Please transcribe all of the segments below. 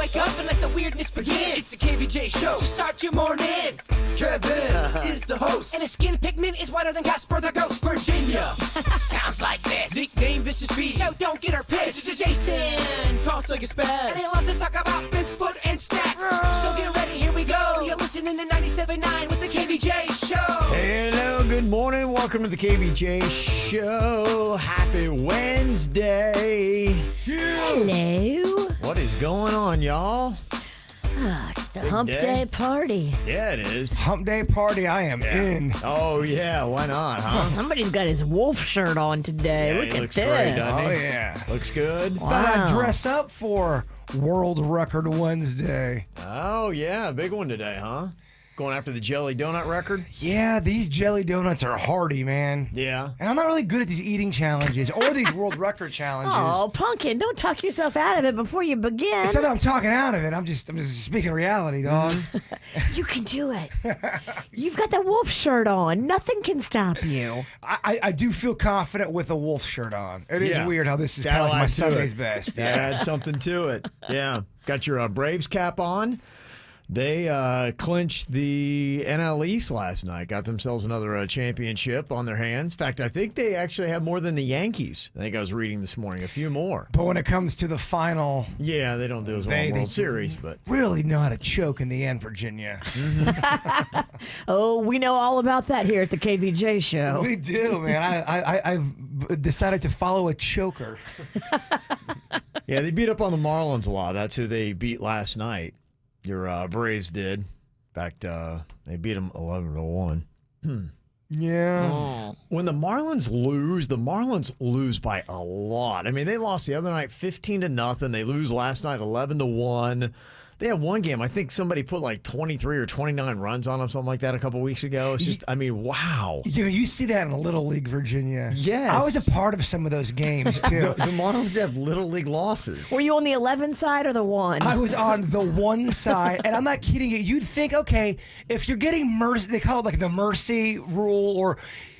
wake up and let the weirdness begin. It's the KVJ show to start your morning. Kevin is the host, and his skin pigment is whiter than Casper the Ghost. Virginia sounds like this. Nickname Vicious Beast, so don't get her pissed. It's Jason, talks like a spaz, and they love to talk about Bigfoot and stacks. So get ready, here we go. You're listening to 97.9 with the KVJ show. Hello, good morning. Welcome to the KVJ show. Happy Wednesday. Hello. What is going on, y'all? It's the Hump Day party. Yeah, it is. Hump Day party, I am in. Oh, yeah, why not, huh? Somebody's got his wolf shirt on today. Yeah, Look he at looks this. great, doesn't he? Oh, yeah. Looks good. Wow. Thought I'd dress up for World Record Wednesday. Oh, yeah, big one today, huh? Going after the jelly donut record? Yeah, these jelly donuts are hearty, man. Yeah. And I'm not really good at these eating challenges or these world record challenges. Oh, Pumpkin, don't talk yourself out of it before you begin. It's not that I'm talking out of it. I'm just speaking reality, dog. You can do it. You've got the wolf shirt on. Nothing can stop you. I do feel confident with a wolf shirt on. It is Yeah. weird how this is That'll kind of like my add to Sunday's it. best. That adds something to it. Yeah. Got your Braves cap on. They clinched the NL East last night. Got themselves another championship on their hands. In fact, I think they actually have more than the Yankees. I think I was reading this morning. A few more. But when it comes to the final, Yeah, they don't do as well in They- World they- Series, but really know how to choke in the end, Virginia. Oh, we know all about that here at the KVJ show. We do, man. I've decided to follow a choker. yeah, they beat up on the Marlins a lot. That's who they beat last night. Your Braves did. In fact, they beat them 11-1. Yeah. When the Marlins lose by a lot. I mean, they lost the other night 15-0. They lose last night 11-1. They had one game. I think somebody put like 23 or 29 runs on them, something like that, a couple weeks ago. It's just, I mean, wow. You see that in Little League, Virginia. Yes. I was a part of some of those games, too. The Marlins have little league losses. Were you on the 11 side or the 1? I was on the one side, and I'm not kidding you. You'd think, okay, if you're getting mercy, they call it like the mercy rule, or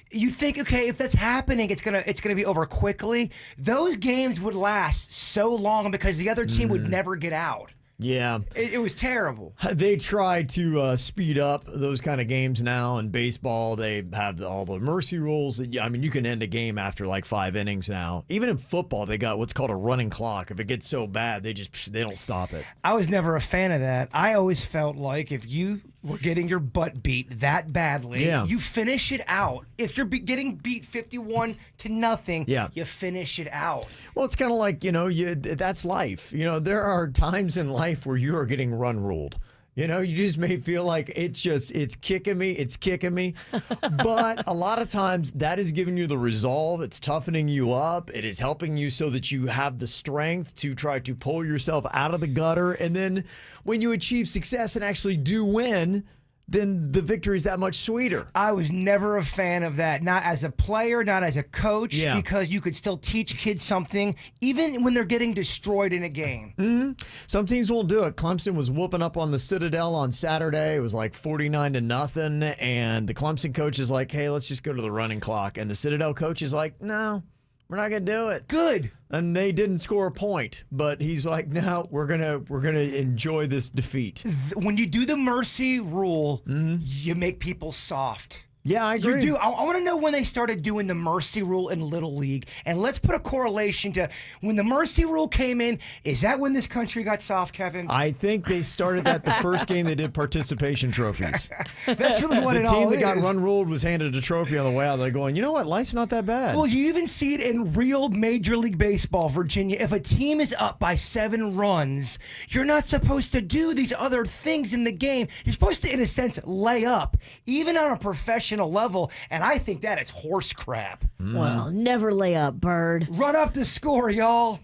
you think, okay, if that's happening, it's gonna be over quickly. Those games would last so long because the other team would never get out. Yeah. It was terrible. They try to speed up those kind of games now. In baseball, they have all the mercy rules. I mean, you can end a game after like 5 innings now. Even in football, they got what's called a running clock. If it gets so bad, they don't stop it. I was never a fan of that. I always felt like if you were getting your butt beat that badly, Yeah. you finish it out. If you're getting beat 51-0, Yeah. you finish it out. Well, it's kind of like, that's life. There are times in life where you are getting run ruled. You just may feel like it's kicking me. But a lot of times that is giving you the resolve. It's toughening you up. It is helping you so that you have the strength to try to pull yourself out of the gutter. And then when you achieve success and actually do win, then the victory is that much sweeter. I was never a fan of that, not as a player, not as a coach, Yeah. because you could still teach kids something, even when they're getting destroyed in a game. Some teams won't do it. Clemson was whooping up on the Citadel on Saturday. It was like 49-0, and the Clemson coach is like, "Hey, let's just go to the running clock." And the Citadel coach is like, "No, we're not going to do it." Good. And they didn't score a point, but he's like, "No, we're gonna enjoy this defeat." When you do the mercy rule, you make people soft. Yeah, I agree. You do. I want to know when they started doing the mercy rule in Little League. And let's put a correlation to when the mercy rule came in. Is that when this country got soft, Kevin? I think they started that the first game they did participation trophies. That's really what The it team all that got is. run ruled was handed a trophy on the way out. They're going, you know what? Life's not that bad. Well, you even see it in real Major League Baseball, Virginia. If a team is up by 7 runs, you're not supposed to do these other things in the game. You're supposed to, in a sense, lay up, even on a professional level. And I think that is horse crap. Well, never lay up, Bird. Run up the score, y'all.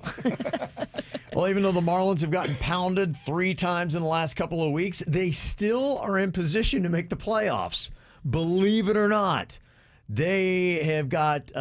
Well, even though the Marlins have gotten pounded 3 times in the last couple of weeks, they still are in position to make the playoffs. Believe it or not. They have got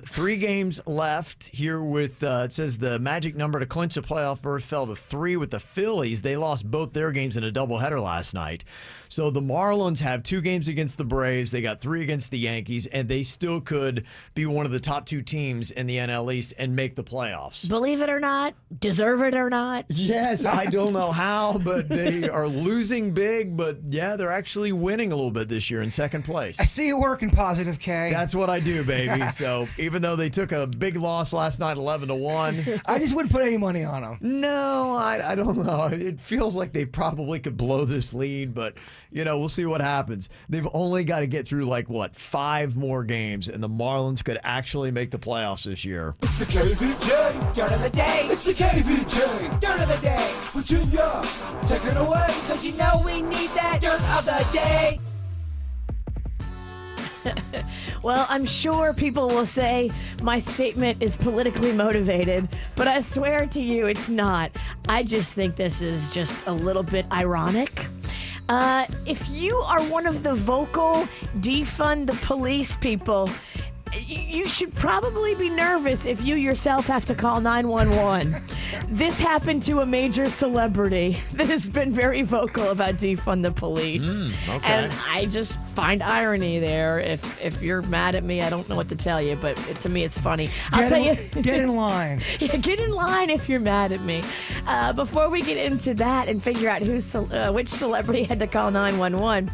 3 games left here with, it says the magic number to clinch the playoff berth fell to 3 with the Phillies. They lost both their games in a doubleheader last night. So the Marlins have 2 games against the Braves. They got 3 against the Yankees, and they still could be one of the top 2 teams in the NL East and make the playoffs. Believe it or not, deserve it or not. Yes, I don't know how, but they are losing big. But yeah, they're actually winning a little bit this year in second place. I see you working positive, K. That's what I do, baby. So even though they took a big loss last night, 11-1, I just wouldn't put any money on them. no, I don't know. It feels like they probably could blow this lead, but we'll see what happens. They've only got to get through 5 more games, and the Marlins could actually make the playoffs this year. It's the KVJ dirt of the day. It's the KVJ dirt of the day. Virginia, take it away, cause you know we need that dirt of the day. Well, I'm sure people will say my statement is politically motivated, but I swear to you it's not. I just think this is just a little bit ironic. If you are one of the vocal defund the police people, you should probably be nervous if you yourself have to call 911. This happened to a major celebrity that has been very vocal about defund the police. Okay. And I just find irony there. If you're mad at me, I don't know what to tell you, but to me it's funny. I'll tell you. Get in line. Yeah, get in line if you're mad at me. Before we get into that and figure out which celebrity had to call 911,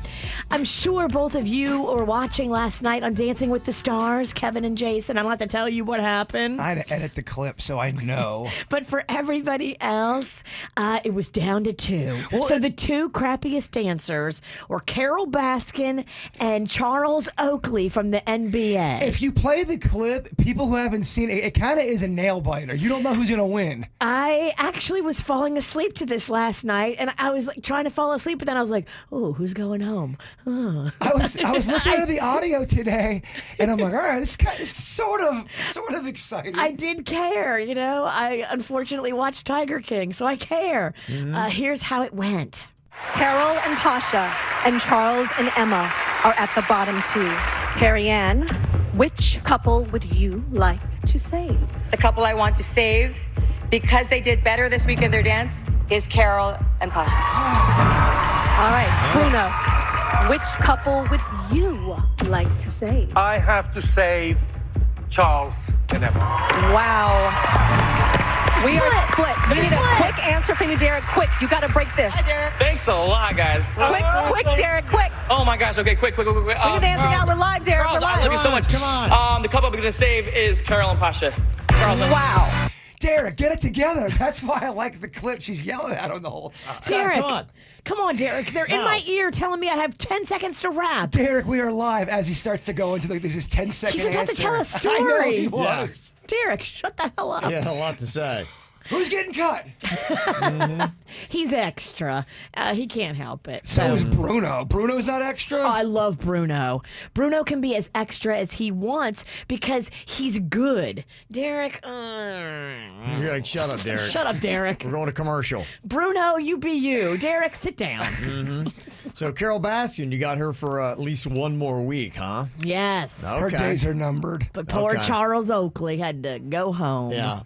I'm sure both of you were watching last night on Dancing with the Stars, Kevin and Jason. I don't have to tell you what happened. I had to edit the clip so I know. But for everybody else, it was down to 2. Well, so the 2 crappiest dancers were Carol Baskin and Charles Oakley from the NBA. If you play the clip, people who haven't seen it, it kind of is a nail biter. You don't know who's going to win. I actually was falling asleep to this last night, and I was trying to fall asleep, but then I was like, "Oh, who's going home?" Oh. I was listening to the audio today, and I'm like, all right, this is sort of exciting. I did care, I unfortunately watched Tiger King, so I care. Here's how it went. Carol and Pasha and Charles and Emma are at the bottom 2. Carrie Ann, which couple would you like to save? The couple I want to save, because they did better this week in their dance, is Carol and Pasha. All right, Bruno, which couple would you like to save? I have to save Charles and Emma. Wow. We are split. We need a quick answer from you, Derek. Quick, you got to break this. Hi, Derek. Thanks a lot, guys. Quick, Derek, quick. Oh my gosh, okay, quick. We need an answer now. We're live, Derek. Charles, We're live. I love you so much. Come on. The couple we're gonna save is Carol and Pasha. Charles and Wow. Derek, get it together. That's why I like the clip. She's yelling at him the whole time. Derek, come on. Derek. They're in my ear telling me I have 10 seconds to rap. Derek, we are live as he starts to go into this is 10-second He's about answer. to tell a story. I know he was. Derek, shut the hell up. Yeah, a lot to say. Who's getting cut? He's extra. He can't help it. So is Bruno. Bruno's not extra? Oh, I love Bruno. Bruno can be as extra as he wants because he's good. Derek, You're like, shut up, Derek. shut up, Derek. We're going to commercial. Bruno, you be you. Derek, sit down. So Carol Baskin, you got her for at least 1 more week, huh? Yes. Her Okay. days are numbered. But poor Okay. Charles Oakley had to go home. Yeah.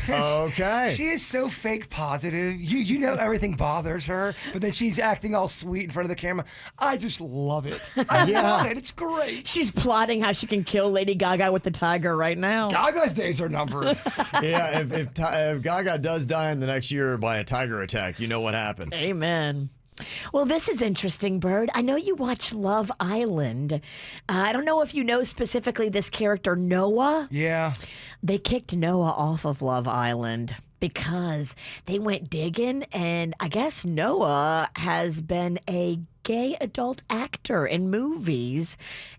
Okay. She is so fake positive. You know everything bothers her, but then she's acting all sweet in front of the camera. I just love it. I love it. It's great. She's plotting how she can kill Lady Gaga with the tiger right now. Gaga's days are numbered. Yeah, if Gaga does die in the next year by a tiger attack, you know what happened. Amen. Well, this is interesting, Bird. I know you watch Love Island. I don't know if you know specifically this character, Noah. Yeah. They kicked Noah off of Love Island because they went digging, and I guess Noah has been a gay adult actor in movies,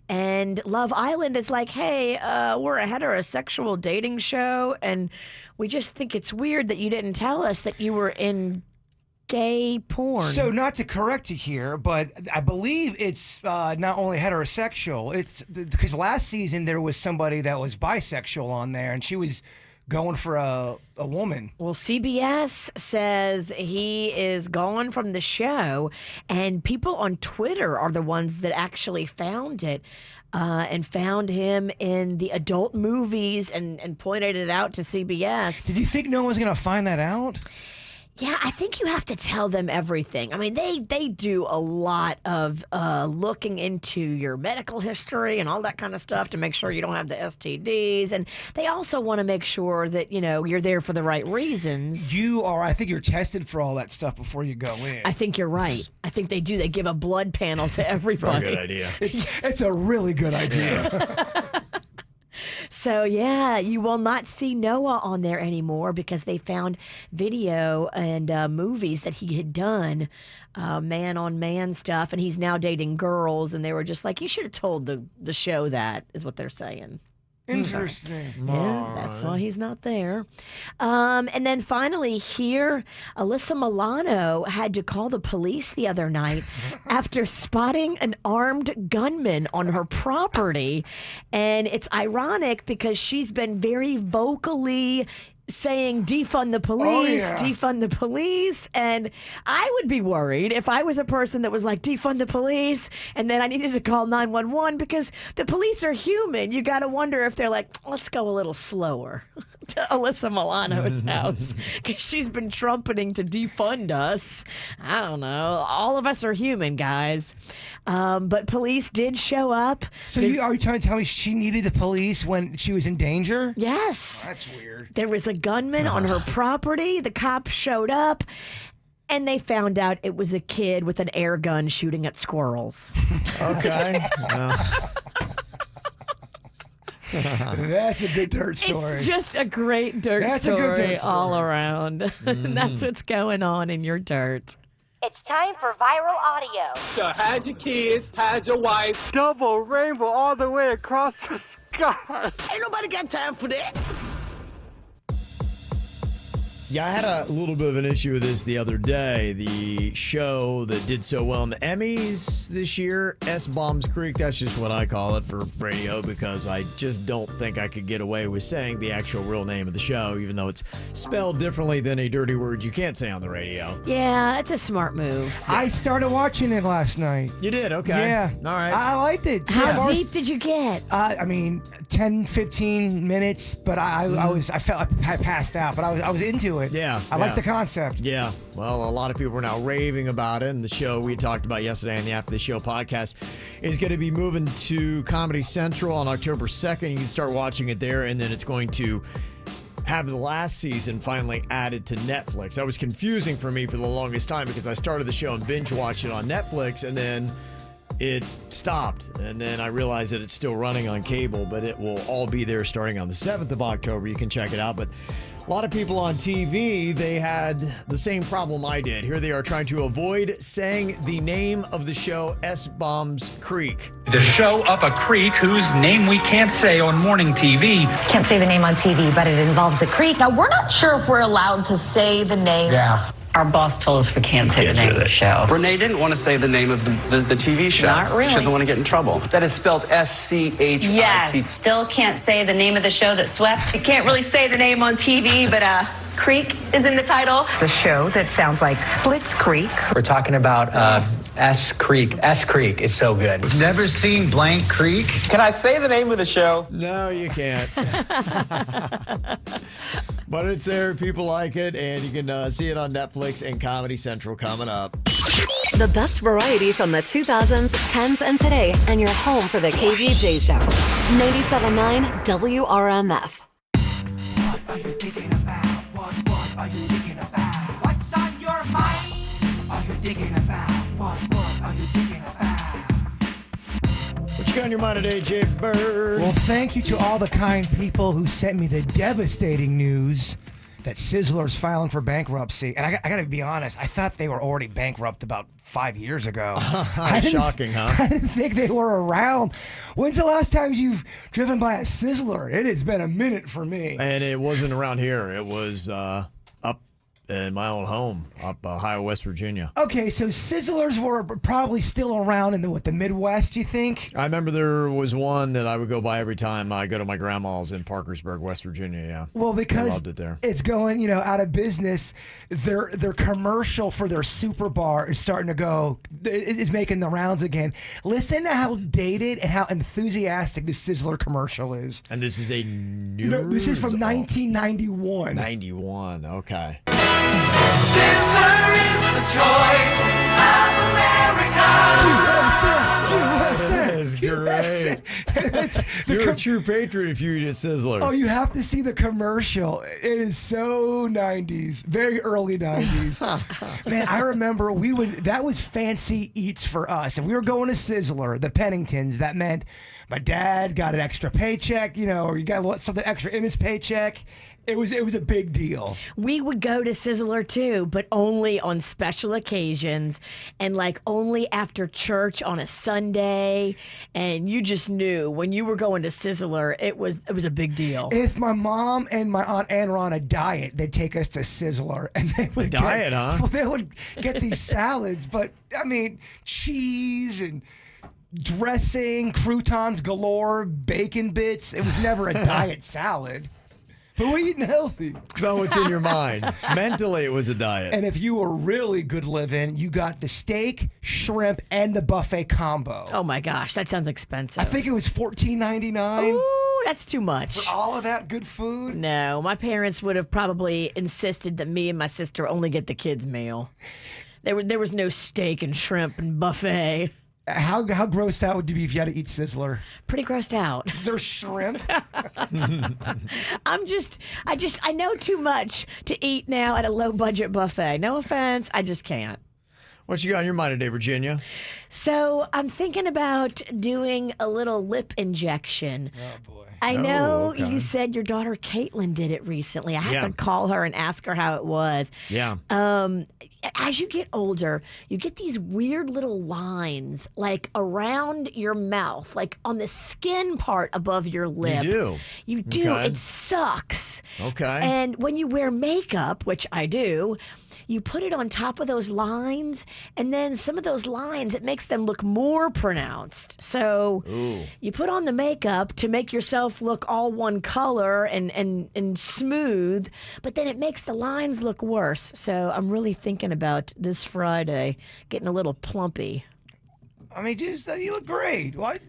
and Love Island is like, hey, we're a heterosexual dating show, and we just think it's weird that you didn't tell us that you were in gay porn. So not to correct you here, but I believe it's not only heterosexual. It's because last season there was somebody that was bisexual on there, and she was going for a woman. Well, CBS says he is gone from the show, and people on Twitter are the ones that actually found it and found him in the adult movies and pointed it out to CBS. Did you think no one was going to find that out? Yeah, I think you have to tell them everything. I mean, they do a lot of looking into your medical history and all that kind of stuff to make sure you don't have the STDs. And they also want to make sure that, you're there for the right reasons. I think you're tested for all that stuff before you go in. I think you're right. I think they do. They give a blood panel to everybody. Good idea. It's a really good idea. So, yeah, you will not see Noah on there anymore because they found video and movies that he had done, man-on-man stuff, and he's now dating girls, and they were just like, you should have told the show that, is what they're saying. Interesting. Yeah, that's why he's not there. And then finally here, Alyssa Milano had to call the police the other night after spotting an armed gunman on her property. And it's ironic because she's been very vocally saying defund the police, defund the police. And I would be worried if I was a person that was like, defund the police, and then I needed to call 911 because the police are human. You got to wonder if they're like, let's go a little slower to Alyssa Milano's house because she's been trumpeting to defund us. I don't know. All of us are human, guys. But police did show up. So are you trying to tell me she needed the police when she was in danger? Yes. Oh, that's weird. There was a gunman on her property. The cops showed up, and they found out it was a kid with an air gun shooting at squirrels. Okay. That's a good dirt story. It's just a great dirt story, A good dirt story all around. That's what's going on in your dirt. It's time for viral audio. So how's your kids? How's your wife? Double rainbow all the way across the sky. Ain't nobody got time for that. Yeah, I had a little bit of an issue with this the other day. The show that did so well in the Emmys this year, S-Bombs Creek, that's just what I call it for radio because I just don't think I could get away with saying the actual real name of the show, even though it's spelled differently than a dirty word you can't say on the radio. Yeah, it's a smart move. I started watching it last night. You did? Okay. Yeah. All right. I liked it. How deep did you get? 10, 15 minutes, but I passed out, but I was into it. Yeah. I like the concept. Yeah. Well, a lot of people are now raving about it, and the show we talked about yesterday on the After the Show podcast is going to be moving to Comedy Central on October 2nd. You can start watching it there, and then it's going to have the last season finally added to Netflix. That was confusing for me for the longest time because I started the show and binge watched it on Netflix, and then it stopped, and then I realized that it's still running on cable, but it will all be there starting on the 7th of October. You can check it out, but a lot of people on TV, they had the same problem I did. Here they are trying to avoid saying the name of the show, S-Bombs Creek. The show up a creek whose name we can't say on morning TV. Can't say the name on TV, but it involves the creek. Now, we're not sure if we're allowed to say the name. Yeah. Our boss told us we can't say the name of the show. Renee didn't want to say the name of the TV show. Not really. She doesn't want to get in trouble. That is spelled S-C-H-I-T. Yes. Still can't say the name of the show that swept. You can't really say the name on TV, but Creek is in the title. The show that sounds like Splits Creek. We're talking about S Creek. S Creek is so good. Never seen Blank Creek? Can I say the name of the show? No, you can't. But it's there. People like it, and you can see it on Netflix and Comedy Central coming up. The best variety from the 2000s, 10s, and today, and you're home for the KVJ Show. 97.9 WRMF. What are you thinking about? What are you thinking about? What's on your mind? Are you thinking about? What are you thinking about? What you got on your mind today, Jay Bird? Well, thank you to all the kind people who sent me the devastating news that Sizzler's filing for bankruptcy. And I got to be honest, I thought they were already bankrupt about 5 years ago. Shocking, huh? I didn't think they were around. When's the last time you've driven by a Sizzler? It has been a minute for me. And it wasn't around here. It was up in my own home up Ohio, West Virginia. Okay, so Sizzlers were probably still around in the Midwest, you think? I remember there was one that I would go by every time I go to my grandma's in Parkersburg, West Virginia. Yeah. Well, because I loved it there. It's going, out of business. Their commercial for their super bar is starting to go. Is making the rounds again. Listen to how dated and how enthusiastic the Sizzler commercial is. And this is a new. No, this is from 1991. 91. Okay. Sizzler is the choice of America. That is great. You're a true patriot if you eat a Sizzler. Oh, you have to see the commercial. It is so 90s, very early 90s. Man, I remember that was fancy eats for us. If we were going to Sizzler, the Penningtons, that meant my dad got an extra paycheck, or you got something extra in his paycheck. It was a big deal. We would go to Sizzler too, but only on special occasions and only after church on a Sunday. And you just knew when you were going to Sizzler, it was a big deal. If my mom and my Aunt Ann were on a diet, they'd take us to Sizzler and they would huh? They would get these salads, but cheese and dressing, croutons galore, bacon bits. It was never a diet salad. But we're eating healthy. It's about what's in your mind. Mentally, it was a diet. And if you were really good living, you got the steak, shrimp, and the buffet combo. Oh my gosh, that sounds expensive. I think it was $14.99. Ooh, that's too much. For all of that good food? No, my parents would have probably insisted that me and my sister only get the kids' meal. There was no steak and shrimp and buffet. How grossed out would you be if you had to eat Sizzler? Pretty grossed out. There's shrimp. I know too much to eat now at a low budget buffet. No offense, I just can't. What you got on your mind today, Virginia? So I'm thinking about doing a little lip injection. Oh, boy. I know okay. you said your daughter Caitlin did it recently. I have to call her and ask her how it was. Yeah. As you get older, you get these weird little lines around your mouth, on the skin part above your lip. You do? You do. Okay. It sucks. Okay. And when you wear makeup, which I do, you put it on top of those lines, and then some of those lines, it makes them look more pronounced. So you put on the makeup to make yourself look all one color and smooth, but then it makes the lines look worse. So I'm really thinking about this Friday getting a little plumpy. You look great. What?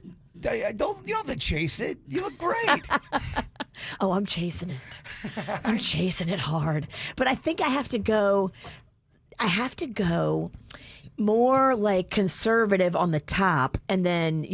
You don't have to chase it. You look great. Oh, I'm chasing it. I'm chasing it hard. But I think I have to go more conservative on the top and then,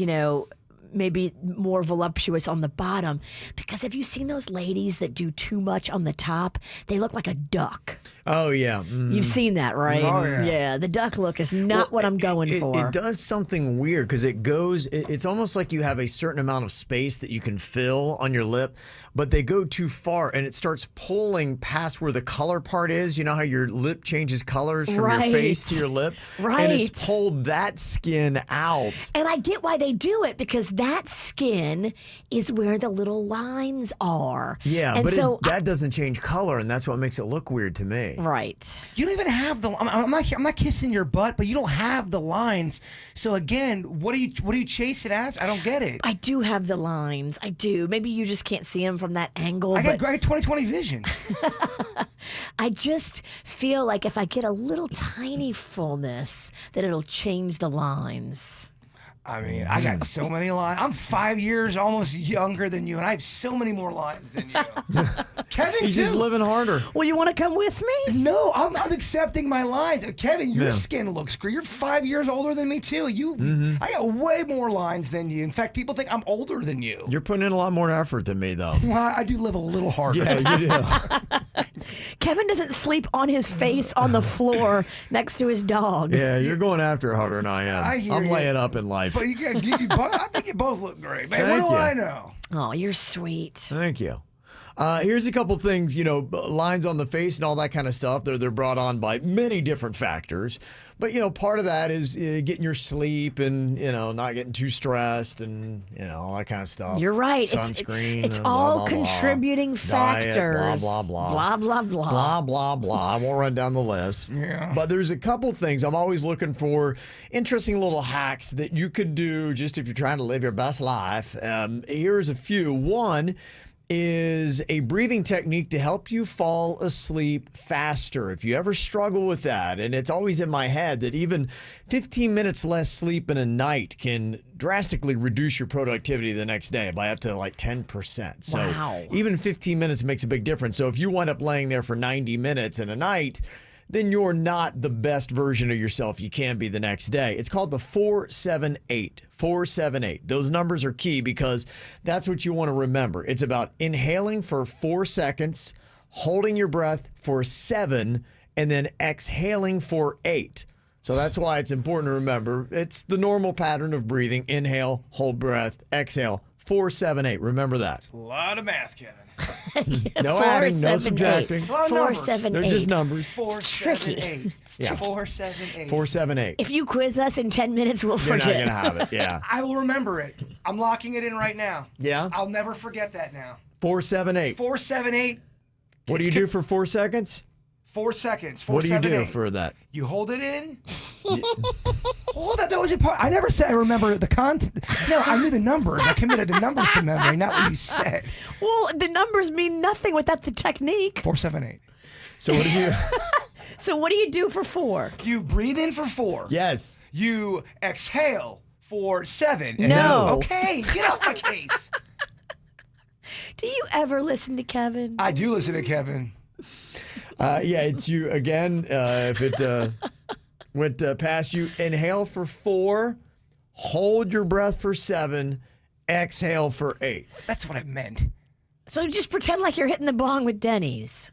maybe more voluptuous on the bottom. Because have you seen those ladies that do too much on the top? They look like a duck. Oh, yeah. You've seen that, right? Oh, yeah. Yeah, the duck look is not what I'm going for. It does something weird because it's almost like you have a certain amount of space that you can fill on your lip, but they go too far and it starts pulling past where the color part is. You know how your lip changes colors from your face to your lip? Right. And it's pulled that skin out. And I get why they do it because that skin is where the little lines are. Yeah, and but so that doesn't change color, and that's what makes it look weird to me. Right. You don't even have the. I'm not kissing your butt, but you don't have the lines. So again, what do you chase it after? I don't get it. I do have the lines. I do. Maybe you just can't see them from that angle. I got great 20/20 vision. I just feel like if I get a little tiny fullness, that it'll change the lines. I got so many lines. I'm 5 years almost younger than you, and I have so many more lines than you. Kevin, He's too. just living harder. Well, you want to come with me? No, I'm accepting my lines. Kevin, your skin looks great. You're 5 years older than me, too. I got way more lines than you. In fact, people think I'm older than you. You're putting in a lot more effort than me, though. Well, I do live a little harder. Yeah, you do. Kevin doesn't sleep on his face on the floor next to his dog. Yeah, you're going after it harder than I am. I hear I'm you. laying up in life. But I think you both look great, man. Thank What do you. I know? Oh, you're sweet. Thank you. Here's a couple things, lines on the face and all that kind of stuff. They're brought on by many different factors. But, part of that is getting your sleep and, not getting too stressed and, all that kind of stuff. You're right. Sunscreen. It's blah, all blah, contributing blah. factors. Diet, blah, blah, blah. Blah, blah, blah. Blah, blah, blah. I won't run down the list. Yeah. But there's a couple things. I'm always looking for interesting little hacks that you could do just if you're trying to live your best life. Here's a few. One is a breathing technique to help you fall asleep faster. If you ever struggle with that, and it's always in my head that even 15 minutes less sleep in a night can drastically reduce your productivity the next day by up to like 10%. So wow. Even 15 minutes makes a big difference. So if you wind up laying there for 90 minutes in a night, then you're not the best version of yourself you can be the next day. It's called the 4-7-8. 4-7-8. Those numbers are key because that's what you want to remember. It's about inhaling for 4 seconds, holding your breath for 7, and then exhaling for 8. So that's why it's important to remember. It's the normal pattern of breathing. Inhale, hold breath, exhale. 4-7-8. Remember that. It's a lot of math, Kevin. No 4, adding, no 7, subtracting. 4, 7, 8. They're just numbers. 4, tricky. 7, 8. Yeah. 4, 7, 8. 4-7-8. If you quiz us in 10 minutes, we'll You're forget. not going to have it. Yeah. I will remember it. I'm locking it in right now. Yeah? I'll never forget that now. 4-7-8. 4, 7, 8. What do you do for 4 seconds? 4 seconds. 4, What do you 7, do 8. for that? You hold it in. Hold that. That was a part. I never said I remember the content. No, I knew the numbers. I committed the numbers to memory, not what you said. Well, the numbers mean nothing without the technique. 4, 7, 8. So what do you... So what do you do for 4? You breathe in for 4. Yes. You exhale for 7. No. Okay, get off my case. Do you ever listen to Kevin? I do listen to Kevin. Yeah, it's you again. If it went past you, inhale for 4, hold your breath for 7, exhale for 8. That's what I meant. So just pretend like you're hitting the bong with Denny's.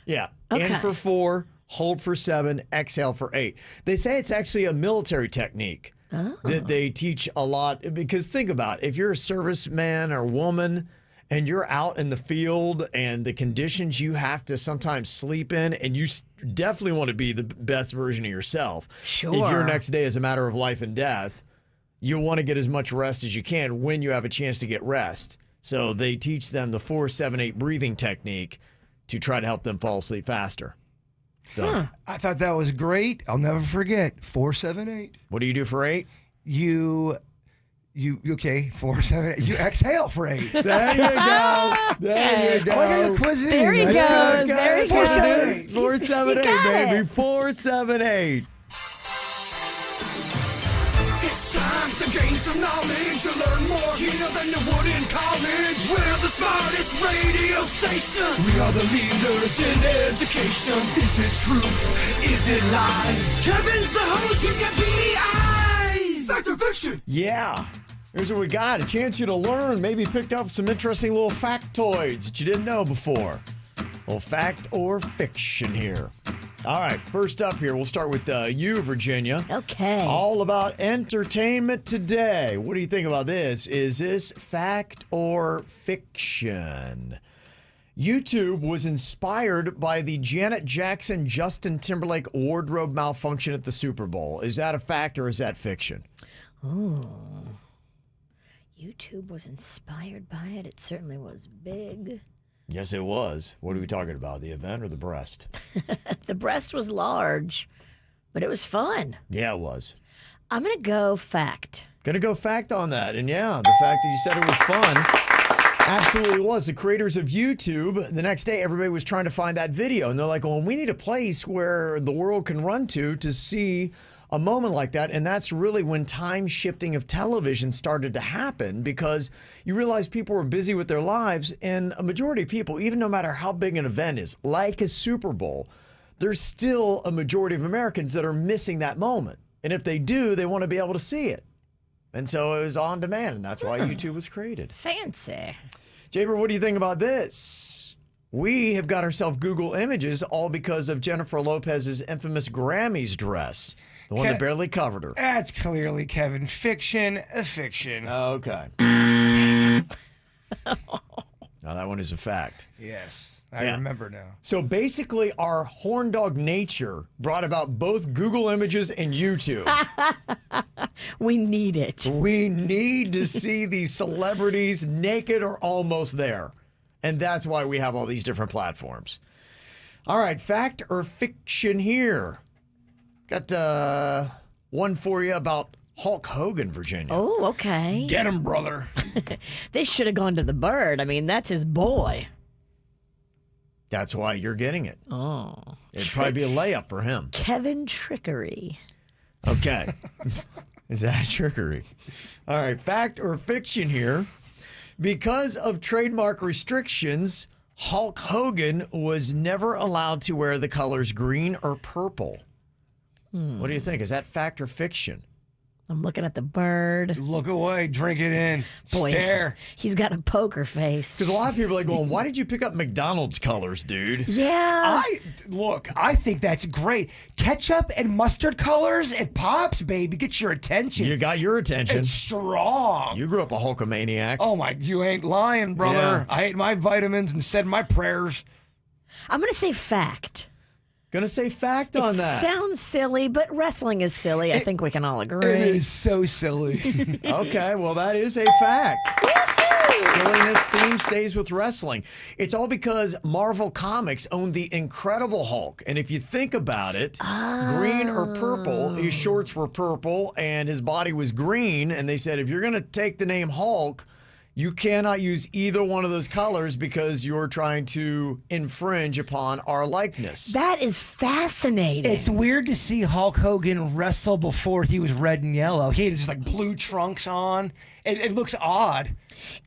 Yeah. Okay. In for 4, hold for 7, exhale for 8. They say it's actually a military technique that they teach a lot. Because think about it, if you're a serviceman or woman and you're out in the field and the conditions you have to sometimes sleep in, and you definitely want to be the best version of yourself. Sure. If your next day is a matter of life and death, you want to get as much rest as you can when you have a chance to get rest. So they teach them the 4-7-8 breathing technique to try to help them fall asleep faster. So I thought that was great. I'll never forget. 4, 7, 8. what do you do for 8? You okay? 4, 7, 8. You exhale for 8. There you go. There you go. Oh, I got your quiz in. There he That's goes. good. There he 4, goes. 7, 8. 4-7-8, got baby. it. 4-7-8. It's time to gain some knowledge. You learn more here than you would in college. We're the smartest radio station. We are the leaders in education. Is it truth? Is it lies? Kevin's the host. He's got beady eyes. Fact or fiction? Yeah. Here's what we got. A chance you to learn. Maybe picked up some interesting little factoids that you didn't know before. A little fact or fiction here. All right, first up here, we'll start with you, Virginia. Okay. All about entertainment today. What do you think about this? Is this fact or fiction? YouTube was inspired by the Janet Jackson-Justin Timberlake wardrobe malfunction at the Super Bowl. Is that a fact or is that fiction? Ooh. YouTube was inspired by it. It certainly was big. Yes, it was. What are we talking about, the event or the breast? The breast was large, but it was fun. Yeah, it was. I'm going to go fact. Gonna go fact on that. And yeah, the fact that you said it was fun absolutely was. The creators of YouTube, the next day, everybody was trying to find that video. And they're like, well, we need a place where the world can run to see a moment like that. And that's really when time shifting of television started to happen, because you realize people were busy with their lives, and a majority of people, even no matter how big an event is, like a Super Bowl, there's still a majority of Americans that are missing that moment. And if they do, they want to be able to see it. And so it was on demand, and that's why YouTube was created. Fancy. Jaber, what do you think about this? We have got ourselves Google Images all because of Jennifer Lopez's infamous Grammys dress. The one that barely covered her. That's clearly, Kevin, fiction, a fiction. Okay. Now, that one is a fact. Yes, I remember now. So basically, our horn dog nature brought about both Google Images and YouTube. We need it. We need to see these celebrities naked or almost there. And that's why we have all these different platforms. All right, fact or fiction here. Got one for you about Hulk Hogan, Virginia. Oh, okay. Get him, brother. This should have gone to the bird. I mean, that's his boy. That's why you're getting it. Oh. It'd probably be a layup for him. Kevin Trickery. Okay. Is that trickery? All right, fact or fiction here. Because of trademark restrictions, Hulk Hogan was never allowed to wear the colors green or purple. What do you think? Is that fact or fiction? I'm looking at the bird. Look away, drink it in, Boy, stare. He's got a poker face. Because a lot of people are like going, why did you pick up McDonald's colors, dude? Yeah. I think that's great. Ketchup and mustard colors, it pops, baby. Get your attention. You got your attention. It's strong. You grew up a Hulkamaniac. Oh my, you ain't lying, brother. Yeah. I ate my vitamins and said my prayers. I'm going to say fact. Gonna say fact on that. Sounds silly, but wrestling is silly. I think we can all agree. It is so silly. Okay, well, that is a fact. Silliness theme stays with wrestling. It's all because Marvel Comics owned the Incredible Hulk. And if you think about it, green or purple, his shorts were purple and his body was green. And they said, if you're going to take the name Hulk, you cannot use either one of those colors because you're trying to infringe upon our likeness. That is fascinating. It's weird to see Hulk Hogan wrestle before he was red and yellow. He had just like blue trunks on. It looks odd.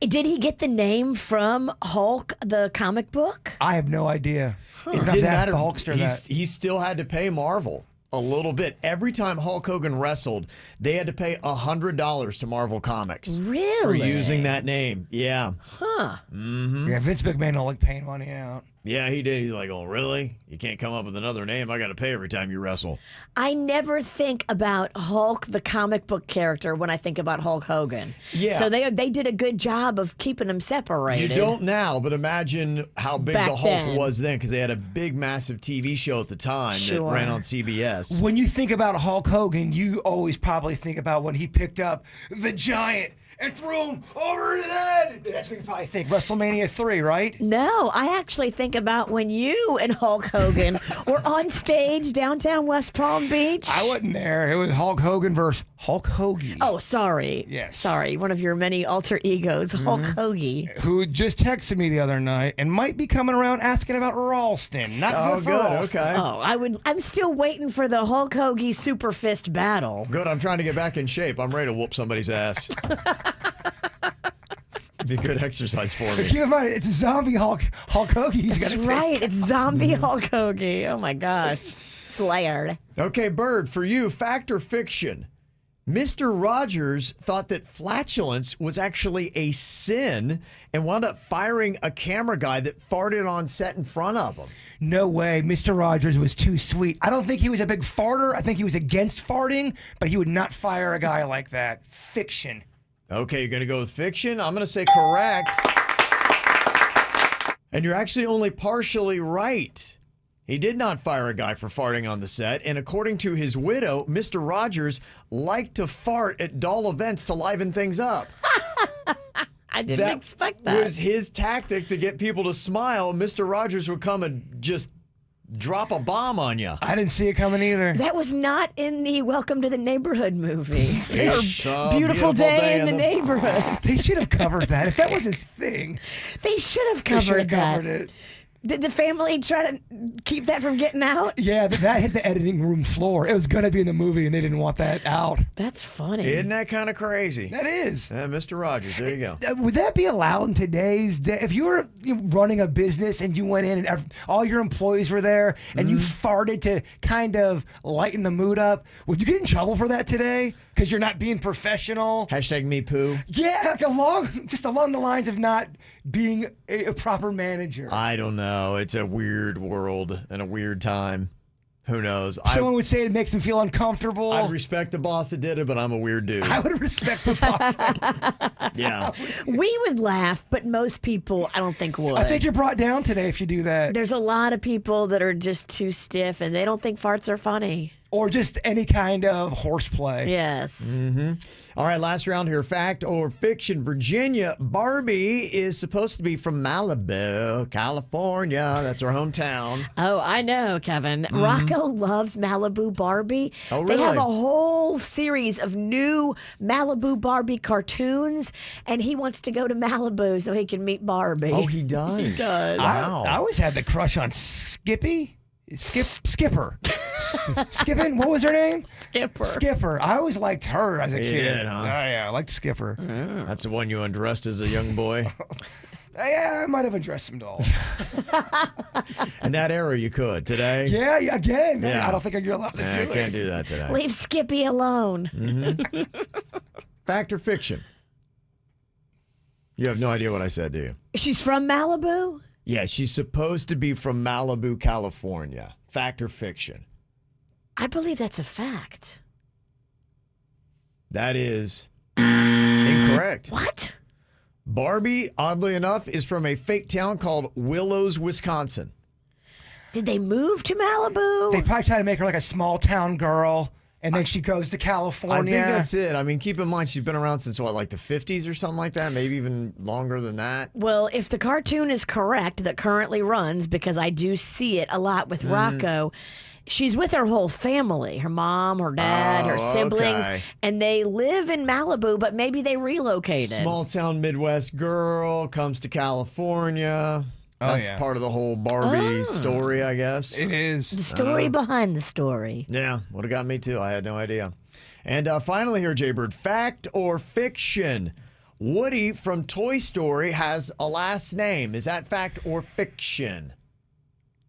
Did he get the name from Hulk, the comic book? I have no idea. It didn't matter. The Hulkster he still had to pay Marvel a little bit. Every time Hulk Hogan wrestled, they had to pay $100 to Marvel Comics. Really? For using that name. Yeah. Huh. Mm-hmm. Yeah, Vince McMahon don't like paying money out. Yeah, he did. He's like, oh, really? You can't come up with another name? I got to pay every time you wrestle. I never think about Hulk, the comic book character, when I think about Hulk Hogan. Yeah. So they did a good job of keeping them separated. You don't now, but imagine how big Back the Hulk then. was then, because they had a big, massive TV show at the time that ran on CBS. When you think about Hulk Hogan, you always probably think about when he picked up the Giant and threw him over his head. That's what you probably think. WrestleMania 3, right? No, I actually think about when you and Hulk Hogan were on stage downtown West Palm Beach. I wasn't there. It was Hulk Hogan versus Hulk Hogan. Oh, sorry. Yes. Sorry. One of your many alter egos, Hulk Hogan. Who just texted me the other night and might be coming around asking about Ralston. Not Oh, good for good. Ralston. Okay. Oh, I'm still waiting for the Hulk Hogan super fist battle. Good. I'm trying to get back in shape. I'm ready to whoop somebody's ass. Be good exercise for me. Keep in mind, it's zombie Hulk Hogan. He's That's gonna right. It's zombie Hulk Hogan. Oh my gosh. Slayer. Okay, Bird, for you, fact or fiction? Mr. Rogers thought that flatulence was actually a sin and wound up firing a camera guy that farted on set in front of him. No way. Mr. Rogers was too sweet. I don't think he was a big farter. I think he was against farting, but he would not fire a guy like that. Fiction. Okay, you're going to go with fiction? I'm going to say correct. And you're actually only partially right. He did not fire a guy for farting on the set, and according to his widow, Mr. Rogers liked to fart at dull events to liven things up. I didn't expect that. That was his tactic to get people to smile. Mr. Rogers would come and just drop a bomb on you. I didn't see it coming either. That was not in the Welcome to the Neighborhood movie. It's a beautiful day in the neighborhood. They should have covered that. If that was his thing, They should have they should covered have that. covered it. Did the family try to keep that from getting out? Yeah, that hit the editing room floor. It was going to be in the movie, and they didn't want that out. That's funny. Isn't that kind of crazy? That is. Mr. Rogers, there you go. Would that be allowed in today's day? If you were running a business and you went in and all your employees were there and you farted to kind of lighten the mood up, would you get in trouble for that today? Because you're not being professional? Hashtag me poo. Yeah, like along the lines of not being a proper manager. I don't know. It's a weird world and a weird time. Who knows? Someone would say it makes them feel uncomfortable. I'd respect the boss that did it, but I'm a weird dude. I would respect the boss. Yeah. We would laugh, but most people, I don't think would. I think you're brought down today if you do that. There's a lot of people that are just too stiff, and they don't think farts are funny. Or just any kind of horseplay. Yes. Mm-hmm. All right, last round here. Fact or fiction? Virginia, Barbie is supposed to be from Malibu, California. That's her hometown. Oh, I know, Kevin. Rocco loves Malibu Barbie. Oh, They have really? a whole series of new Malibu Barbie cartoons, and he wants to go to Malibu so he can meet Barbie. Oh, he does? He does. Wow. I always had the crush on Skipper. Skippin'? What was her name? Skipper. I always liked her as a You kid. did, huh? Oh, yeah, I liked Skipper. That's the one you undressed as a young boy. Yeah, I might have undressed some dolls. In that era, you could. Today? Yeah, again. Yeah. I don't think you're allowed to do I it. can't do that today. Leave Skippy alone. Fact or fiction? You have no idea what I said, do you? She's from Malibu? Yeah, she's supposed to be from Malibu, California. Fact or fiction? I believe that's a fact. That is incorrect. What? Barbie, oddly enough, is from a fake town called Willows, Wisconsin. Did they move to Malibu? They probably try to make her like a small town girl, and then she goes to California. I think that's it. I mean, keep in mind, she's been around since, what, like the 50s or something like that? Maybe even longer than that. Well, if the cartoon is correct that currently runs, because I do see it a lot with Rocco, she's with her whole family, her mom, her dad, her siblings, okay. and they live in Malibu, but maybe they relocated. Small town Midwest girl comes to California. That's yeah. part of the whole Barbie story, I guess. It is. The story behind the story. Yeah, would have got me too. I had no idea. And finally here, Jaybird, fact or fiction? Woody from Toy Story has a last name. Is that fact or fiction?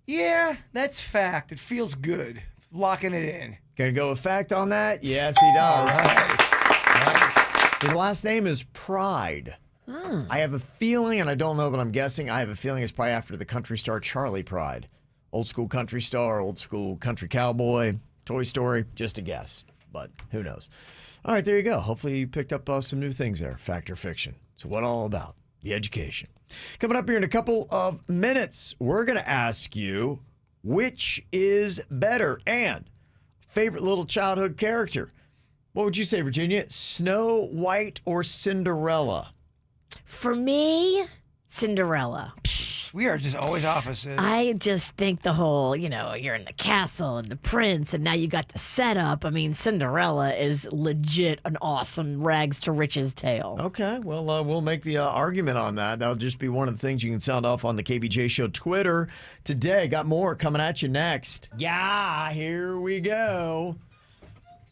Yeah, that's fact. It feels good. Locking it in. Gonna go with fact on that? Yes, he does. His last name is Pride. I have a feeling, and I don't know, but I'm guessing, I have a feeling it's probably after the country star Charlie Pride. Old school country star, old school country cowboy, Toy Story, just a guess, but who knows. All right, there you go. Hopefully you picked up some new things there, fact or fiction. So what all about? The education. Coming up here in a couple of minutes, we're going to ask you which is better and favorite little childhood character. What would you say, Virginia? Snow White or Cinderella? For me, Cinderella. We are just always opposite. I just think the whole, you're in the castle and the prince, and now you got the setup. I mean, Cinderella is legit an awesome rags to riches tale. Okay, well, we'll make the argument on that. That'll just be one of the things you can sound off on the KVJ Show Twitter today. Got more coming at you next. Yeah, here we go.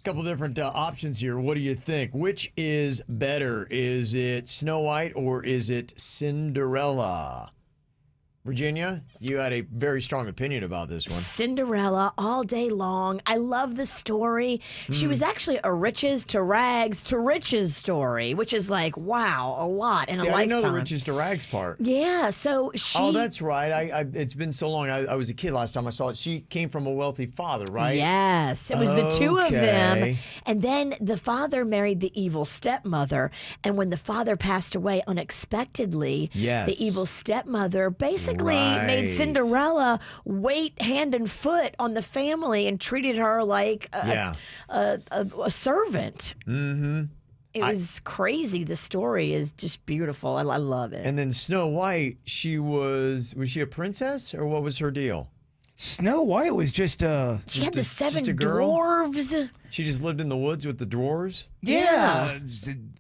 Couple different options here. What do you think? Which is better? Is it Snow White or is it Cinderella? Virginia, you had a very strong opinion about this one. Cinderella all day long. I love the story. She was actually a riches to rags to riches story, which is like, wow, a lot in a lifetime. I know the riches to rags part. Yeah, so she... Oh, that's right. I it's been so long. I was a kid last time I saw it. She came from a wealthy father, right? Yes, it was the two of them. Okay. And then the father married the evil stepmother. And when the father passed away unexpectedly, Yes. the evil stepmother basically Right. made Cinderella wait hand and foot on the family and treated her like a servant. Mm-hmm. It was crazy. The story is just beautiful. I love it. And then Snow White, was she a princess or what was her deal? Snow White was just a... She had the seven just a girl? dwarves. She just lived in the woods with the dwarves? Yeah.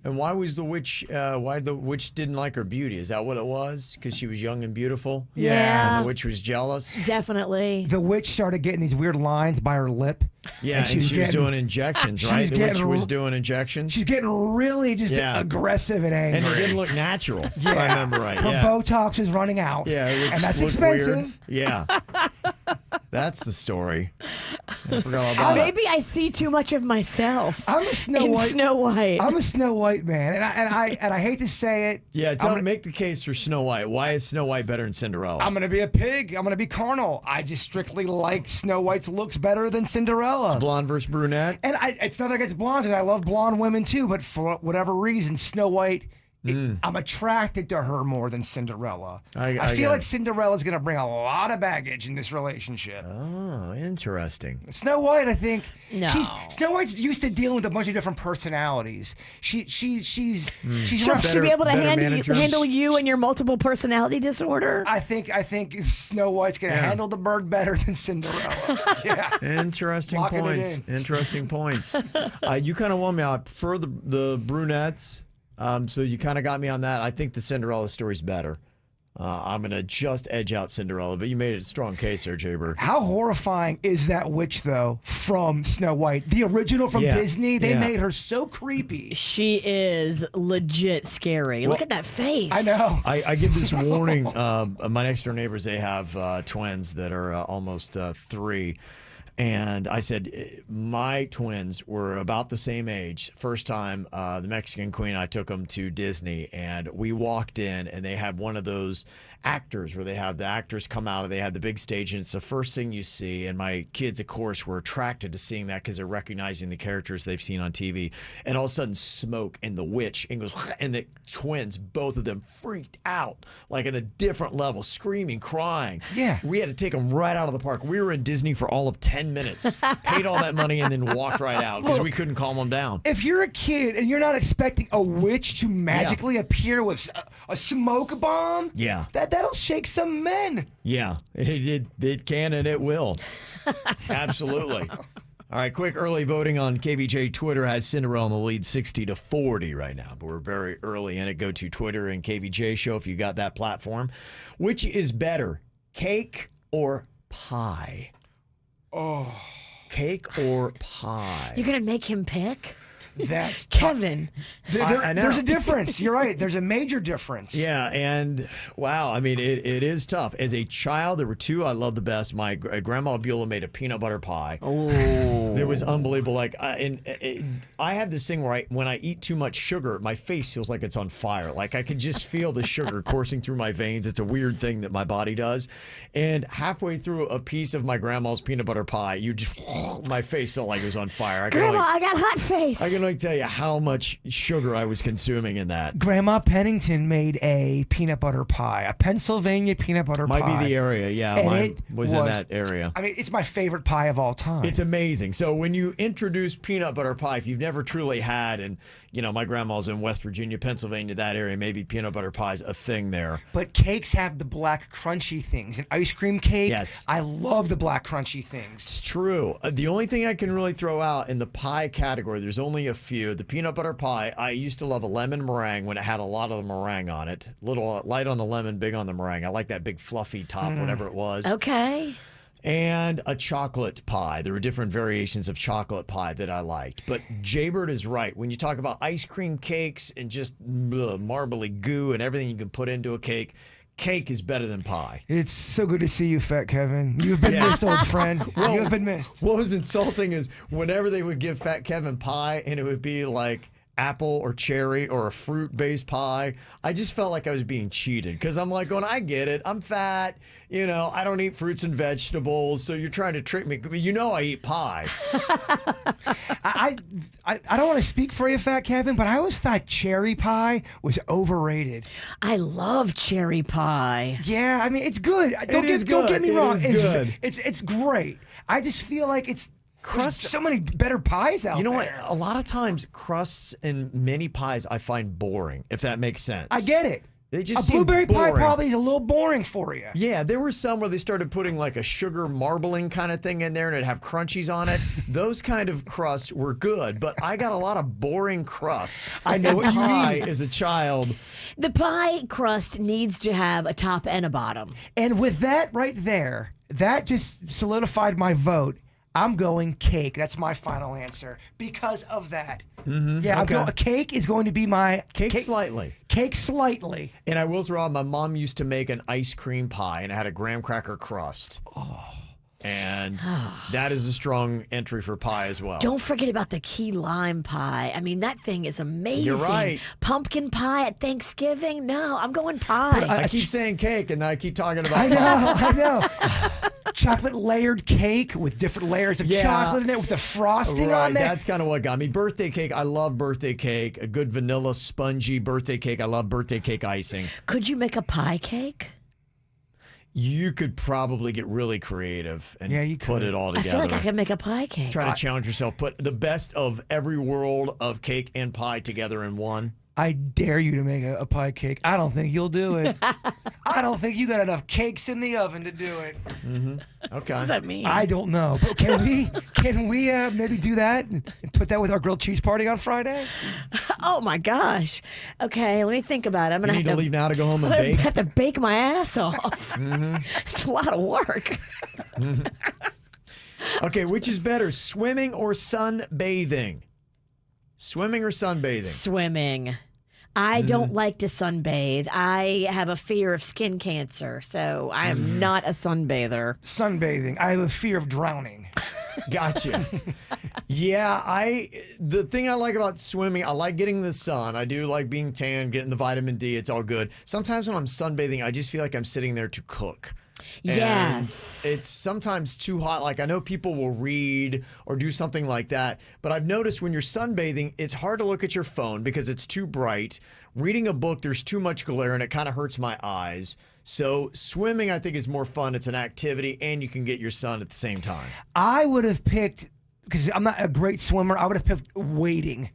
And why was the witch, why the witch didn't like her beauty? Is that what it was? Because she was young and beautiful? Yeah. And the witch was jealous? Definitely. The witch started getting these weird lines by her lip. Yeah, and she was doing injections, right? The witch was doing injections? She's getting really just aggressive and angry. And it didn't look natural, if I remember right. Her Botox is running out. Yeah, and that's looked expensive. Weird. Yeah. That's the story. I forgot all about it. Maybe I see too much of myself. I'm a Snow in White. Snow White. I'm a Snow White man, and I hate to say it. Yeah, make the case for Snow White. Why is Snow White better than Cinderella? I'm gonna be a pig. I'm gonna be carnal. I just strictly like Snow White's looks better than Cinderella. It's blonde versus brunette. And it's not like it's blondes. I love blonde women too, but for whatever reason, Snow White. I'm attracted to her more than Cinderella. I feel like Cinderella's going to bring a lot of baggage in this relationship. Oh, interesting. Snow White, I think. No. Snow White's used to dealing with a bunch of different personalities. She's She'll be able to handle you and your multiple personality disorder. I think Snow White's going to handle the bird better than Cinderella. Yeah. Interesting points. Interesting points. You kind of won me. I prefer the brunettes. So you kind of got me on that. I think the Cinderella story's better. I'm going to just edge out Cinderella, but you made it a strong case there, Jaybird. How horrifying is that witch, though, from Snow White? The original from Disney, they made her so creepy. She is legit scary. Look at that face. I know. I give this warning. My next door neighbors, they have twins that are almost 3. And I said, my twins were about the same age. First time, the Mexican Queen, I took them to Disney, and we walked in, and they had one of those actors where they have the actors come out and they had the big stage, and it's the first thing you see. And my kids, of course, were attracted to seeing that because they're recognizing the characters they've seen on TV. And all of a sudden, smoke and the witch and goes, and the twins, both of them freaked out, like at a different level, screaming, crying. Yeah. We had to take them right out of the park. We were in Disney for all of 10 minutes, paid all that money, and then walked right out because we couldn't calm them down. If you're a kid and you're not expecting a witch to magically appear with a smoke bomb, that'll shake some men. Yeah, it can and it will. Absolutely. All right, quick early voting on KVJ Twitter has Cinderella in the lead 60-40 right now, but we're very early in it. Go to Twitter and KVJ Show if you got that platform. Which is better, cake or pie? Oh. Cake or pie? You're going to make him pick? That's Kevin. There's a difference. You're right. There's a major difference. Yeah, and wow, I mean, it is tough. As a child, there were 2 I loved the best. My grandma Beulah made a peanut butter pie. Oh, it was unbelievable. Like, I have this thing where when I eat too much sugar, my face feels like it's on fire. Like I can just feel the sugar coursing through my veins. It's a weird thing that my body does. And halfway through a piece of my grandma's peanut butter pie, my face felt like it was on fire. Grandma, I got hot face. I can only tell you how much sugar I was consuming in that. Grandma Pennington made a peanut butter pie, a Pennsylvania peanut butter pie. Might be the area, yeah. And mine was in that area. I mean, it's my favorite pie of all time. It's amazing. So when you introduce peanut butter pie, if you've never truly had, and my grandma's in West Virginia, Pennsylvania, that area, maybe peanut butter pie's a thing there. But cakes have the black crunchy things. An ice cream cake, yes. I love the black crunchy things. It's true. The only thing I can really throw out in the pie category, there's only a few. The peanut butter pie, I used to love a lemon meringue when it had a lot of the meringue on it. Little light on the lemon, big on the meringue. I like that big fluffy top, whatever it was. Okay. And a chocolate pie. There were different variations of chocolate pie that I liked. But Jaybird is right. When you talk about ice cream cakes and just marbly goo and everything you can put into a cake, cake is better than pie. It's so good to see you, Fat Kevin. You've been missed, old friend. You have been missed. What was insulting is whenever they would give Fat Kevin pie and it would be like apple or cherry or a fruit-based pie, I just felt like I was being cheated because I'm like, I get it. I'm fat. I don't eat fruits and vegetables, so you're trying to trick me. I eat pie. I don't want to speak for you, Fat Kevin, but I always thought cherry pie was overrated. I love cherry pie. Yeah, I mean, it's good. Don't get me wrong. It's great. I just feel like there's so many better pies out there. You know what? A lot of times, crusts in many pies I find boring, if that makes sense. I get it. They just a blueberry seem pie boring. probably is a little boring for you. Yeah, there were some where they started putting like a sugar marbling kind of thing in there and it'd have crunchies on it. Those kind of crusts were good, but I got a lot of boring crusts. I know what you mean. mean. As a child. The pie crust needs to have a top and a bottom. And with that right there, that just solidified my vote. I'm going cake. That's my final answer because of that. Mm-hmm. Yeah, okay. Cake is going to be my cake slightly. Cake slightly. And I will throw out, my mom used to make an ice cream pie, and it had a graham cracker crust. Oh. And that is a strong entry for pie as well. Don't forget about the key lime pie. I mean, that thing is amazing. You're right. Pumpkin pie at Thanksgiving? No, I'm going pie. I keep saying cake, and I keep talking about I know. Chocolate layered cake with different layers of chocolate in there with the frosting on there. That's kind of what got me. Birthday cake. I love birthday cake. A good vanilla spongy birthday cake. I love birthday cake icing. Could you make a pie cake? You could probably get really creative and put it all together. I feel like I could make a pie cake. Try to challenge yourself. Put the best of every world of cake and pie together in one. I dare you to make a pie cake. I don't think you'll do it. I don't think you got enough cakes in the oven to do it. Mm-hmm. Okay. What does that mean? I don't know. But can we maybe do that and put that with our grilled cheese party on Friday? Oh my gosh. Okay, let me think about it. I'm gonna You need have to leave now to go home and I'm bake? gonna have to bake my ass off. Mm-hmm. It's a lot of work. Okay, which is better, swimming or sunbathing? Swimming or sunbathing? Swimming. I don't like to sunbathe. I have a fear of skin cancer, so I am not a sunbather. Sunbathing. I have a fear of drowning. Gotcha. Yeah, the thing I like about swimming, I like getting the sun. I do like being tan, getting the vitamin D. It's all good. Sometimes when I'm sunbathing, I just feel like I'm sitting there to cook. Yes. And it's sometimes too hot. Like, I know people will read or do something like that, but I've noticed when you're sunbathing, it's hard to look at your phone because it's too bright. Reading a book, there's too much glare and it kind of hurts my eyes. So swimming, I think, is more fun. It's an activity and you can get your sun at the same time. I would have picked, because I'm not a great swimmer, I would have picked wading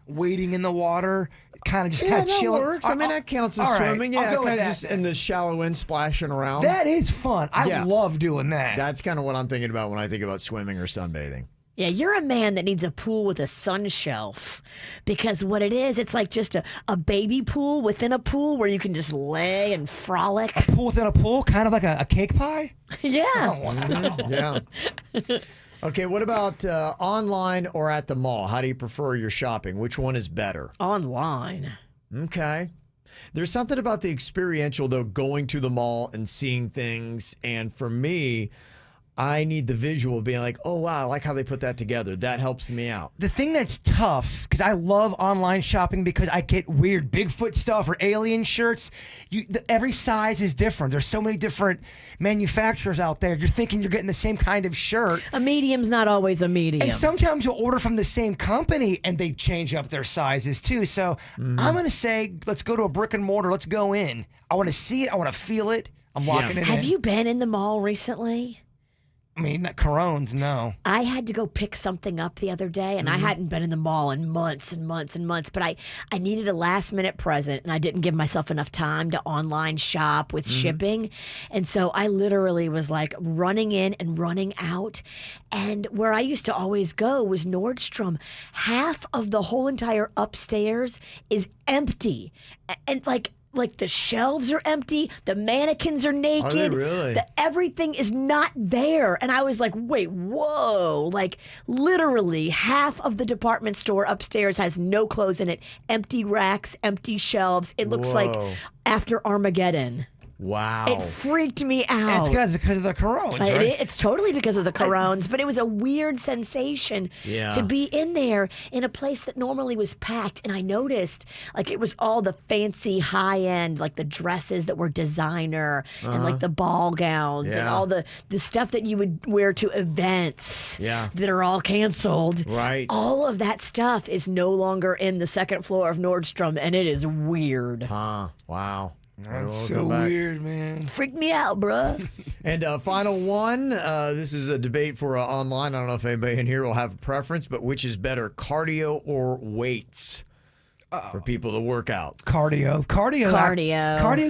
in the water. Kind of that chilling. works. I mean, that counts as all right, swimming. I'll Yeah, go with kind of that just then. in the shallow end, splashing around. That is fun. I love doing that. That's kind of what I'm thinking about when I think about swimming or sunbathing. Yeah, you're a man that needs a pool with a sun shelf, because what it is, it's like just a baby pool within a pool where you can just lay and frolic. A pool within a pool, kind of like a cake pie? Yeah. Oh, wow. Yeah. Okay, what about online or at the mall? How do you prefer your shopping? Which one is better? Online. Okay. There's something about the experiential, though, going to the mall and seeing things. And for me, I need the visual being like, oh, wow, I like how they put that together. That helps me out. The thing that's tough, because I love online shopping because I get weird Bigfoot stuff or alien shirts. Every size is different. There's so many different manufacturers out there. You're thinking you're getting the same kind of shirt. A medium's not always a medium. And sometimes you'll order from the same company and they change up their sizes too. So I'm going to say, let's go to a brick and mortar. Let's go in. I want to see it. I want to feel it. I'm walking it in. Have you been in the mall recently? I mean, not Corones, no. I had to go pick something up the other day, and I hadn't been in the mall in months and months and months, but I needed a last-minute present, and I didn't give myself enough time to online shop with shipping. And so I literally was like running in and running out. And where I used to always go was Nordstrom. Half of the whole entire upstairs is empty. And like the shelves are empty, the mannequins are naked. Are they really? Everything is not there. And I was like, wait, whoa. Like, literally half of the department store upstairs has no clothes in it. Empty racks, empty shelves. It looks like after Armageddon. Wow. It freaked me out. It's because of the Corones, right? It's totally because of the Corones, but it was a weird sensation to be in there in a place that normally was packed. And I noticed, like, it was all the fancy high-end, like the dresses that were designer and like the ball gowns and all the stuff that you would wear to events that are all canceled. Right. All of that stuff is no longer in the second floor of Nordstrom, and it is weird. Huh. Wow. That's so weird, man. Freaked me out, bruh. And final one. This is a debate for online. I don't know if anybody in here will have a preference, but which is better, cardio or weights for people to work out? Cardio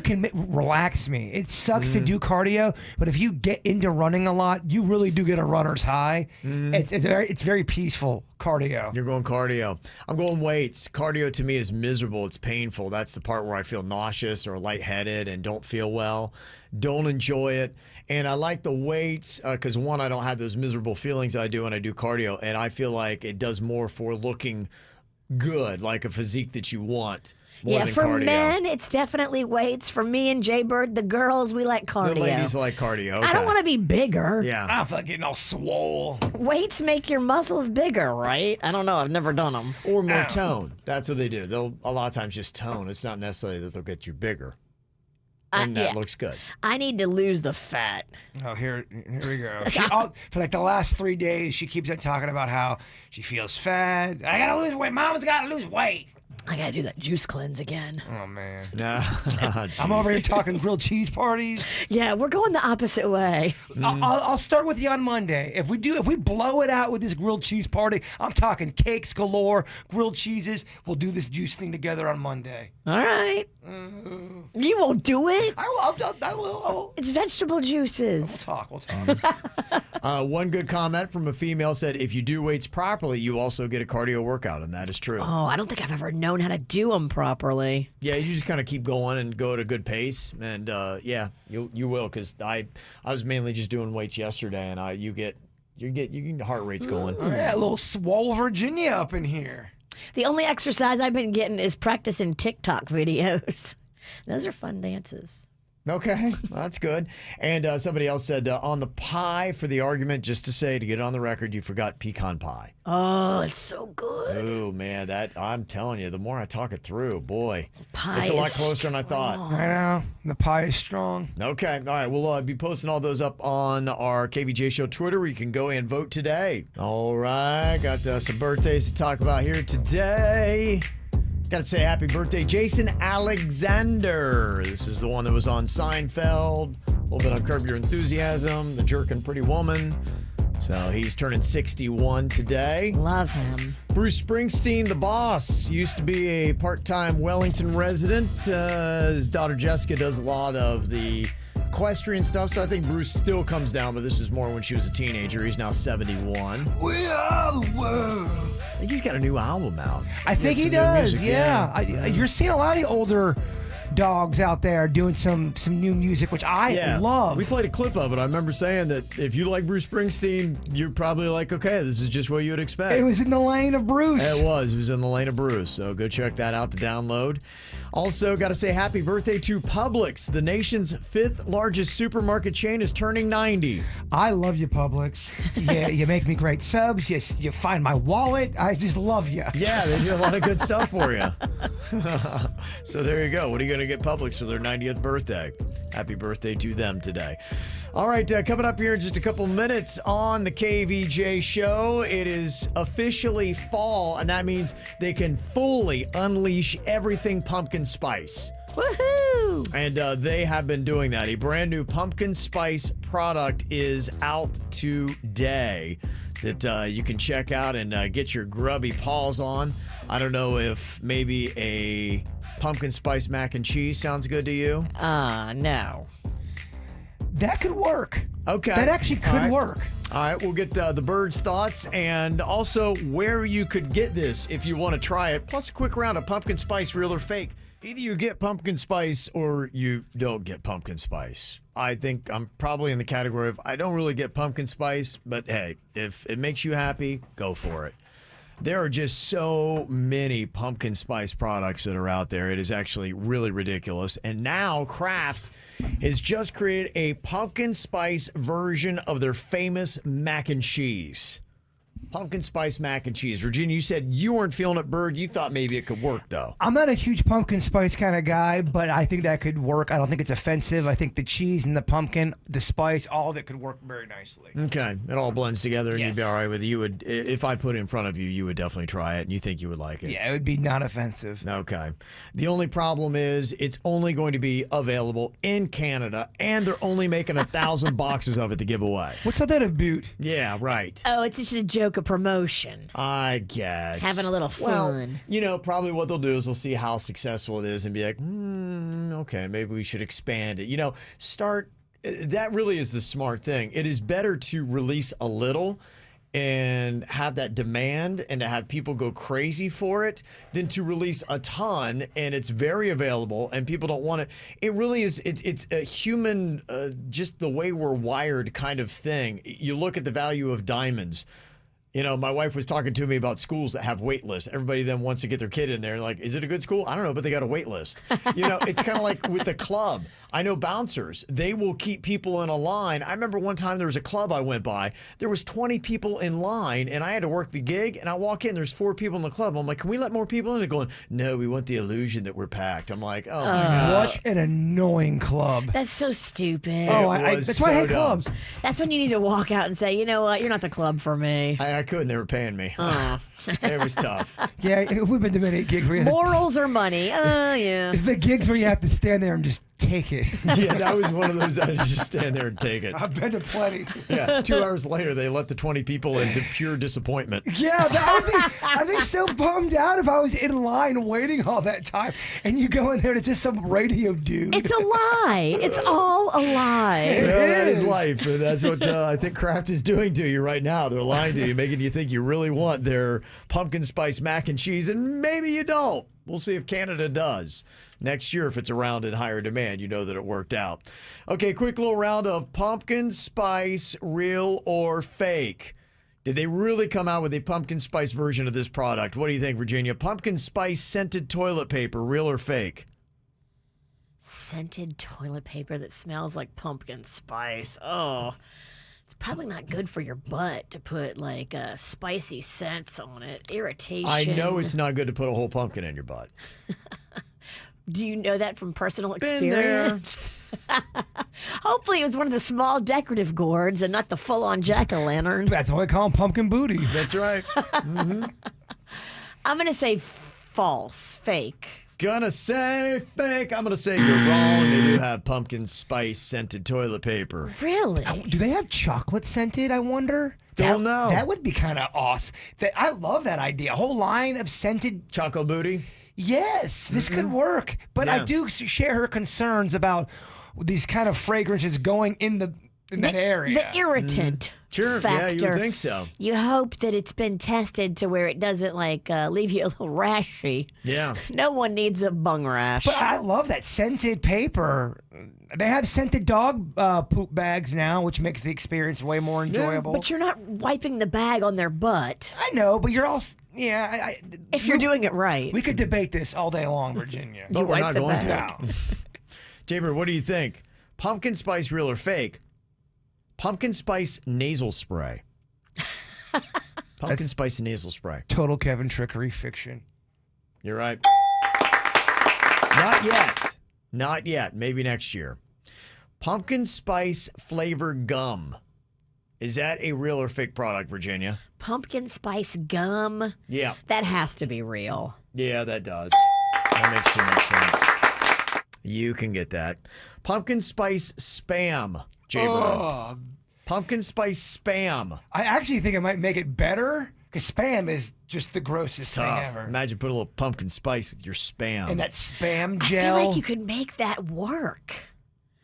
can relax me. It sucks to do cardio, but if you get into running a lot, you really do get a runner's high. It's very peaceful. Cardio. You're going cardio. I'm going weights. Cardio to me is miserable. It's painful. That's the part where I feel nauseous or lightheaded and don't feel well. Don't enjoy it. And I like the weights because, one, I don't have those miserable feelings I do when I do cardio. And I feel like it does more for looking good, like a physique that you want. More Yeah, than for cardio. men, it's definitely weights. For me and Jay Bird, the girls, we like cardio. The ladies like cardio. Okay. I don't want to be bigger. Yeah. I feel like getting all swole. Weights make your muscles bigger, right? I don't know. I've never done them. Or more tone. That's what they do. They'll a lot of times just tone. It's not necessarily that they'll get you bigger. And that looks good. I need to lose the fat. Oh, here we go. For like the last 3 days, she keeps on talking about how she feels fat. I gotta lose weight. Mama's gotta lose weight. I gotta do that juice cleanse again. Oh man. Nah. I'm over here talking grilled cheese parties. Yeah, we're going the opposite way. I'll start with you on Monday. If we blow it out with this grilled cheese party, I'm talking cakes galore, grilled cheeses. We'll do this juice thing together on Monday. All right. You won't do it. I will. It's vegetable juices. We'll talk. One good comment from a female said, if you do weights properly, you also get a cardio workout, and that is true. Oh, I don't think I've ever known how to do them properly. Yeah, you just kind of keep going and go at a good pace, and yeah, you will, because I was mainly just doing weights yesterday, and you get heart rates going. Yeah, a little swole Virginia up in here. The only exercise I've been getting is practicing TikTok videos. Those are fun dances. Okay, that's good. And somebody else said on the pie for the argument, just to say, to get it on the record, you forgot pecan pie. Oh, it's so good. Oh, man, that I'm telling you, the more I talk it through, boy, Pie it's a lot is closer than I thought. strong. I know. The pie is strong. Okay, all right, we'll be posting all those up on our KVJ Show Twitter, where you can go and vote today. All right, got some birthdays to talk about here today. Got to say happy birthday, Jason Alexander. This is the one that was on Seinfeld, a little bit on Curb Your Enthusiasm, The Jerkin' Pretty Woman. So he's turning 61 today. Love him. Bruce Springsteen, the boss, used to be a part-time Wellington resident. His daughter Jessica does a lot of the equestrian stuff, so I think Bruce still comes down, but this was more when she was a teenager. He's now 71. We are the world. I think he's got a new album out. I think he does, yeah. You're seeing a lot of the older dogs out there doing some new music, which I love. We played a clip of it. I remember saying that if you like Bruce Springsteen, you're probably like, okay, this is just what you would expect. It was in the lane of Bruce. It was in the lane of Bruce. So go check that out to download. Also, got to say happy birthday to Publix. The nation's 5th largest supermarket chain is turning 90. I love you, Publix. Yeah, you make me great subs. You find my wallet. I just love you. Yeah, they do a lot of good stuff for you. So there you go. What are you going to get Publix for their 90th birthday? Happy birthday to them today. All right, coming up here in just a couple minutes on the KVJ show, it is officially fall, and that means they can fully unleash everything pumpkin spice. Woohoo! And they have been doing that. A brand new pumpkin spice product is out today that you can check out and get your grubby paws on. I don't know if maybe a pumpkin spice mac and cheese sounds good to you. No. That could work. Okay. That actually could work. All right, we'll get the birds' thoughts and also where you could get this if you want to try it, plus a quick round of pumpkin spice, real or fake. Either you get pumpkin spice or you don't get pumpkin spice. I think I'm probably in the category of I don't really get pumpkin spice, but hey, if it makes you happy, go for it. There are just so many pumpkin spice products that are out there. It is actually really ridiculous. And now Kraft has just created a pumpkin spice version of their famous mac and cheese. Pumpkin spice mac and cheese. Virginia, you said you weren't feeling it, Bird. You thought maybe it could work, though. I'm not a huge pumpkin spice kind of guy, but I think that could work. I don't think it's offensive. I think the cheese and the pumpkin, the spice, all of it could work very nicely. Okay. It all blends together and Yes. you'd be all right with it. You would, if I put it in front of you, you would definitely try it and you think you would like it. Yeah, it would be not offensive. Okay. The only problem is it's only going to be available in Canada and they're only making 1,000 boxes of it to give away. What's that about? Yeah, right. Oh, it's just a joke of promotion. I guess. Having a little fun. Well, you know, probably what they'll do is they'll see how successful it is and be like, okay, maybe we should expand it. You know, that really is the smart thing. It is better to release a little and have that demand and to have people go crazy for it than to release a ton and it's very available and people don't want it. It really is, it's a human, just the way we're wired kind of thing. You look at the value of diamonds. You know, my wife was talking to me about schools that have wait lists. Everybody then wants to get their kid in there. Like, is it a good school? I don't know, but they got a wait list. You know, it's kind of like with the club. I know bouncers, they will keep people in a line. I remember one time there was a club I went by. There was 20 people in line, and I had to work the gig, and I walk in, there's 4 people in the club. I'm like, can we let more people in? They're going, no, we want the illusion that we're packed. I'm like, oh, my gosh. What an annoying club. That's so stupid. That's why I hate clubs. That's when you need to walk out and say, you know what, you're not the club for me. I couldn't. They were paying me. It was tough. Yeah, we've been to many gigs where morals or money. Yeah. The gigs where you have to stand there and just take it. Yeah, that was one of those I had to just stand there and take it. I've been to plenty. Yeah, 2 hours later, they let the 20 people into pure disappointment. Yeah, I'd be so bummed out if I was in line waiting all that time, and you go in there to just some radio dude. It's a lie. It's all a lie. That is life. And that's what I think Kraft is doing to you right now. They're lying to you, making you think you really want their pumpkin spice mac and cheese, and maybe you don't. We'll see if Canada does. Next year, if it's around in higher demand, you know that it worked out. Okay, quick little round of pumpkin spice, real or fake. Did they really come out with a pumpkin spice version of this product? What do you think, Virginia? Pumpkin spice scented toilet paper, real or fake? Scented toilet paper that smells like pumpkin spice. Oh, it's probably not good for your butt to put like spicy scents on it. Irritation. I know it's not good to put a whole pumpkin in your butt. Do you know that from personal Been there. experience? Hopefully it was one of the small decorative gourds and not the full-on jack-o'-lantern. That's why I call them pumpkin booty. That's right. Mm-hmm. I'm going to say false, fake. Gonna say fake. I'm gonna say you're wrong. They do have pumpkin spice scented toilet paper. Really? Do they have chocolate scented, I wonder? Don't know. That would be kind of awesome. I love that idea. A whole line of scented chocolate booty. Yes, this could work. But I do share her concerns about these kind of fragrances going in that area. The irritant Sure, factor. yeah, you would think so. You hope that it's been tested to where it doesn't like leave you a little rashy. Yeah. No one needs a bung rash. But I love that scented paper. They have scented dog poop bags now, which makes the experience way more enjoyable. But you're not wiping the bag on their butt. I know, but you're also... Yeah, if you're doing it right. We could debate this all day long, Virginia. But we're not going to. Jaber, what do you think? Pumpkin spice, real or fake? Pumpkin spice nasal spray. Pumpkin spice nasal spray. Total Kevin trickery fiction. You're right. Not yet. Not yet. Maybe next year. Pumpkin spice flavor gum. Is that a real or fake product, Virginia? Pumpkin spice gum? Yeah. That has to be real. Yeah, that does. That makes too much sense. You can get that. Pumpkin spice spam, Jaber. Pumpkin spice spam. I actually think it might make it better because spam is just the grossest thing ever. Imagine put a little pumpkin spice with your spam. And that spam gel. I feel like you could make that work.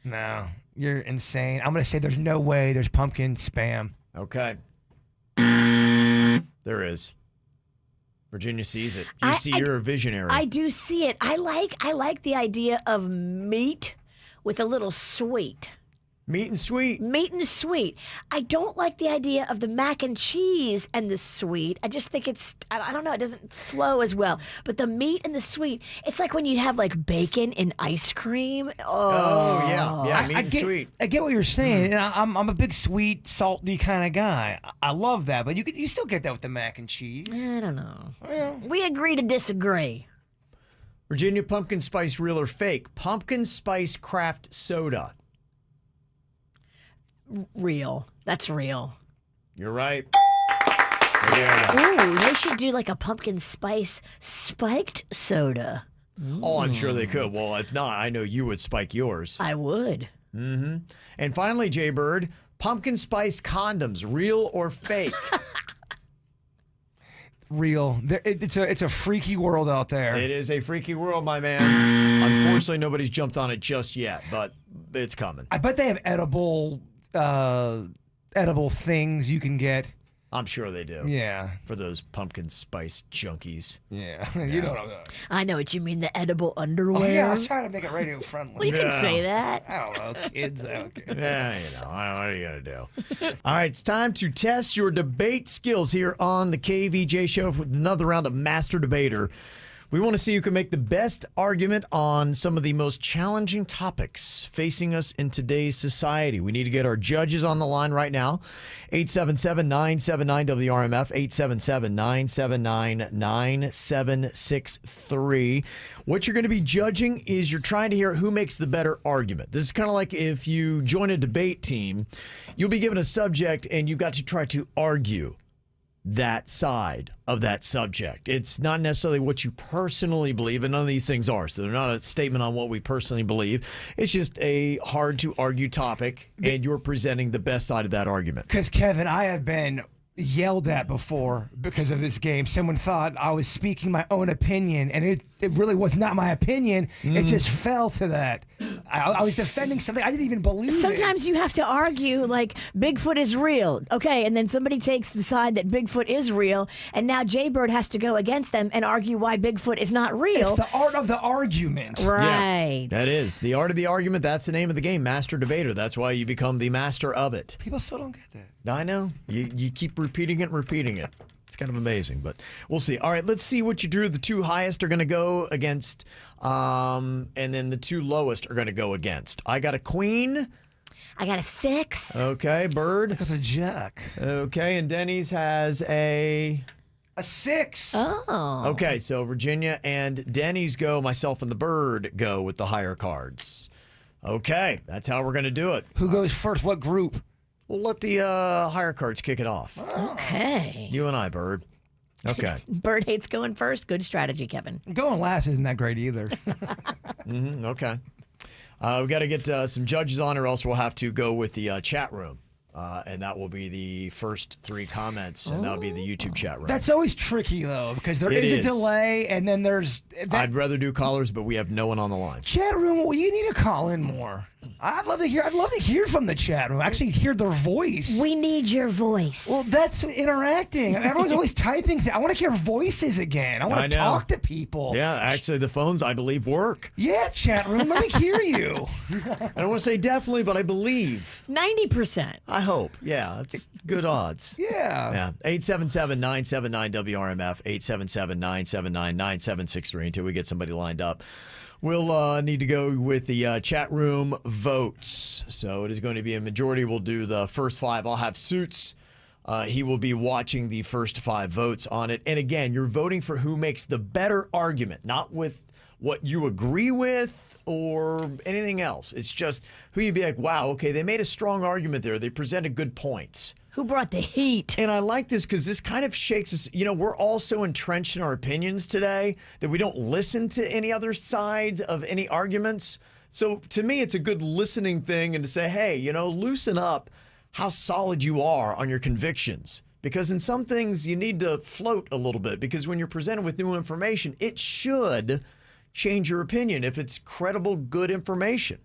No, you're insane. I'm going to say there's no way there's pumpkin spam. Okay. There is. Virginia sees it. You see, you're a visionary. I do see it. I like the idea of meat with a little sweet. Meat and sweet. Meat and sweet. I don't like the idea of the mac and cheese and the sweet. I just think I don't know, it doesn't flow as well. But the meat and the sweet, it's like when you have like bacon and ice cream. Oh yeah. Yeah, meat and sweet. I get what you're saying. And I'm a big sweet, salty kind of guy. I love that. But you still get that with the mac and cheese. I don't know. Well, we agree to disagree. Virginia, pumpkin spice, real or fake? Pumpkin spice craft soda. Real. That's real. You're right. Ooh, they should do like a pumpkin spice spiked soda. Oh, I'm sure they could. Well, if not, I know you would spike yours. I would. Mm-hmm. And finally, Jay Bird, pumpkin spice condoms, real or fake? Real. It's a freaky world out there. It is a freaky world, my man. Unfortunately, nobody's jumped on it just yet, but it's coming. I bet they have edible things you can get. I'm sure they do. Yeah. For those pumpkin spice junkies. Yeah. You know what I'm doing. I know what you mean, the edible underwear. Oh, yeah, I was trying to make it radio friendly. Well, you can say that. I don't know, kids. I don't care. Yeah, you know, what are you going to do? All right, it's time to test your debate skills here on the KVJ Show with another round of Master Debater. We want to see who can make the best argument on some of the most challenging topics facing us in today's society. We need to get our judges on the line right now. 877-979-WRMF, 877-979-9763. What you're going to be judging is you're trying to hear who makes the better argument. This is kind of like if you join a debate team, you'll be given a subject and you've got to try to argue that side of that subject. It's not necessarily what you personally believe, and none of these things are. So they're not a statement on what we personally believe. It's just a hard to argue topic, and you're presenting the best side of that argument. Because, Kevin, I have been yelled at before because of this game. Someone thought I was speaking my own opinion, and it really was not my opinion. It just fell to that. I was defending something I didn't even believe in. Sometimes you have to argue like Bigfoot is real. Okay, and then somebody takes the side that Bigfoot is real, and now Jaybird has to go against them and argue why Bigfoot is not real. It's the art of the argument. Right. Yeah, that is. The art of the argument, that's the name of the game, Master Debater. That's why you become the master of it. People still don't get that. I know. You keep repeating it. It's kind of amazing, but we'll see. All right, let's see what you drew. The two highest are going to go against, and then the two lowest are going to go against. I got a queen. I got a 6. Okay, Bird. That's a jack. Okay, and Denny's has a 6. Oh. Okay, so Virginia and Denny's go. Myself and the Bird go with the higher cards. Okay, that's how we're going to do it. Who goes first? What group? We'll let the higher cards kick it off. Okay. You and I, Bird. Okay. Bird hates going first. Good strategy, Kevin. Going last isn't that great either. Okay. We got to get some judges on, or else we'll have to go with the chat room. And that will be the first 3 comments, and that'll be the YouTube chat room. That's always tricky, though, because there is a delay, and then there's... I'd rather do callers, but we have no one on the line. Chat room, well, you need to call in more. I'd love to hear from the chat room. Actually, hear their voice. We need your voice. Well, that's interacting. Everyone's always typing. I want to hear voices again. I want to talk to people. Yeah, actually, the phones, I believe, work. Yeah, chat room, let me hear you. I don't want to say definitely, but I believe. 90%. I hope. Yeah, it's good odds. Yeah. 877-979-WRMF, 877-979-9763 until we get somebody lined up. We'll need to go with the chat room votes. So it is going to be a majority. We'll do the first 5. I'll have Suits. He will be watching the first 5 votes on it. And again, you're voting for who makes the better argument, not with what you agree with or anything else. It's just who you'd be like, wow, okay, they made a strong argument there. They presented good points. Who brought the heat? And I like this because this kind of shakes us. You know, we're all so entrenched in our opinions today that we don't listen to any other sides of any arguments. So to me, it's a good listening thing and to say, hey, you know, loosen up how solid you are on your convictions. Because in some things, you need to float a little bit because when you're presented with new information, it should change your opinion. If it's credible, good information,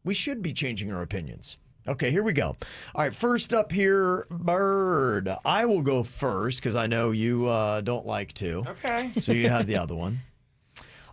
we should be changing our opinions. Okay, here we go. All right, first up here, Bird. I will go first because I know you don't like to. Okay. So you have the other one.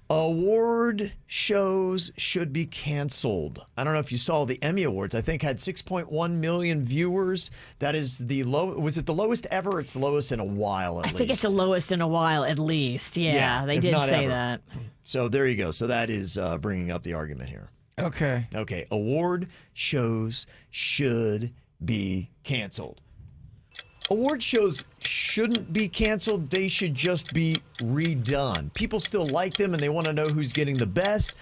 Award shows should be canceled. I don't know if you saw the Emmy Awards. I think had 6.1 million viewers. That is the low. Was it the lowest ever? It's the lowest in a while, at least. I think it's the lowest in a while, at least. Yeah, they did say that. So there you go. So that is bringing up the argument here. Okay. Okay. Award shows should be canceled. Award shows shouldn't be canceled. They should just be redone. People still like them and they want to know who's getting the best,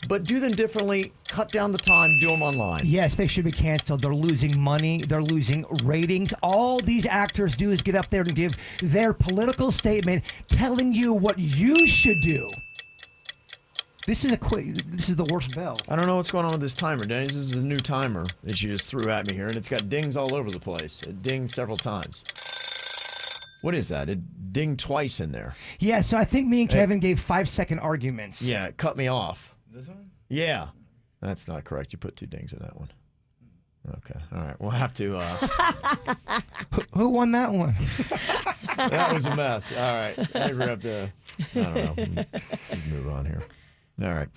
but do them differently. Cut down the time. Do them online. Yes, they should be canceled. They're losing money. They're losing ratings. All these actors do is get up there and give their political statement telling you what you should do. This is the worst bell. I don't know what's going on with this timer, Dennis. This is a new timer that you just threw at me here, and it's got dings all over the place. It dinged several times. What is that? It dinged twice in there. Yeah, so I think me and Kevin gave 5-second arguments. Yeah, it cut me off. This one? Yeah. That's not correct. You put 2 dings in that one. Okay. All right. We'll have to. Who won that one? That was a mess. All right. I think we're going to have to. I don't know. Let's move on here. All right.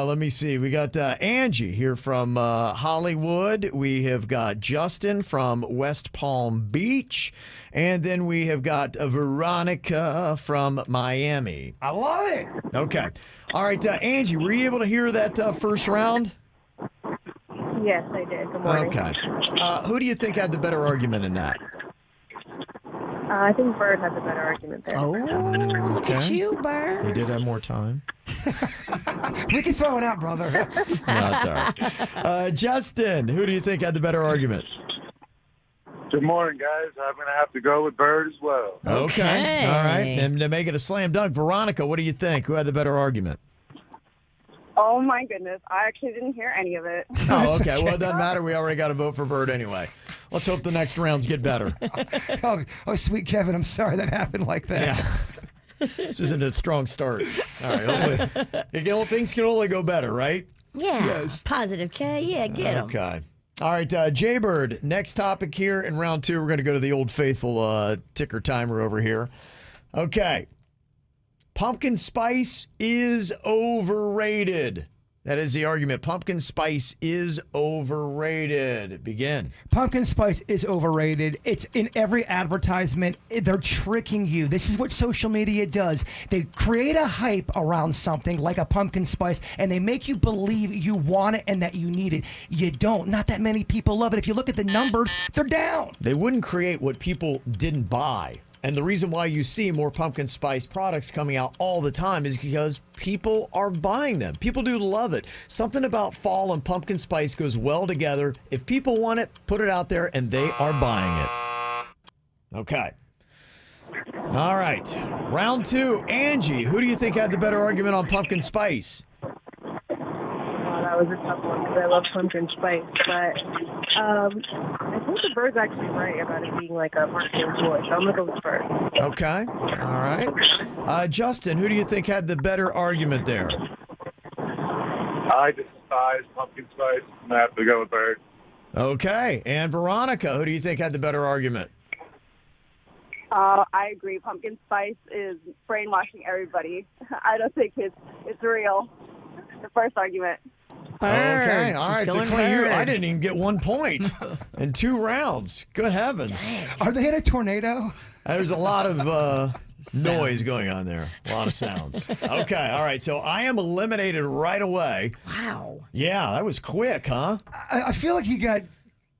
Let me see. We got Angie here from Hollywood. We have got Justin from West Palm Beach. And then we have got Veronica from Miami. I love it. Okay. All right. Angie, were you able to hear that first round? Yes, I did. Good morning. Okay. Who do you think had the better argument in that? I think Bird had the better argument there. Oh, look at you, Bird. They did have more time. We can throw it out, brother. No, it's all right. Justin, who do you think had the better argument? Good morning, guys. I'm going to have to go with Bird as well. Okay. All right. And to make it a slam dunk, Veronica, what do you think? Who had the better argument? Oh, my goodness. I actually didn't hear any of it. Oh, okay. Well, it doesn't matter. We already got to vote for Bird anyway. Let's hope the next rounds get better. Oh, sweet Kevin. I'm sorry that happened like that. Yeah. This isn't a strong start. All right. Hopefully, things can only go better, right? Yeah. Yes. Positive K. Yeah, get him. Okay. All right, Jaybird, next topic here in round 2. We're going to go to the old faithful ticker timer over here. Okay. Pumpkin spice is overrated. That is the argument. Pumpkin spice is overrated. Begin. Pumpkin spice is overrated. It's in every advertisement. They're tricking you. This is what social media does. They create a hype around something like a pumpkin spice, and they make you believe you want it and that you need it. You don't. Not that many people love it. If you look at the numbers, they're down. They wouldn't create what people didn't buy. And the reason why you see more pumpkin spice products coming out all the time is because people are buying them. People do love it. Something about fall and pumpkin spice goes well together. If people want it, put it out there, and they are buying it. Okay. All right. Round 2. Angie, who do you think had the better argument on pumpkin spice? Well, that was a tough one because I love pumpkin spice. But I think the Bird's actually right about it being like a marketing toy. So I'm going to go with Bird. Okay. All right. Justin, who do you think had the better argument there? I despise pumpkin spice. I'm going to have to go with Bird. Okay. And Veronica, who do you think had the better argument? I agree. Pumpkin spice is brainwashing everybody. I don't think it's real. The first argument. Bird. Okay, all right. So, Clay, Bird. I didn't even get 1 point in 2 rounds. Good heavens. Are they in a tornado? There's a lot of noise going on there. A lot of sounds. Okay, all right. So I am eliminated right away. Wow. Yeah, that was quick, huh? I feel like you got...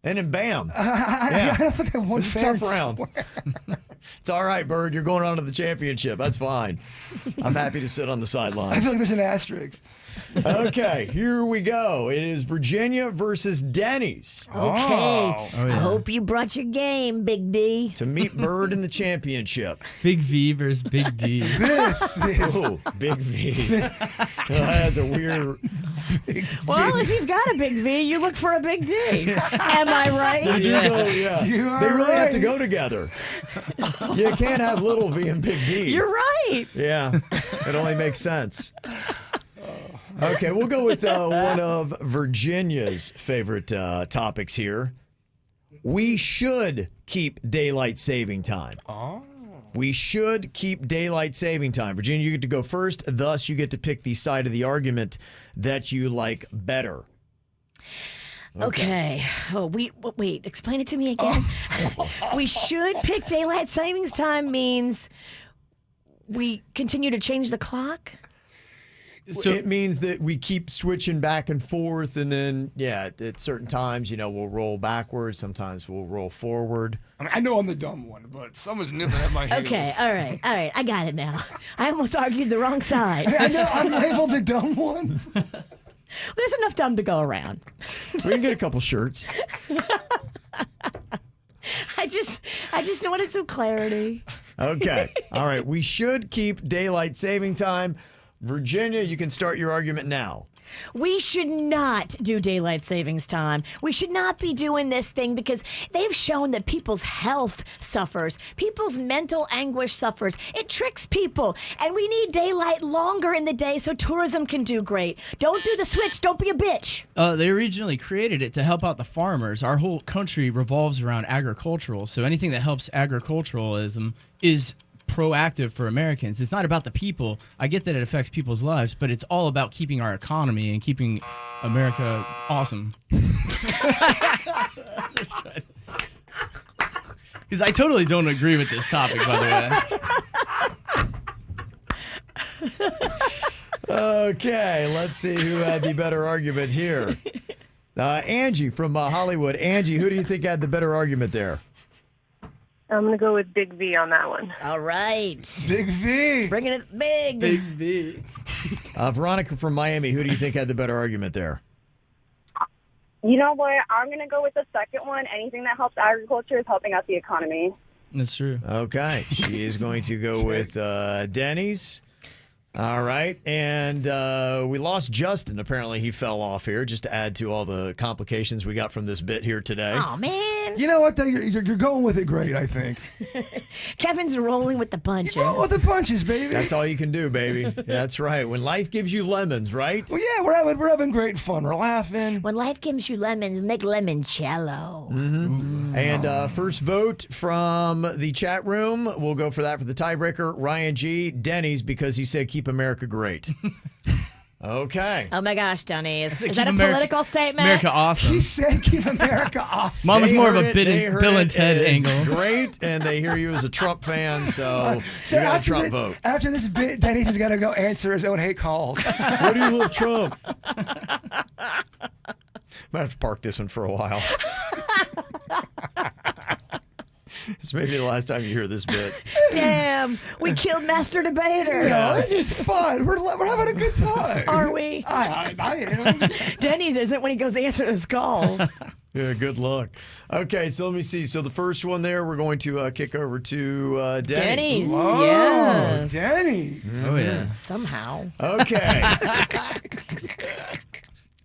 And then bam. I don't think I won It's a fair tough round. It's all right, Bird. You're going on to the championship. That's fine. I'm happy to sit on the sidelines. I feel like there's an asterisk. Okay, here we go. It is Virginia versus Denny's. Okay. I hope you brought your game, Big D. To meet Bird in the championship. Big V versus Big D. This is... Oh, Big V. That's a weird... Well, if you've got a Big V, you look for a Big D. Am I right? Yeah. You are They really have to right. go together. You can't have little V and Big D. You're right. Yeah, it only makes sense. Okay, we'll go with one of Virginia's favorite topics here. We should keep daylight saving time. Oh. We should keep daylight saving time. Virginia, you get to go first. Thus, you get to pick the side of the argument that you like better. Okay. Oh, wait. Explain it to me again. We should pick daylight savings time means we continue to change the clock. So it means that we keep switching back and forth, and then, at certain times, we'll roll backwards. Sometimes we'll roll forward. I know I'm the dumb one, but someone's nipping at my heels. Okay, all right. I got it now. I almost argued the wrong side. I know I'm labeled the dumb one. There's enough dumb to go around. We can get a couple shirts. I just wanted some clarity. Okay. All right. We should keep daylight saving time. Virginia, you can start your argument now. We should not do daylight savings time. We should not be doing this thing because they've shown that people's health suffers. People's mental anguish suffers. It tricks people. And we need daylight longer in the day so tourism can do great. Don't do the switch. Don't be a bitch. They originally created it to help out the farmers. Our whole country revolves around agricultural, so anything that helps agriculturalism is proactive for Americans. It's not about the people. I get that it affects people's lives, but it's all about keeping our economy and keeping America awesome. Because I totally don't agree with this topic, by the way. Okay, let's see who had the better argument here. Angie from Hollywood. Angie, who do you think had the better argument there? I'm going to go with Big V on that one. All right. Big V. Bringing it big. Big V. Veronica from Miami, who do you think had the better argument there? You know what? I'm going to go with the second one. Anything that helps agriculture is helping out the economy. That's true. Okay. She is going to go with Denny's. All right. And we lost Justin. Apparently he fell off here, just to add to all the complications we got from this bit here today. Oh, man. You know what, though? You're going with it great, I think. Kevin's rolling with the punches. Roll with the punches, baby. That's all you can do, baby. That's right. When life gives you lemons, right? Well, yeah, we're having great fun. We're laughing. When life gives you lemons, make limoncello. Mm-hmm. And first vote from the chat room. We'll go for that for the tiebreaker. Ryan G. Denny's, because he said keep America great. Okay. Oh my gosh, Donnie. Is Keep that a political statement? America awesome. He said keep America awesome. Mine was more of a Bill and Ted angle. Great, and they hear you as a Trump fan, so you got a Trump vote. After this bit, Denny's has got to go answer his own hate calls. What do you love Trump? Might have to park this one for a while. This may be the last time you hear this bit. Damn, we killed Master Debater. No, this is fun. We're having a good time. Are we? I am. Denny's isn't when he goes to answer those calls. Yeah, good luck. Okay, so let me see. So the first one there, we're going to kick over to Denny's. Whoa, yes. Denny's. Oh, yeah. Somehow. Okay.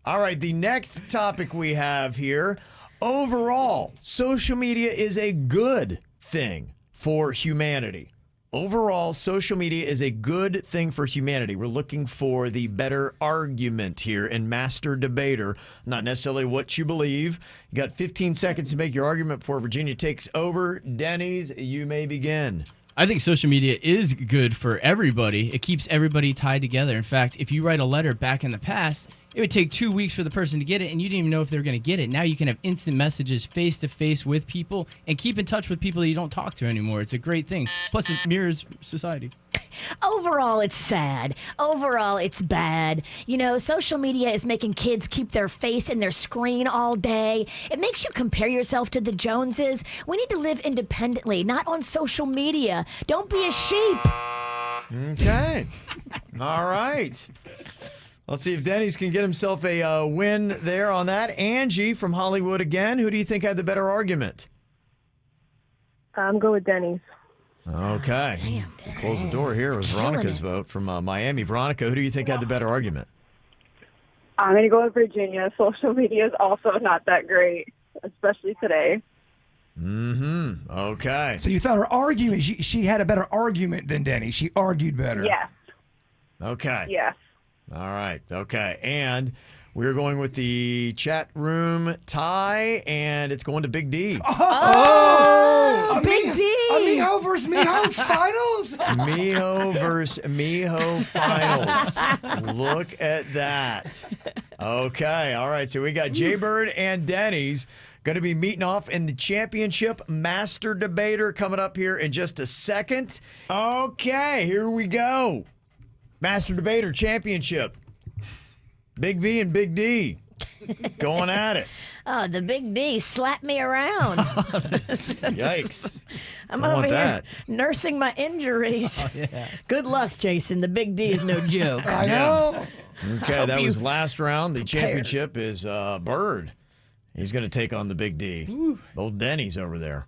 All right, the next topic we have here. Overall, social media is a good thing for humanity. Overall, social media is a good thing for humanity. We're looking for the better argument here in Master Debater, not necessarily what you believe. You got 15 seconds to make your argument before Virginia takes over. Denny's, you may begin. I think social media is good for everybody. It keeps everybody tied together. In fact, if you write a letter back in the past, it would take 2 weeks for the person to get it, and you didn't even know if they were going to get it. Now you can have instant messages face-to-face with people and keep in touch with people that you don't talk to anymore. It's a great thing. Plus, it mirrors society. Overall, it's sad. Overall, it's bad. You know, social media is making kids keep their face in their screen all day. It makes you compare yourself to the Joneses. We need to live independently, not on social media. Don't be a sheep. Okay. All right. Let's see if Denny's can get himself a win there on that. Angie from Hollywood again. Who do you think had the better argument? I'm going with Denny's. Okay. Close the door here. It was Veronica's vote from Miami. Veronica, who do you think had the better argument? I'm going to go with Virginia. Social media is also not that great, especially today. Mm-hmm. Okay. So you thought her argument, she had a better argument than Denny. She argued better. Yes. Okay. Yes. All right. Okay. And we're going with the chat room tie, and it's going to Big D. Oh, Big D. Miho versus Miho finals. Miho versus Miho finals. Look at that. Okay. All right. So we got Jaybird and Denny's going to be meeting off in the championship Master Debater coming up here in just a second. Okay. Here we go. Master Debater Championship. Big V and Big D going at it. Oh, the Big D slapped me around. Yikes. I'm Don't over want here that. nursing my injuries. Oh, yeah. Good luck, Jason. The Big D is no joke. I know. Okay, that was last round. The championship is Bird. He's going to take on the Big D. Old Denny's over there.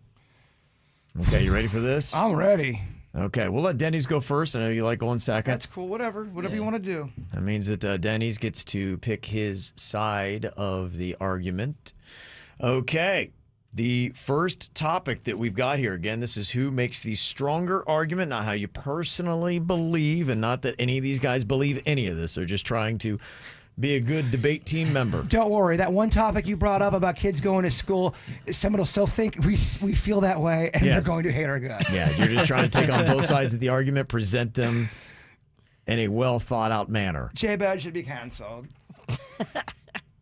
Okay, you ready for this? I'm ready. Okay, we'll let Denny's go first. I know you like going second. That's cool. Whatever you want to do. That means that Denny's gets to pick his side of the argument. Okay, the first topic that we've got here, again, this is who makes the stronger argument, not how you personally believe, and not that any of these guys believe any of this. They're just trying to be a good debate team member. Don't worry. That one topic you brought up about kids going to school, someone will still think we feel that way, and they're going to hate our guts. Yeah, you're just trying to take on both sides of the argument, present them in a well-thought-out manner. J-Bad should be canceled.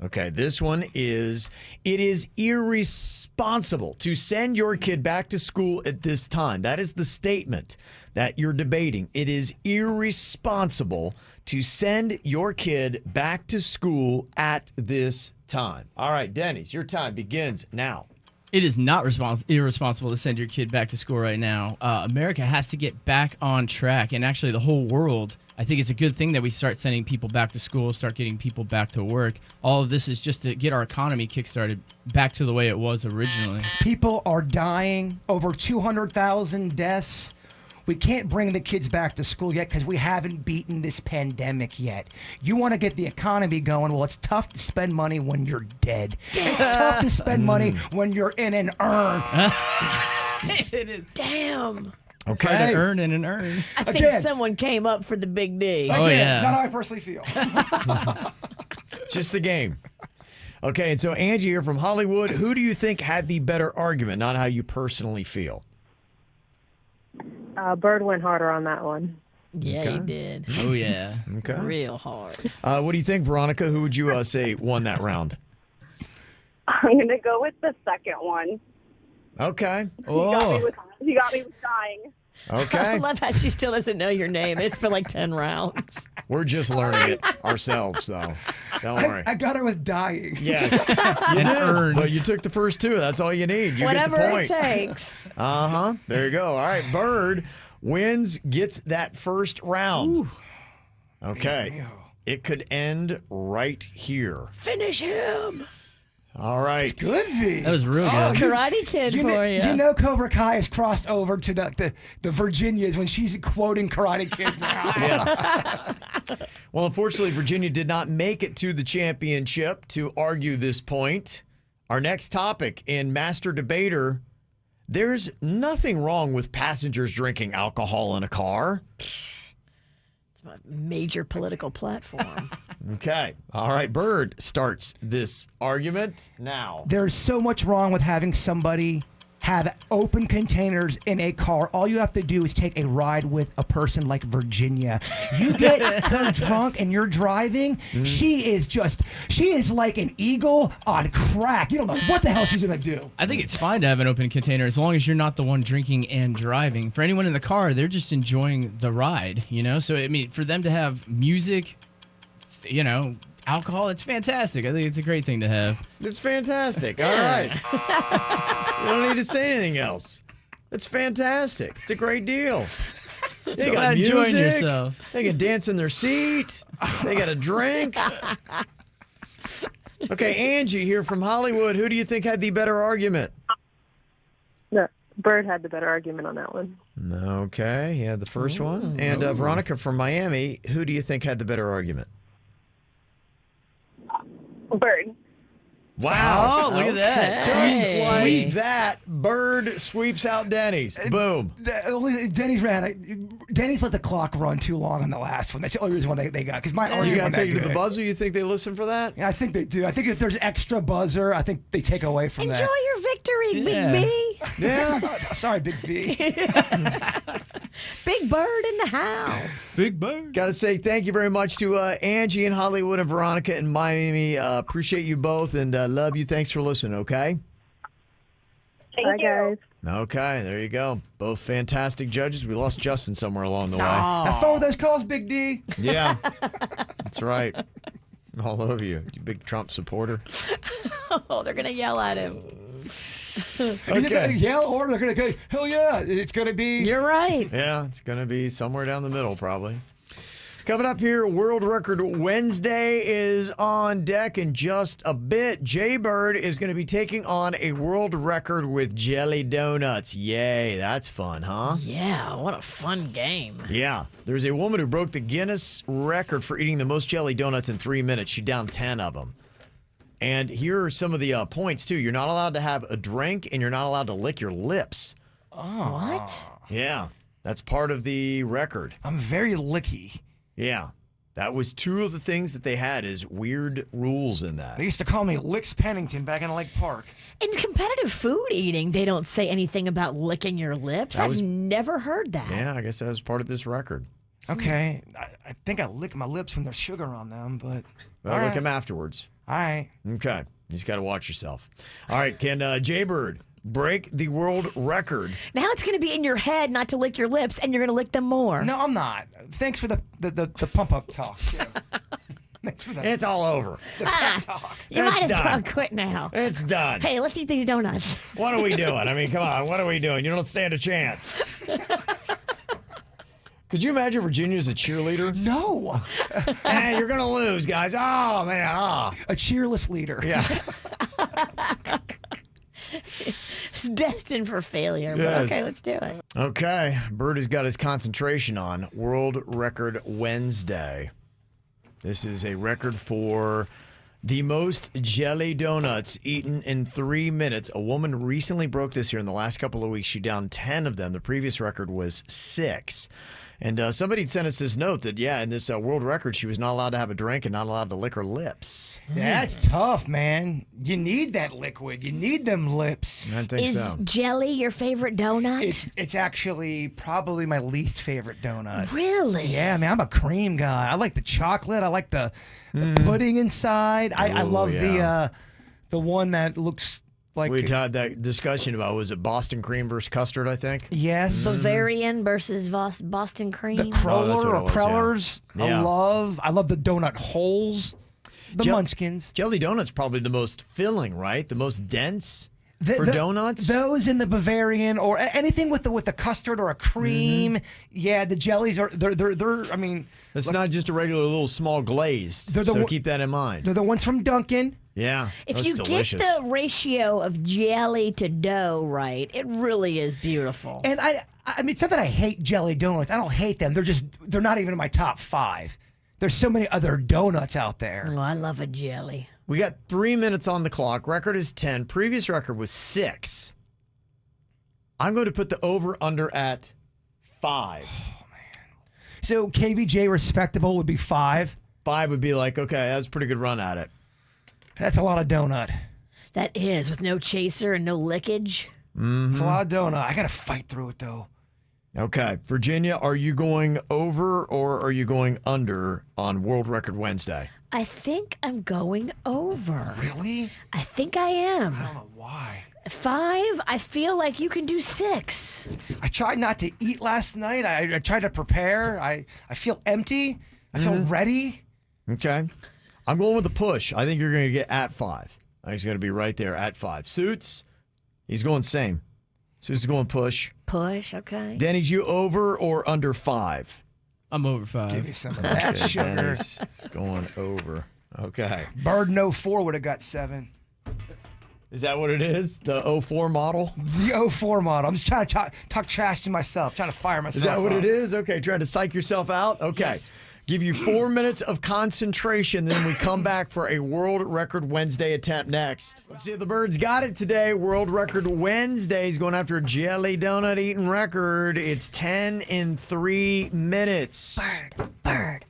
Okay, this one is, it is irresponsible to send your kid back to school at this time. That is the statement that you're debating. It is irresponsible to send your kid back to school at this time. All right, Denny's, your time begins now. It is not irresponsible to send your kid back to school right now. America has to get back on track, and actually the whole world. I think it's a good thing that we start sending people back to school, start getting people back to work. All of this is just to get our economy kickstarted back to the way it was originally. People are dying, over 200,000 deaths. We can't bring the kids back to school yet because we haven't beaten this pandemic yet. You want to get the economy going. Well, it's tough to spend money when you're dead. It's tough to spend money when you're in an urn. It is. Damn. Okay. An urn and an urn. I think someone came up for the big D. Oh, yeah. Not how I personally feel. Just the game. Okay, and so Angie here from Hollywood, who do you think had the better argument, not how you personally feel? Bird went harder on that one. Yeah, he did. Oh, yeah. Okay. Real hard. What do you think, Veronica? Who would you say won that round? I'm going to go with the second one. Okay. He got me with dying. Okay. I love how she still doesn't know your name. It's for like 10 rounds. We're just learning it ourselves, so don't worry. I got her with dying. Yes. You did. But you took the first two. That's all you need. You Whatever get the point. it takes. Uh-huh. There you go. All right. Bird wins, gets that first round. Ooh. Okay. It could end right here. Finish him. All right. It's good, V. That was real good. Karate Kid for you. You know Cobra Kai has crossed over to the Virginias when she's quoting Karate Kid now. Yeah. Well, unfortunately, Virginia did not make it to the championship to argue this point. Our next topic in Master Debater, there's nothing wrong with passengers drinking alcohol in a car. It's my major political platform. Okay. All right. Bird starts this argument now. There's so much wrong with having somebody have open containers in a car. All you have to do is take a ride with a person like Virginia. You get her drunk and you're driving. She is like an eagle on crack. You don't know what the hell she's going to do. I think it's fine to have an open container as long as you're not the one drinking and driving. For anyone in the car, they're just enjoying the ride, you know? So, I mean, for them to have music, you know, alcohol, it's fantastic. I think it's a great thing to have. It's fantastic. All right. You don't need to say anything else. It's fantastic. It's a great deal. They got enjoying music. yourself. They can dance in their seat. They got a drink. Okay, Angie here from Hollywood. Who do you think had the better argument? No, Bird had the better argument on that one. Okay, yeah, the first one. And Veronica from Miami, who do you think had the better argument? Bird. Wow. Oh, look at that. Just like Sweet. that, Bird sweeps out Denny's. Boom. Denny's let the clock run too long on the last one. That's the only reason why they got. Because my You argument got to take it to the good. buzzer? You think they listen for that? Yeah, I think they do. I think if there's extra buzzer, I think they take away from Enjoy that. your victory, Yeah. Big B. Yeah. Sorry, Big B. Big Bird in the house. Big bird. Got to say thank you very much to Angie in Hollywood and Veronica in Miami. Appreciate you both and love you. Thanks for listening, okay? Thank you. Guys. Okay, there you go. Both fantastic judges. We lost Justin somewhere along the way. Have fun with those calls, Big D. Yeah, that's right. All over you. You big Trump supporter. Oh, they're going to yell at him. Okay. Yeah, or they're going to go, hell yeah, it's going to be. You're right. Yeah, it's going to be somewhere down the middle probably. Coming up here, World Record Wednesday is on deck in just a bit. Jaybird is going to be taking on a world record with jelly donuts. Yay, that's fun, huh? Yeah, what a fun game. Yeah, there's a woman who broke the Guinness record for eating the most jelly donuts in 3 minutes. She downed 10 of them. And here are some of the points, too. You're not allowed to have a drink, and you're not allowed to lick your lips. Oh. What? Yeah, that's part of the record. I'm very licky. Yeah, that was 2 of the things that they had is weird rules in that. They used to call me Licks Pennington back in Lake Park. In competitive food eating, they don't say anything about licking your lips. I've never heard that. Yeah, I guess that was part of this record. Okay, I think I lick my lips when there's sugar on them, but... Well, lick them afterwards. All right. Okay, you just got to watch yourself. All right, can Jaybird break the world record? Now it's going to be in your head not to lick your lips, and you're going to lick them more. No, I'm not. Thanks for the pump-up talk. Yeah. Thanks for that. It's all over. The pep talk. You might as well quit now. It's done. Hey, let's eat these donuts. What are we doing? I mean, come on. What are we doing? You don't stand a chance. Could you imagine Virginia's a cheerleader? No. Hey, you're going to lose, guys. Oh, man. Oh. A cheerless leader. Yeah. It's destined for failure. But Yes. okay, let's do it. Okay. Bird has got his concentration on World Record Wednesday. This is a record for the most jelly donuts eaten in 3 minutes. A woman recently broke this here in the last couple of weeks. She downed 10 of them. The previous record was 6. And somebody sent us this note that, yeah, in this world record, she was not allowed to have a drink and not allowed to lick her lips. That's tough, man. You need that liquid. You need them lips. I think Is so. jelly your favorite donut? It's actually probably my least favorite donut. Really? Yeah, man, I'm a cream guy. I like the chocolate. I like the pudding inside. I love the one that looks like... We had that discussion about, was it Boston cream versus custard, I think? Yes. Bavarian versus Boston cream. The cruller or crullers. Yeah. I love the donut holes. The munchkins. Jelly donut's probably the most filling, right? The most dense for donuts. Those in the Bavarian or anything with the custard or a cream. Yeah, the jellies are they're I mean, it's not just a regular little small glazed. So keep that in mind. They're the ones from Dunkin'. Yeah, If you delicious. get the ratio of jelly to dough right, it really is beautiful. And I mean, it's not that I hate jelly donuts. I don't hate them. They're not even in my top 5. There's so many other donuts out there. Oh, I love a jelly. We got 3 minutes on the clock. Record is 10. Previous record was 6. I'm going to put the over-under at 5. Oh, man. So KVJ respectable would be 5. 5 would be like, okay, that's a pretty good run at it. That's a lot of donut. That is, with no chaser and no lickage. It's a lot of donut. I got to fight through it, though. Okay. Virginia, are you going over or are you going under on World Record Wednesday? I think I'm going over. Really? I think I am. I don't know why. 5, I feel like you can do 6. I tried not to eat last night. I tried to prepare. I feel empty. I feel ready. Okay. I'm going with the push. I think you're going to get at 5. I think he's going to be right there at 5. Suits, he's going same. Suits is going push. Push, okay. Denny's, you over or under 5? I'm over 5. Give me some of that sugar. Denny's is going over. Okay. Bird No 4 would have got 7. Is that what it is? The 04 model? The 04 model. I'm just trying to talk trash to myself, trying to fire myself. Is that what up. it is? Okay, trying to psych yourself out? Okay. Yes. Give you 4 minutes of concentration, then we come back for a World Record Wednesday attempt next. Let's see if the Birds got it today. World Record Wednesday is going after a jelly donut eating record. It's 10 in 3 minutes. Bird,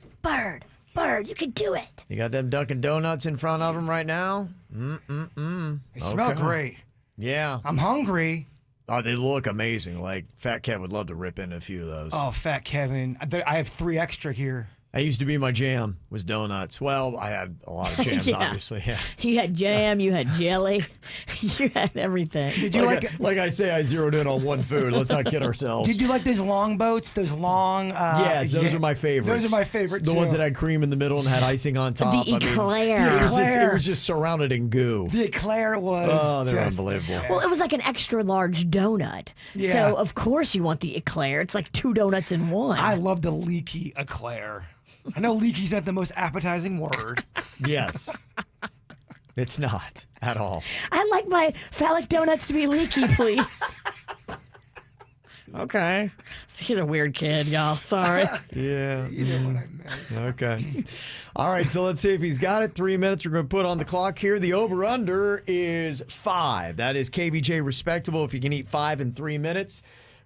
you can do it. You got them Dunkin' Donuts in front of them right now? They smell great. Yeah. I'm hungry. Oh, they look amazing. Like, Fat Kev would love to rip in a few of those. Oh, Fat Kevin. I have 3 extra here. That used to be my jam, was donuts. Well, I had a lot of jams, Yeah. obviously. Yeah. You had jam, you had jelly, you had everything. Did you like I say, I zeroed in on one food. Let's not kid ourselves. Did you like those long boats? Those long... yes, those are my favorites. Those are my favorites, The too. ones that had cream in the middle and had icing on top. The eclair. It was just surrounded in goo. The eclair was Oh, they're just... unbelievable. Well, it was like an extra large donut. Yeah. So, of course, you want the eclair. It's like 2 donuts in one. I love the leaky eclair. I know leaky's not the most appetizing word. Yes. It's not at all. I'd like my phallic donuts to be leaky, please. Okay. He's a weird kid, y'all. Sorry. Yeah. You know what I meant. Okay. All right, so let's see if he's got it. 3 minutes we're going to put on the clock here. The over-under is 5. That is KVJ respectable if you can eat 5 in 3 minutes.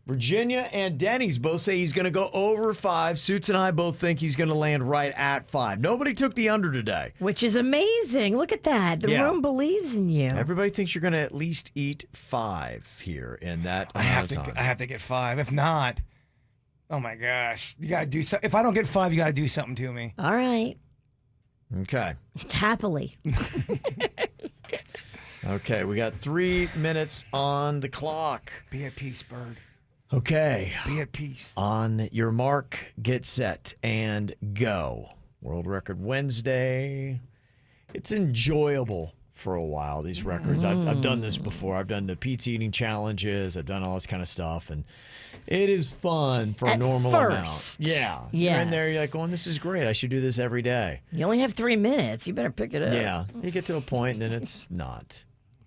Virginia and Denny's both say he's going to go over 5. Suits and I both think he's going to land right at 5. Nobody took the under today. Which is amazing. Look at that. The room believes in you. Everybody thinks you're going to at least eat 5 here in that I have to get 5. If not, oh my gosh, you got to do something. If I don't get 5, you got to do something to me. All right. Okay. Happily. Okay, we got 3 minutes on the clock. Be at peace, Bird. Okay. Be at peace. On your mark, get set, and go. World Record Wednesday. It's enjoyable for a while, these records. I've done this before. I've done the pizza eating challenges. I've done all this kind of stuff, and it is fun for a normal amount. Yeah. You're in there, you're like, going, this is great. I should do this every day. You only have 3 minutes. You better pick it up. Yeah. You get to a point, and then it's not.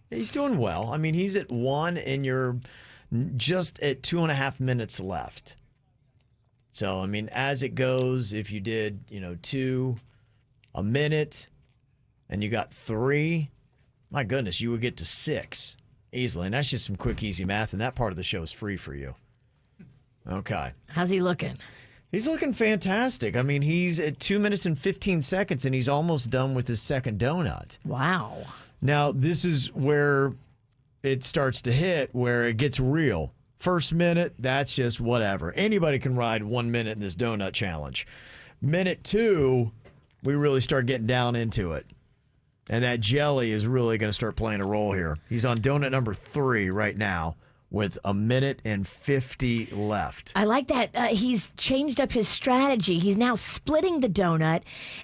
He's doing well. I mean, he's at 1, and you're just at 2.5 minutes left. So, I mean, as it goes, if you did, 2 a minute and you got 3, my goodness, you would get to 6 easily. And that's just some quick, easy math. And that part of the show is free for you. Okay. How's he looking? He's looking fantastic. I mean, he's at 2 minutes and 15 seconds and he's almost done with his second donut. Wow. Now, this is where it starts to hit, where it gets real. First minute, that's just whatever. Anybody can ride 1 minute in this donut challenge. Minute 2, we really start getting down into it. And that jelly is really going to start playing a role here. He's on donut number 3 right now with 1 minute and 50 left. I like that. He's changed up his strategy. He's now splitting the donut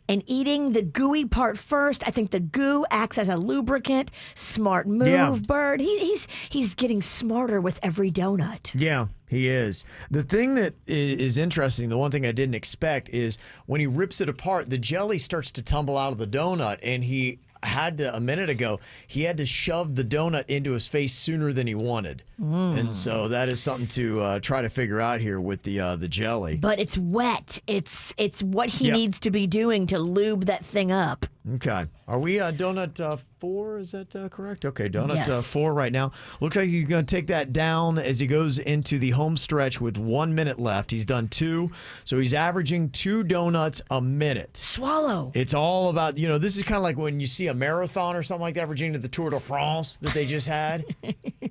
and eating the gooey part first. I think the goo acts as a lubricant. Smart move, Bird. He's getting smarter with every donut. Yeah, he is. The thing that is interesting, the one thing I didn't expect, is when he rips it apart, the jelly starts to tumble out of the donut, and he had to, a minute ago, he had to shove the donut into his face sooner than he wanted. And so that is something to try to figure out here with the jelly. But it's wet. It's what he needs to be doing to lube that thing up. Okay. Are we donut 4? Is that correct? Okay, donut 4 right now. Looks like he's going to take that down as he goes into the home stretch with 1 minute left. He's done 2, so he's averaging 2 donuts a minute. Swallow. It's all about, this is kind of like when you see a marathon or something like that, Virginia, the Tour de France that they just had.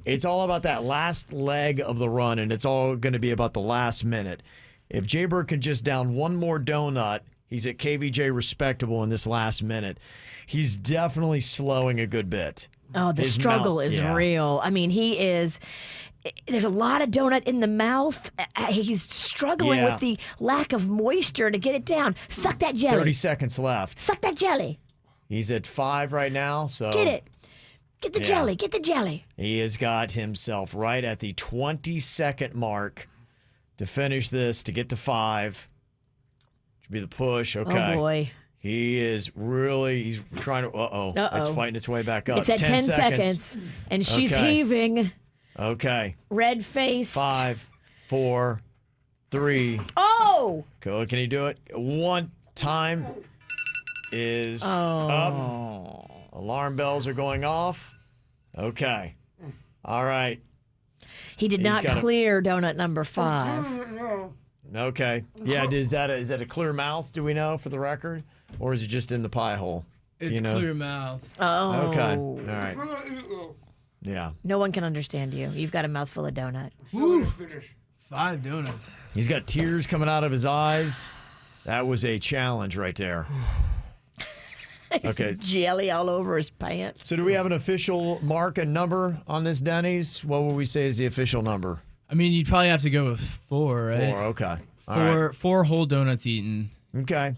It's all about that last leg of the run, and it's all going to be about the last minute. If Jay Bird can just down 1 more donut, he's at KVJ respectable in this last minute. He's definitely slowing a good bit. Oh, the struggle is real. I mean, there's a lot of donut in the mouth. He's struggling with the lack of moisture to get it down. Suck that jelly. 30 seconds left. Suck that jelly. He's at 5 right now, so. Get it. Get the jelly. Get the jelly. He has got himself right at the 20-second mark to finish this, to get to 5. Should be the push. Okay. Oh, boy. He's trying to, it's fighting its way back up. It's at 10 seconds. And she's heaving. Okay. Red-faced. 5, 4, 3. Oh! Can he do it? 1 time is up. Alarm bells are going off. Okay. All right. He did not clear donut number 5. Okay. Yeah, is that a clear mouth, do we know, for the record? Or is it just in the pie hole? It's clear mouth. Oh. Okay. All right. Yeah. No one can understand you. You've got a mouthful of donut. Woo. 5 donuts. He's got tears coming out of his eyes. That was a challenge right there. Okay. Jelly all over his pants. So do we have an official mark and number on this, Denny's? What would we say is the official number? I mean, you'd probably have to go with 4, right? 4, okay. All right. 4 whole donuts eaten. Okay.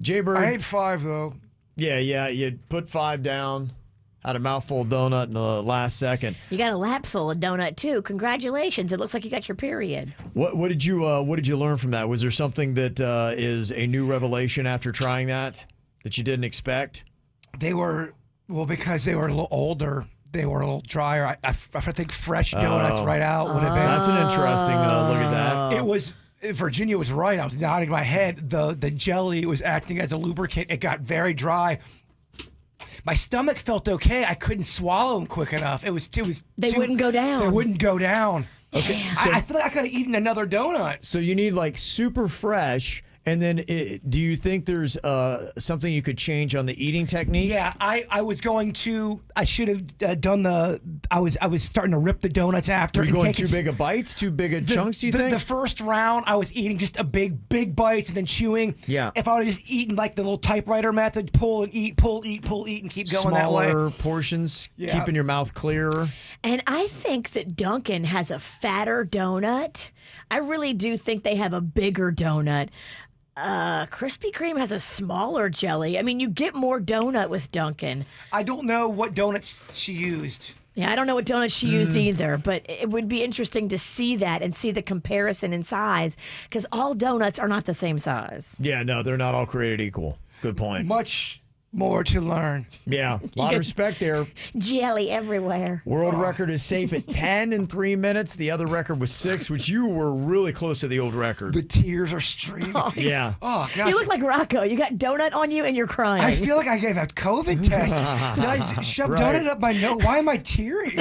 Jay Bird. I ate 5, though. Yeah, you put 5 down. Had a mouthful of donut in the last second. You got a lap full of donut too. Congratulations! It looks like you got your period. What did you learn from that? Was there something that is a new revelation after trying that you didn't expect? They were because they were a little older. They were a little drier. I think fresh donuts right out would have been. That's an interesting look at that. It was. Virginia was right. I was nodding my head. The jelly was acting as a lubricant. It got very dry. My stomach felt okay. I couldn't swallow them quick enough. They wouldn't go down. They wouldn't go down. Okay, I feel like I could have eaten another donut. So you need like super fresh. And then do you think there's something you could change on the eating technique? Yeah, I was going to. I should have done I was starting to rip the donuts after. Were you going too big of bites, too big of chunks, do you think? The first round, I was eating just a big bites and then chewing. Yeah. If I would have just eaten like the little typewriter method, pull and eat, and keep going that way. Smaller portions, keeping your mouth clearer. And I think that Dunkin' has a fatter donut. I really do think they have a bigger donut. Krispy Kreme has a smaller jelly. I mean, you get more donut with Dunkin'. I don't know what donuts she used. Yeah, I don't know what donuts she used either, but it would be interesting to see that and see the comparison in size, because all donuts are not the same size. Yeah, no, they're not all created equal. Good point. Much more to learn. Yeah, a lot of respect there. Jelly everywhere. World record is safe at 10 in 3 minutes. The other record was 6, which you were really close to the old record. The tears are streaming. Oh, yeah. Oh, gosh. You look like Rocco. You got donut on you and you're crying. I feel like I gave a COVID test. Did I shove donut up my nose? Why am I tearing?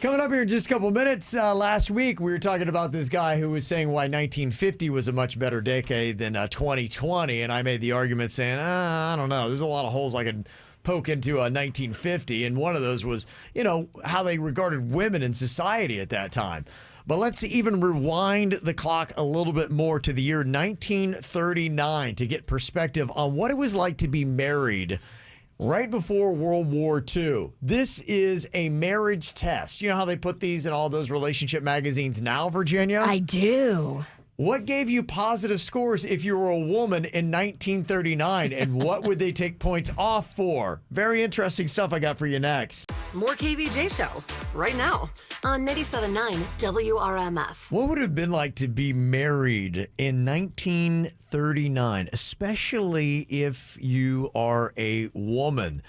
Coming up here in just a couple minutes. Last week, we were talking about this guy who was saying why 1950 was a much better decade than 2020, and I made the argument saying, I don't know. There's a lot of holes I could poke into 1950, and one of those was, how they regarded women in society at that time. But let's even rewind the clock a little bit more to the year 1939 to get perspective on what it was like to be married right before World War II. This is a marriage test. You know how they put these in all those relationship magazines now, Virginia? I do. What gave you positive scores if you were a woman in 1939, and what would they take points off for? Very interesting stuff I got for you next. More KVJ Show right now on 97.9 WRMF. What would it have been like to be married in 1939, especially if you are a woman?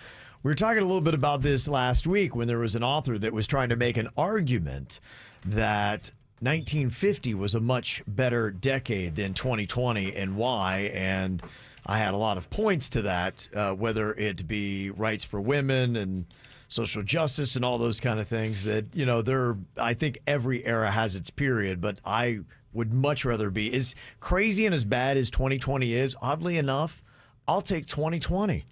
We were talking a little bit about this last week when there was an author that was trying to make an argument that 1950 was a much better decade than 2020, and why. And I had a lot of points to that, whether it be rights for women and social justice and all those kind of things that, I think every era has its period, but I would much rather be as crazy and as bad as 2020 is. Oddly enough, I'll take 2020.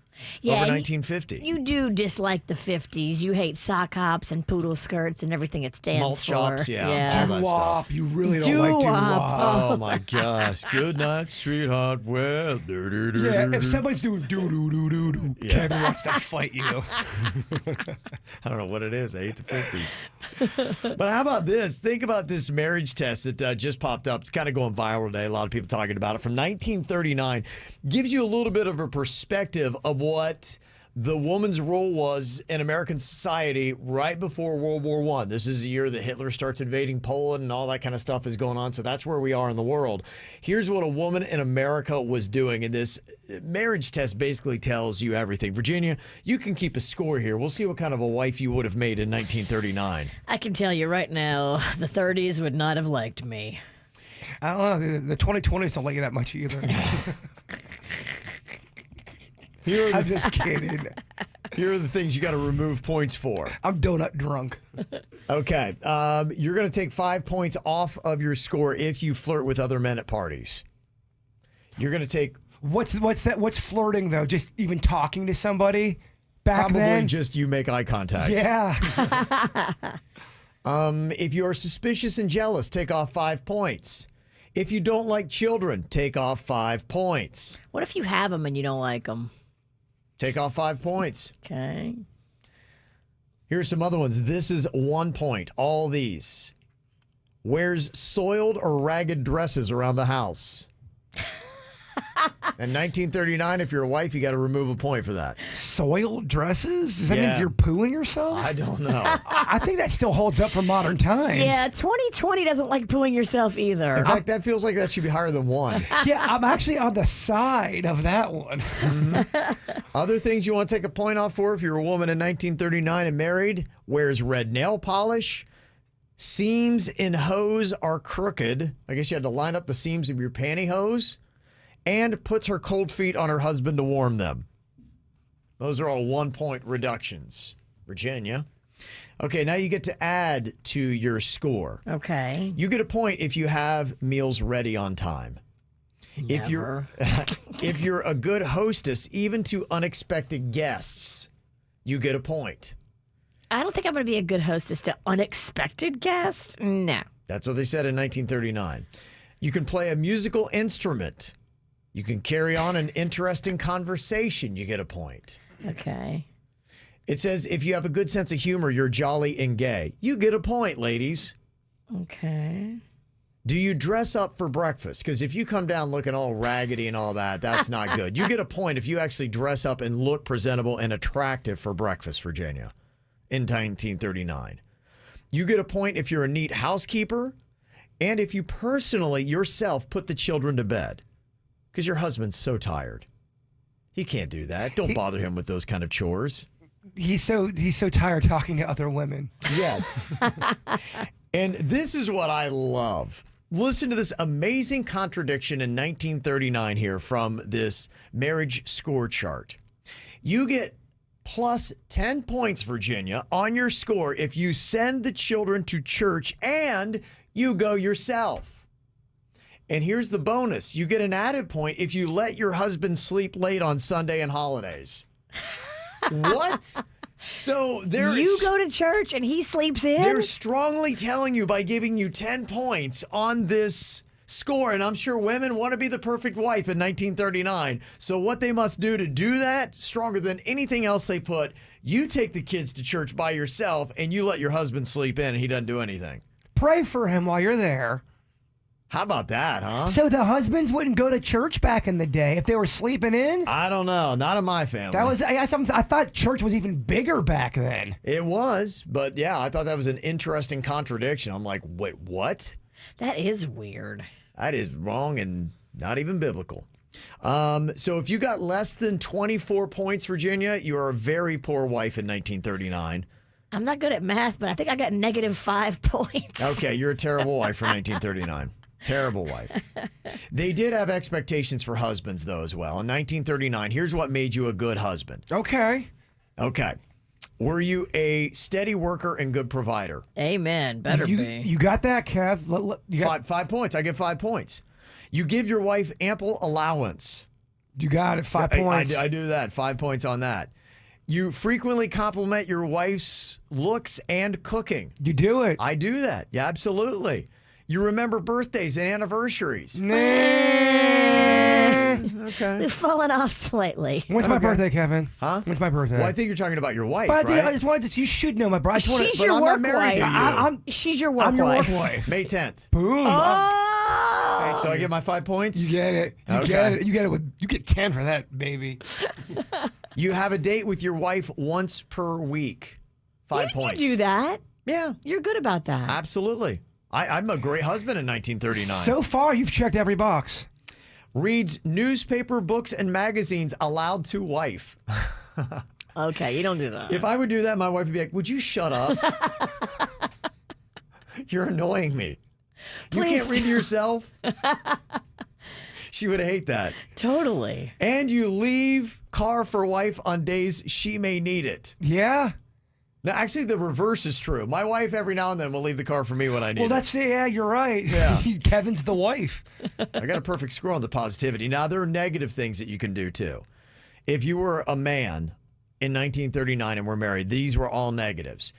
Over 1950. You do dislike the 50s. You hate sock hops and poodle skirts and everything it stands Malt for. shops, all that Doo-wop. stuff. You really don't like doo-wop. Oh, my gosh. Good night, sweetheart. Well, yeah, if somebody's doing doo-doo-doo-doo-doo, Kevin wants to fight you. I don't know what it is. I hate the 50s. But how about this? Think about this marriage test that just popped up. It's kind of going viral today. A lot of people talking about it. From 1939. Gives you a little bit of a perspective of what the woman's role was in American society right before World War I. This is the year that Hitler starts invading Poland and all that kind of stuff is going on. So that's where we are in the world. Here's what a woman in America was doing. And this marriage test basically tells you everything. Virginia, you can keep a score here. We'll see what kind of a wife you would have made in 1939. I can tell you right now, the 30s would not have liked me. I don't know. The 2020s don't like you that much either. I'm just kidding. Here are the things you got to remove points for. I'm donut drunk. Okay. You're going to take 5 points off of your score if you flirt with other men at parties. You're going to take... What's that? What's flirting, though? Just even talking to somebody back probably then? Just you make eye contact. Yeah. If you are suspicious and jealous, take off 5 points. If you don't like children, take off 5 points. What if you have them and you don't like them? Take off 5 points. Okay. Here's some other ones. This is 1 point. All these. Wears soiled or ragged dresses around the house. In 1939, if you're a wife, you got to remove a point for that. Soiled dresses? Does that Yeah. mean you're pooing yourself? I don't know. I think that still holds up for modern times. Yeah, 2020 doesn't like pooing yourself either. In fact, that feels like that should be higher than 1. Yeah, I'm actually on the side of that one. Other things you want to take a point off for if you're a woman in 1939 and married: wears red nail polish, seams in hose are crooked. I guess you had to line up the seams of your pantyhose, and puts her cold feet on her husband to warm them. Those are all 1-point reductions. Virginia. Okay, now you get to add to your score. Okay. You get a point if you have meals ready on time. If you're a good hostess, even to unexpected guests, you get a point. I don't think I'm going to be a good hostess to unexpected guests. No. That's what they said in 1939. You can play a musical instrument. You can carry on an interesting conversation. You get a point. Okay. It says if you have a good sense of humor, you're jolly and gay. You get a point, ladies. Okay. Do you dress up for breakfast? Because if you come down looking all raggedy and all that, that's not good. You get a point if you actually dress up and look presentable and attractive for breakfast, Virginia, in 1939. You get a point if you're a neat housekeeper and if you personally yourself put the children to bed. Because your husband's so tired. He can't do that. Don't bother him with those kind of chores. He's so tired talking to other women. Yes. And this is what I love. Listen to this amazing contradiction in 1939 here from this marriage score chart. You get plus 10 points, Virginia, on your score if you send the children to church and you go yourself. And here's the bonus. You get an added point if you let your husband sleep late on Sunday and holidays. What? So you go to church and he sleeps in? They're strongly telling you by giving you 10 points on this score. And I'm sure women want to be the perfect wife in 1939. So what they must do to do that, stronger than anything else they put, you take the kids to church by yourself and you let your husband sleep in and he doesn't do anything. Pray for him while you're there. How about that, huh? So the husbands wouldn't go to church back in the day if they were sleeping in? I don't know. Not in my family. I thought church was even bigger back then. It was, but yeah, I thought that was an interesting contradiction. I'm like, wait, what? That is weird. That is wrong and not even biblical. So if you got less than 24 points, Virginia, you're a very poor wife in 1939. I'm not good at math, but I think I got -5 points. Okay, you're a terrible wife for 1939. Terrible wife. They did have expectations for husbands, though, as well. In 1939, here's what made you a good husband. Okay. Were you a steady worker and good provider? Amen. Better be. You got that, Kev. You got 5 points. I get 5 points. You give your wife ample allowance. You got it. 5 points. I do that. 5 points on that. You frequently compliment your wife's looks and cooking. You do it. I do that. Yeah, absolutely. You remember birthdays and anniversaries. Okay. We've fallen off slightly. When's my birthday, Kevin? Huh? When's my birthday? Well, I think you're talking about your wife, But right? I just wanted to. You should know my bride. She's your work wife. She's your work I'm your wife. work wife. May 10th. Boom. Oh! So I get my 5 points? You get it. You get it. You get it. You get 10 for that, baby. You have a date with your wife once per week. 5 points. You do that. Yeah. You're good about that. Absolutely. I'm a great husband in 1939. So far, you've checked every box. Reads newspaper, books, and magazines aloud to wife. Okay, you don't do that. If I would do that, my wife would be like, would you shut up? You're annoying me. Please. You can't read to yourself? She would hate that. Totally. And you leave car for wife on days she may need it. Yeah. Now, actually, the reverse is true. My wife every now and then will leave the car for me when I need it. Well, yeah, you're right. Yeah. Kevin's the wife. I got a perfect score on the positivity. Now, there are negative things that you can do, too. If you were a man in 1939 and were married, these were all negatives.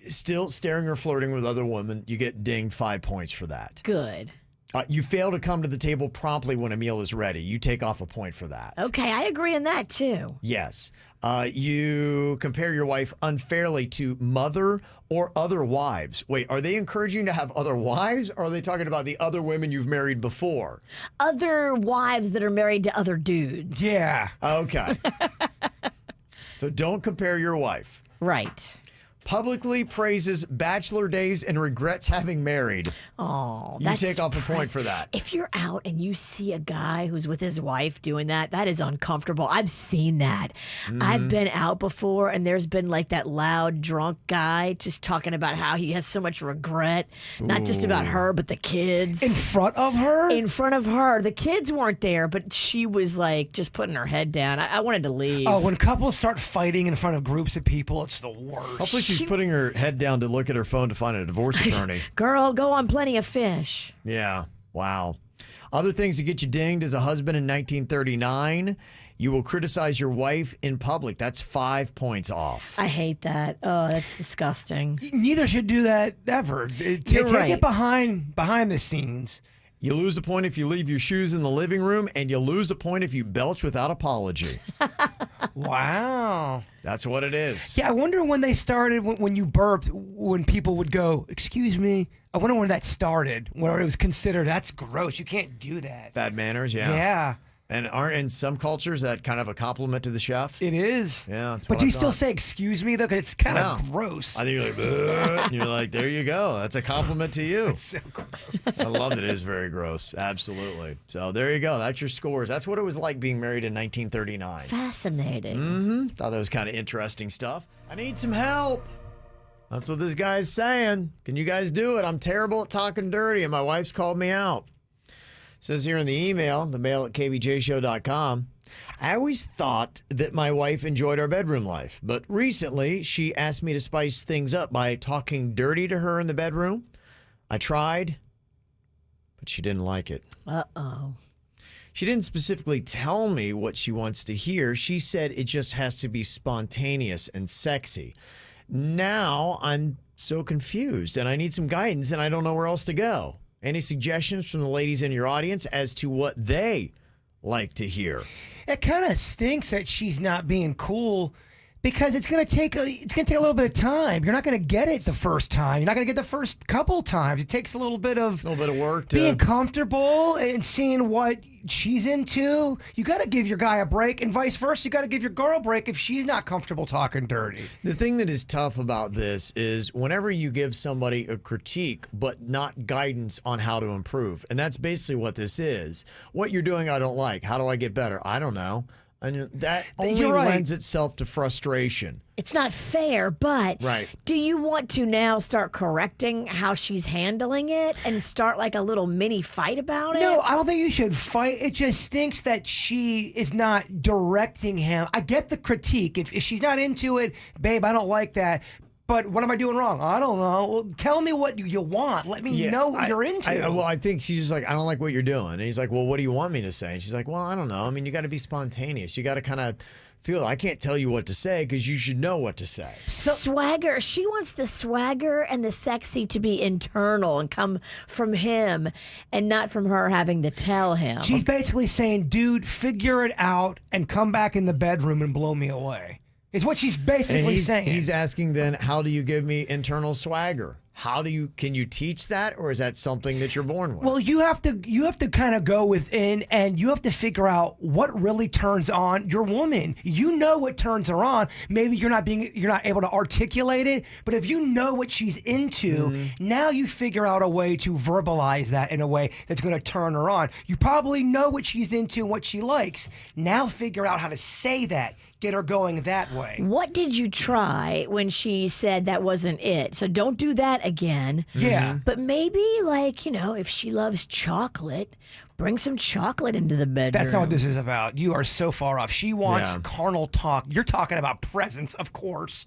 Still staring or flirting with other women, you get dinged 5 points for that. Good. You fail to come to the table promptly when a meal is ready. You take off a point for that. Okay, I agree on that too. Yes. You compare your wife unfairly to mother or other wives. Wait, are they encouraging you to have other wives, or are they talking about the other women you've married before? Other wives that are married to other dudes. Yeah. Okay. So don't compare your wife. Right. Publicly praises bachelor days and regrets having married. Oh, You that's take off a point depressing. for that. If you're out and you see a guy who's with his wife doing that, that is uncomfortable. I've seen that. I've been out before, and there's been like that loud, drunk guy just talking about how he has so much regret, not just about her, but the kids. In front of her? In front of her. The kids weren't there, but she was like just putting her head down. I wanted to leave. Oh, when couples start fighting in front of groups of people, it's the worst. Hopefully she's putting her head down to look at her phone to find a divorce attorney. Girl, go on Plenty of Fish. Yeah. Wow. Other things to get you dinged as a husband in 1939. You will criticize your wife in public. That's 5 points off. I hate that. Oh, that's disgusting. Neither should do that ever. Take right. it behind the scenes. You lose a point if you leave your shoes in the living room, and you lose a point if you belch without apology. Wow. That's what it is. Yeah, I wonder when they started, when you burped, when people would go, excuse me. I wonder when that started, where it was considered, that's gross. You can't do that. Bad manners, yeah. Yeah. And aren't in some cultures that kind of a compliment to the chef? It is. Yeah. That's But what do I you still thought. say excuse me, though? Because it's kind of gross. I think you're like, "Ugh," and you're like, there you go. That's a compliment to you. It's so gross. I love that it is very gross. Absolutely. So there you go. That's your scores. That's what it was like being married in 1939. Fascinating. Thought that was kind of interesting stuff. I need some help. That's what this guy's saying. Can you guys do it? I'm terrible at talking dirty, and my wife's called me out. Says here in the email, the mail at kvjshow.com, I always thought that my wife enjoyed our bedroom life, but recently she asked me to spice things up by talking dirty to her in the bedroom. I tried, but she didn't like it. Uh-oh. She didn't specifically tell me what she wants to hear. She said it just has to be spontaneous and sexy. Now I'm so confused, and I need some guidance, and I don't know where else to go. Any suggestions from the ladies in your audience as to what they like to hear? It kind of stinks that she's not being cool because it's gonna take a little bit of time. You're not gonna get it the first time. You're not gonna get the first couple times. It takes a little bit of work being comfortable and seeing what she's into. You got to give your guy a break, and vice versa. You got to give your girl a break if she's not comfortable talking dirty. The thing that is tough about this is whenever you give somebody a critique but not guidance on how to improve, and that's basically what this is. What you're doing I don't like. How do I get better? I don't know. And that only You're right. lends itself to frustration. It's not fair, but Right. do you want to now start correcting how she's handling it and start like a little mini fight about it? No, I don't think you should fight. It just stinks that she is not directing him. I get the critique. If she's not into it, babe, I don't like that. But what am I doing wrong? I don't know. Well, tell me what you want. Let me know what you're into. I think she's just like, I don't like what you're doing. And he's like, well, what do you want me to say? And she's like, well, I don't know. I mean, you got to be spontaneous. You got to kind of feel, I can't tell you what to say because you should know what to say. Swagger. She wants the swagger and the sexy to be internal and come from him and not from her having to tell him. She's basically saying, dude, figure it out and come back in the bedroom and blow me away. It's what she's basically saying. He's asking then, how do you give me internal swagger? Can you teach that, or is that something that you're born with? Well, you have to kind of go within and you have to figure out what really turns on your woman. You know what turns her on. Maybe you're not able to articulate it, but if you know what she's into, now you figure out a way to verbalize that in a way that's going to turn her on. You probably know what she's into and what she likes. Now figure out how to say that. Get her going that way. What did you try when she said that wasn't it? So don't do that again. Yeah. But maybe, if she loves chocolate, bring some chocolate into the bedroom. That's not what this is about. You are so far off. She wants carnal talk. You're talking about presents, of course.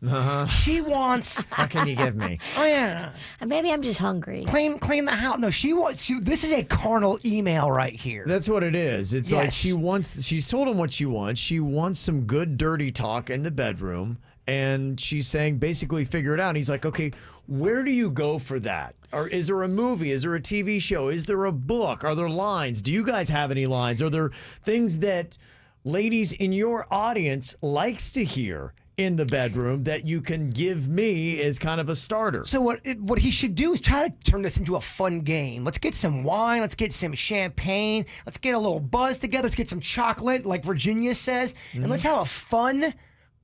She wants... What can you give me? Oh, yeah. Maybe I'm just hungry. Clean the house. No, she wants you. This is a carnal email right here. That's what it is. It's like she's told him what she wants. She wants some good dirty talk in the bedroom. And she's saying, basically, figure it out. And he's like, okay, Where do you go for that? Or is there a movie? Is there a TV show? Is there a book? Are there lines? Do you guys have any lines? Are there things that ladies in your audience likes to hear in the bedroom that you can give me as kind of a starter? So what he should do is try to turn this into a fun game. Let's get some wine. Let's get some champagne. Let's get a little buzz together. Let's get some chocolate, like Virginia says, and let's have a fun,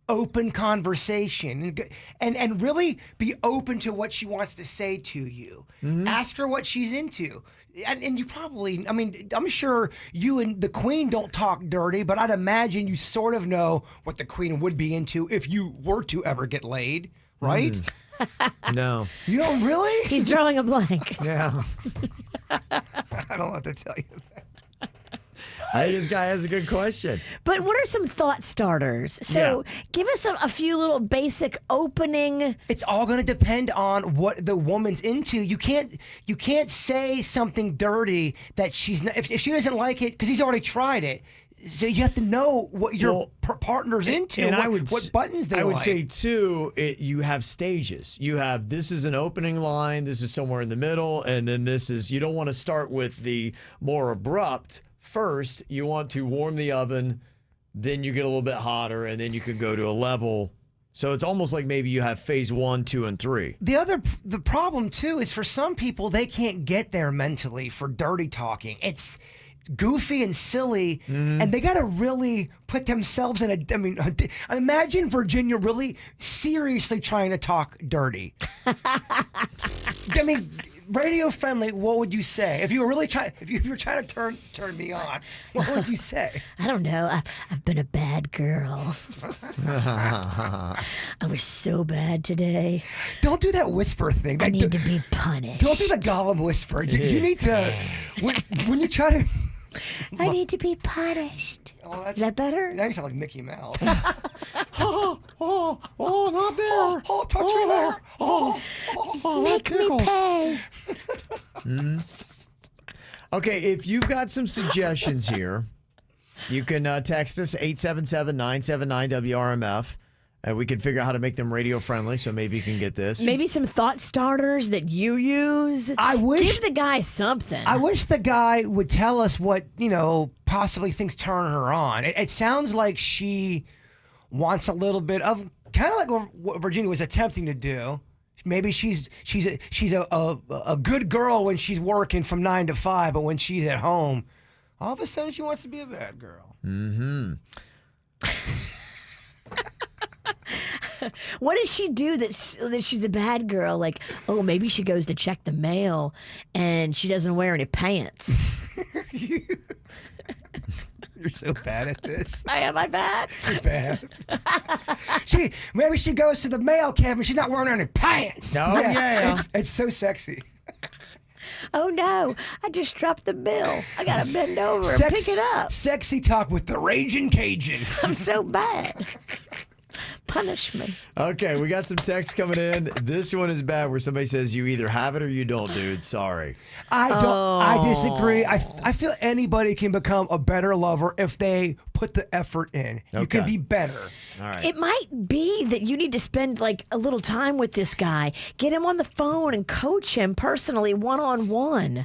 open conversation and really be open to what she wants to say to you. Ask her what she's into. And you probably, I mean, I'm sure you and the queen don't talk dirty, but I'd imagine you sort of know what the queen would be into if you were to ever get laid, right? No. You don't really? He's drawing a blank. Yeah. I don't know what to tell you. I think this guy has a good question. But what are some thought starters? So give us a few little basic opening. It's all going to depend on what the woman's into. You can't say something dirty that she's not, if she doesn't like it, because he's already tried it. So you have to know what your partner's into, and what buttons they like. I would say, too, you have stages. You have, this is an opening line, this is somewhere in the middle, and then this is, you don't want to start with the more abrupt. First, you want to warm the oven, then you get a little bit hotter, and then you can go to a level. So it's almost like maybe you have phase 1, 2, and 3. The problem, too, is for some people, they can't get there mentally for dirty talking. It's goofy and silly, and they got to really put themselves in imagine Virginia really seriously trying to talk dirty. I mean, radio friendly, what would you say? If you were really trying to turn me on, what would you say? I don't know. I've been a bad girl. I was so bad today. Don't do that whisper thing. I need to be punished. Don't do the Gollum whisper. You need to, when you try to... I need to be punished. Is that better? Now you sound like Mickey Mouse. not there. Touch me there. Make me pay. Okay, if you've got some suggestions here, you can text us 877-979-WRMF. We can figure out how to make them radio friendly, so maybe you can get this. Maybe some thought starters that you use. Give the guy something. I wish the guy would tell us what, possibly things turn her on. It sounds like she wants a little bit of, kind of like what Virginia was attempting to do. Maybe she's a good girl when she's working from 9 to 5, but when she's at home, all of a sudden she wants to be a bad girl. Mm-hmm. What does she do that she's a bad girl? Like, oh, maybe she goes to check the mail and she doesn't wear any pants. You're so bad at this. Am I bad? You're bad. Maybe she goes to the mail, Kevin. She's not wearing any pants. Oh, yeah. It's so sexy. Oh, no. I just dropped the bill. I got to bend over and pick it up. Sexy talk with the Raging Cajun. I'm so bad. Punish me. Okay, we got some text coming in. This one is bad where somebody says you either have it or you don't, dude. Sorry. I disagree. I feel anybody can become a better lover if they put the effort in. Okay. You can be better. All right. It might be that you need to spend like a little time with this guy. Get him on the phone and coach him personally, one-on-one.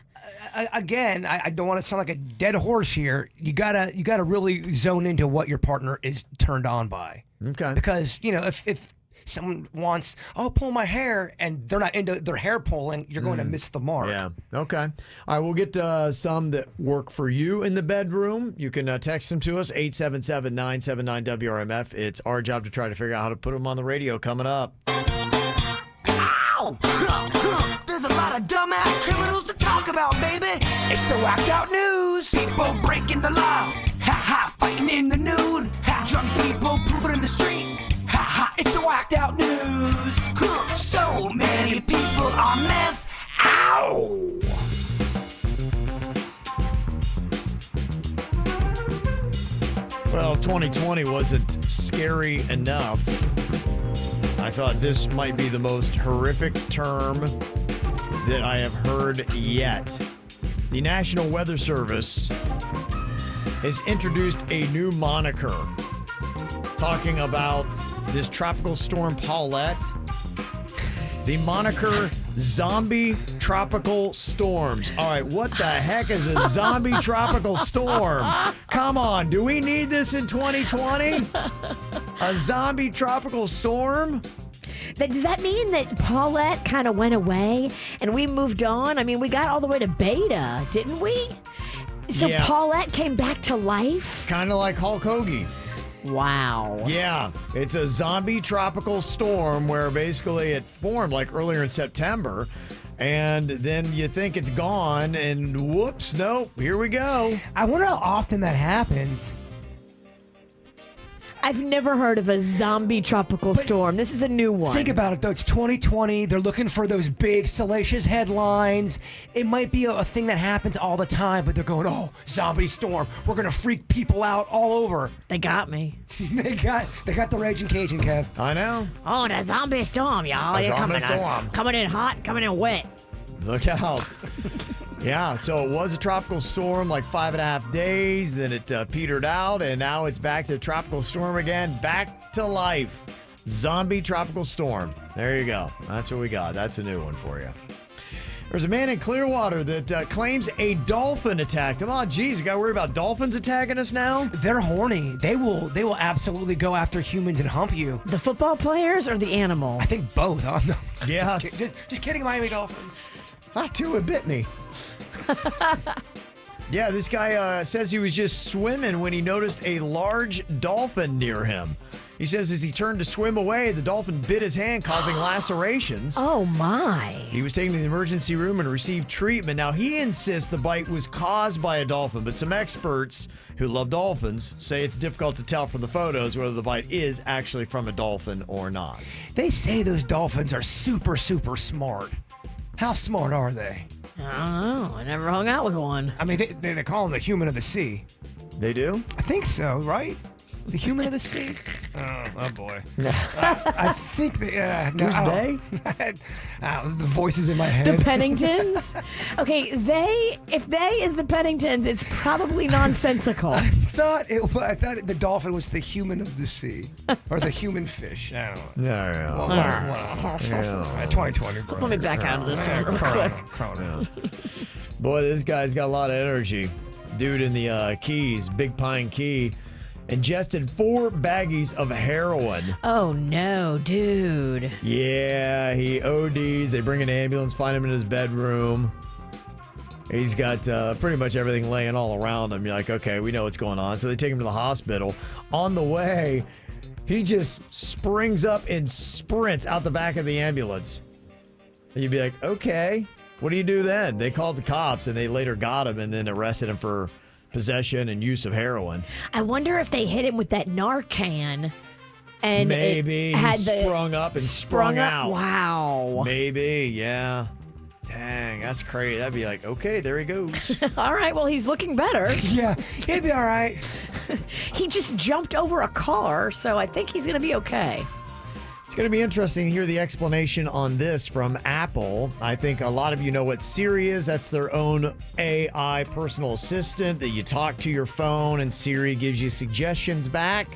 Again, I don't want to sound like a dead horse here. You gotta really zone into what your partner is turned on by. Okay. Because if someone wants, pull my hair, and they're not into their hair pulling, you're going to miss the mark. Yeah. Okay. All right. We'll get some that work for you in the bedroom. You can text them to us 877-979-WRMF. It's our job to try to figure out how to put them on the radio. Coming up. Ow! There's a lot of dumbass criminals to talk about, baby. It's the whacked out news. People breaking the law. Ha ha, fighting in the nude. Ha, drunk people pooping in the street. Ha ha, it's the whacked out news. Huh. So many people on meth. Ow! Well, 2020 wasn't scary enough. I thought this might be the most horrific term that I have heard yet. The National Weather Service has introduced a new moniker talking about this tropical storm Paulette the moniker zombie tropical storms. All right, what the heck is a zombie tropical storm? Come on, do we need this in 2020? A zombie tropical storm? Does that mean that Paulette kind of went away and we moved on? I mean, we got all the way to beta, didn't we? So Yeah. Paulette came back to life? Kind of like Hulk Hogan. Wow. Yeah, it's a zombie tropical storm where basically it formed like earlier in September, and then you think it's gone, and whoops, nope, here we go. I wonder how often that happens. I've never heard of a zombie tropical storm. This is a new one. Think about it, though. It's 2020. They're looking for those big, salacious headlines. It might be a thing that happens all the time, but they're going, oh, zombie storm. We're going to freak people out all over. They got me. they got the Raging Cajun, Kev. I know. Oh, the zombie storm, y'all. A You're zombie coming storm. coming in hot, coming in wet. Look out. Yeah, so it was a tropical storm like 5.5 days, then it petered out, and now it's back to tropical storm again, back to life. Zombie tropical storm. There you go. That's what we got. That's a new one for you. There's a man in Clearwater that claims a dolphin attacked him. Oh, geez, we got to worry about dolphins attacking us now? They're horny. They will absolutely go after humans and hump you. The football players or the animal? I think both. Oh, no. Yes. Just kidding, Miami Dolphins. Not too, it bit me. Yeah, this guy says he was just swimming when he noticed a large dolphin near him. He says as he turned to swim away, the dolphin bit his hand, causing lacerations. Oh, my. He was taken to the emergency room and received treatment. Now, he insists the bite was caused by a dolphin, but some experts who love dolphins say it's difficult to tell from the photos whether the bite is actually from a dolphin or not. They say those dolphins are super, super smart. How smart are they? I don't know. I never hung out with one. I mean, they call them the human of the sea. They do? I think so, right? The human of the sea? Oh boy. I think they... no, Who's they? The voices in my head. The Penningtons? Okay, if they is the Penningtons, it's probably nonsensical. I thought the dolphin was the human of the sea. Or the human fish. I don't know. Yeah. 2020, bro. Let me back out of this one real quick. Boy, this guy's got a lot of energy. Dude in the Keys, Big Pine Key, ingested 4 baggies of heroin. Oh, no, dude. Yeah, he ODs. They bring an ambulance, find him in his bedroom. He's got pretty much everything laying all around him. You're like, okay, we know what's going on. So they take him to the hospital. On the way, he just springs up and sprints out the back of the ambulance. And you'd be like, okay, what do you do then? They called the cops, and they later got him and then arrested him for possession and use of heroin. I wonder if they hit him with that Narcan and maybe it had he sprung up and sprung out. Wow. Maybe, yeah. Dang, that's crazy. That'd be like, okay, there he goes. All right, well, he's looking better. Yeah, he'd be all right. He just jumped over a car, so I think he's going to be okay. It's going to be interesting to hear the explanation on this from Apple. I think a lot of you know what Siri is. That's their own AI personal assistant that you talk to your phone and Siri gives you suggestions back.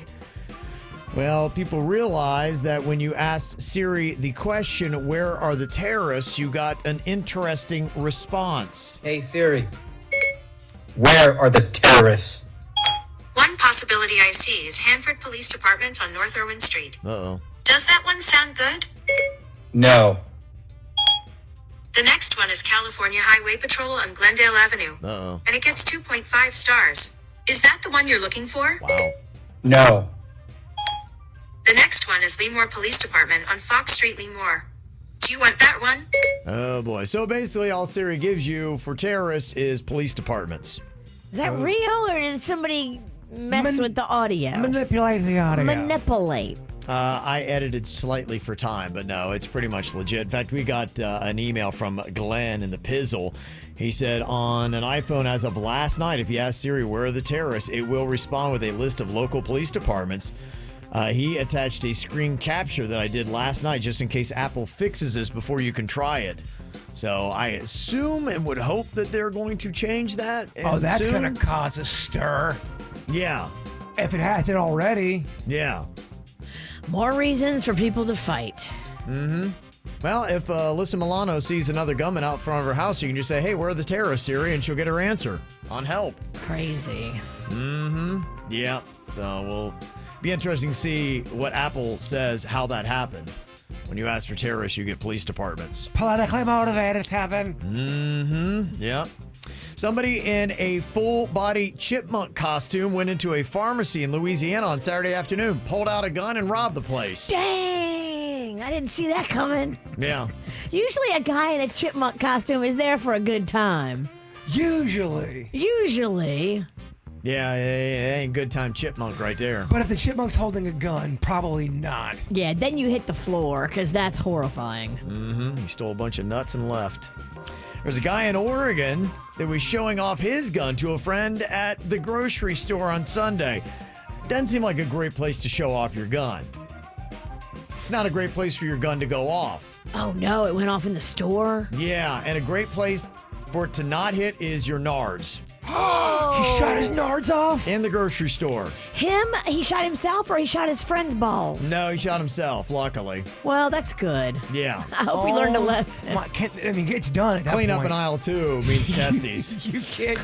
Well, people realize that when you asked Siri the question, where are the terrorists, you got an interesting response. Hey Siri, where are the terrorists? One possibility I see is Hanford Police Department on North Irwin Street. Uh-oh. Does that one sound good? No. The next one is California Highway Patrol on Glendale Avenue. Uh-oh. And it gets 2.5 stars. Is that the one you're looking for? Wow. No. The next one is Lemoore Police Department on Fox Street, Lemoore. Do you want that one? Oh, boy. So basically all Siri gives you for terrorists is police departments. Is that real, or did somebody mess with the audio? Manipulate the audio. Manipulate. I edited slightly for time, but no, it's pretty much legit. In fact, we got an email from Glenn in the Pizzle. He said on an iPhone as of last night, if you ask Siri, where are the terrorists, it will respond with a list of local police departments. He attached a screen capture that I did last night just in case Apple fixes this before you can try it. So I assume and would hope that they're going to change that. Oh, that's going to cause a stir. Yeah. If it hasn't already. Yeah. More reasons for people to fight. Mm-hmm. Well, if Alyssa Milano sees another gunman out front of her house, you can just say, hey, where are the terrorists, Siri? And she'll get her answer on help. Crazy. Yeah. So we'll be interesting to see what Apple says how that happened. When you ask for terrorists, you get police departments. Politically motivated, Kevin. Yeah. Somebody in a full-body chipmunk costume went into a pharmacy in Louisiana on Saturday afternoon, pulled out a gun, and robbed the place. Dang, I didn't see that coming. Yeah. Usually a guy in a chipmunk costume is there for a good time. Usually. Yeah, it ain't good time chipmunk right there. But if the chipmunk's holding a gun, probably not. Yeah, then you hit the floor, because that's horrifying. He stole a bunch of nuts and left. There's a guy in Oregon that was showing off his gun to a friend at the grocery store on Sunday. Doesn't seem like a great place to show off your gun. It's not a great place for your gun to go off. Oh, no, it went off in the store? Yeah, and a great place for it to not hit is your nards. Oh! He shot his nards off? In the grocery store. He shot himself or he shot his friend's balls? No, he shot himself, luckily. Well, that's good. Yeah. I hope he learned a lesson. It's done at that Clean point. up in aisle 2 means testes. You can't.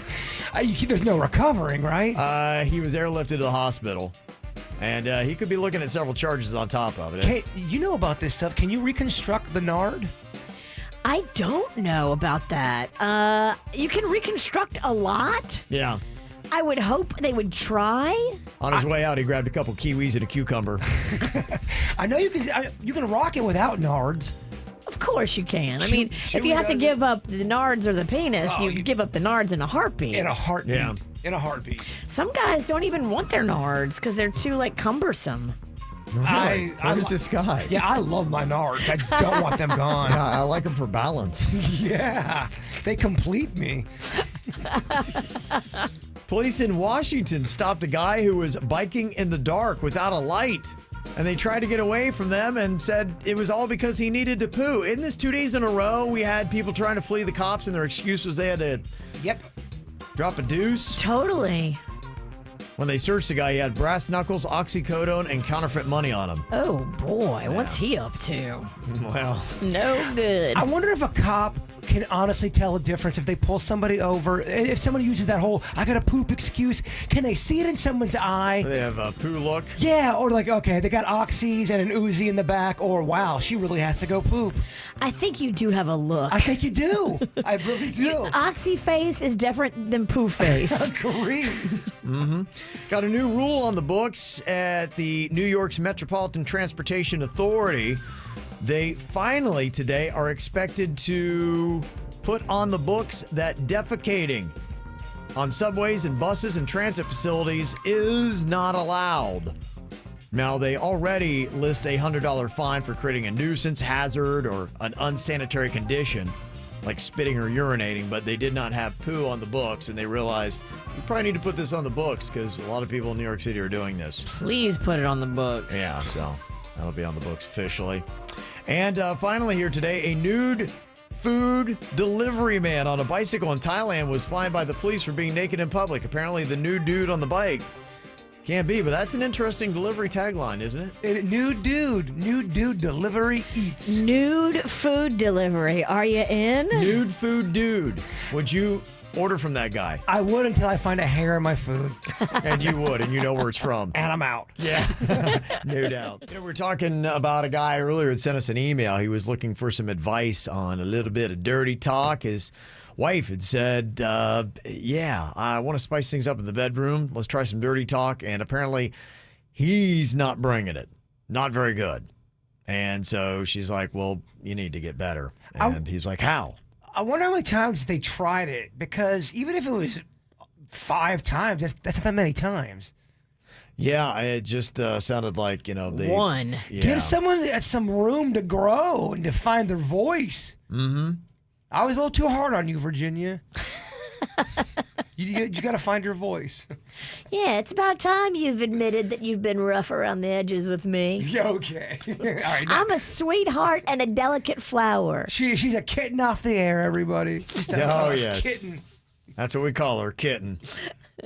There's no recovering, right? He was airlifted to the hospital. And he could be looking at several charges on top of it. You know about this stuff. Can you reconstruct the nard? I don't know about that. You can reconstruct a lot. Yeah. I would hope they would try. On his way out, he grabbed a couple kiwis and a cucumber. I know you can rock it without nards. Of course you can. I mean, if you have to give up the nards or the penis, you give up the nards in a heartbeat. In a heartbeat. Yeah. In a heartbeat. Some guys don't even want their nards because they're too, cumbersome. Really? What is this guy? Yeah, I love my nards. I don't want them gone. Yeah, I like them for balance. Yeah, they complete me. Police in Washington stopped a guy who was biking in the dark without a light. And they tried to get away from them and said it was all because he needed to poo. Isn't this 2 days in a row we had people trying to flee the cops and their excuse was they had to drop a deuce? Totally. When they searched the guy, he had brass knuckles, oxycodone, and counterfeit money on him. Oh, boy. What's he up to? Well, no good. I wonder if a cop can honestly tell a difference if they pull somebody over. If someone uses that whole, I got to poop excuse, can they see it in someone's eye? They have a poo look. Yeah, or okay, they got oxys and an Uzi in the back, or wow, she really has to go poop. I think you do have a look. I think you do. I really do. Oxy face is different than poo face. Agree. Got a new rule on the books at the New York's Metropolitan Transportation Authority. They finally today are expected to put on the books that defecating on subways and buses and transit facilities is not allowed. Now, they already list a $100 fine for creating a nuisance, hazard, or an unsanitary condition, like spitting or urinating, but they did not have poo on the books, and they realized we probably need to put this on the books because a lot of people in New York City are doing this. Please put it on the books. Yeah, so that'll be on the books officially. And finally here today, a nude food delivery man on a bicycle in Thailand was fined by the police for being naked in public. Apparently the nude dude on the bike can't be, but that's an interesting delivery tagline, isn't it? Nude dude delivery eats. Nude food delivery. Are you in? Nude food dude. Would you order from that guy? I would until I find a hair in my food. And you would, and you know where it's from. And I'm out. Yeah, no doubt. We were talking about a guy earlier that sent us an email. He was looking for some advice on a little bit of dirty talk. His wife had said, I want to spice things up in the bedroom. Let's try some dirty talk. And apparently he's not bringing it. Not very good. And so she's like, well, you need to get better. And he's like, how? I wonder how many times they tried it, because even if it was 5 times, that's not that many times. Yeah, it just sounded like, one. Yeah. Give someone some room to grow and to find their voice. Mm-hmm. I was a little too hard on you, Virginia. You got to find your voice. Yeah, it's about time you've admitted that you've been rough around the edges with me. Yeah, okay. All right, I'm a sweetheart and a delicate flower. She's a kitten off the air, everybody. Just a yes. kitten. That's what we call her, kitten,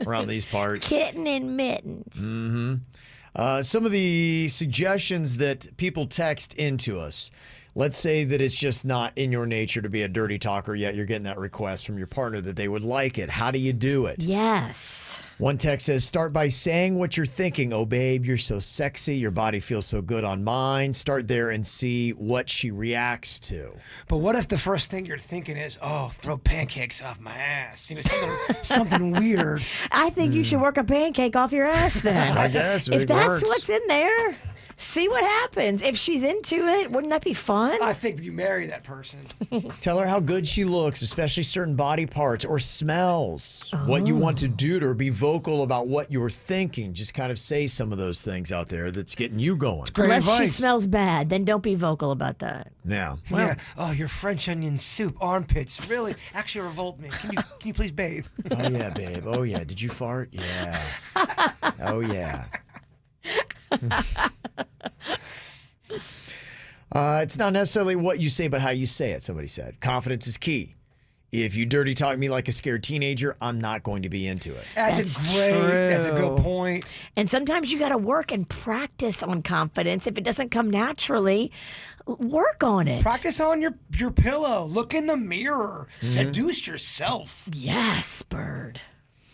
around these parts. Kitten in mittens. Mm-hmm. Some of the suggestions that people text into us. Let's say that it's just not in your nature to be a dirty talker, yet you're getting that request from your partner that they would like it. How do you do it? Yes. One text says, start by saying what you're thinking. Oh, babe, you're so sexy. Your body feels so good on mine. Start there and see what she reacts to. But what if the first thing you're thinking is, oh, throw pancakes off my ass? Something weird. I think you should work a pancake off your ass then. I guess if it that's works. what's in there, see what happens. If she's into it, wouldn't that be fun? I think you marry that person. Tell her how good she looks, especially certain body parts or smells. What you want to do to her. Be vocal about what you're thinking. Just kind of say some of those things out there that's getting you going. Unless she smells bad, then don't be vocal about that. Yeah. Well, oh, your French onion soup, armpits, really actually revolt me. Can you please bathe? Oh, yeah, babe. Oh, yeah. Did you fart? Yeah. Oh, yeah. It's not necessarily what you say, but how you say it, somebody said. Confidence is key. If you dirty talk me like a scared teenager, I'm not going to be into it. That's great. true. That's a good point. And sometimes you got to work and practice on confidence. If it doesn't come naturally, work on it. Practice on your pillow. Look in the mirror. Seduce yourself. Yes, Bird.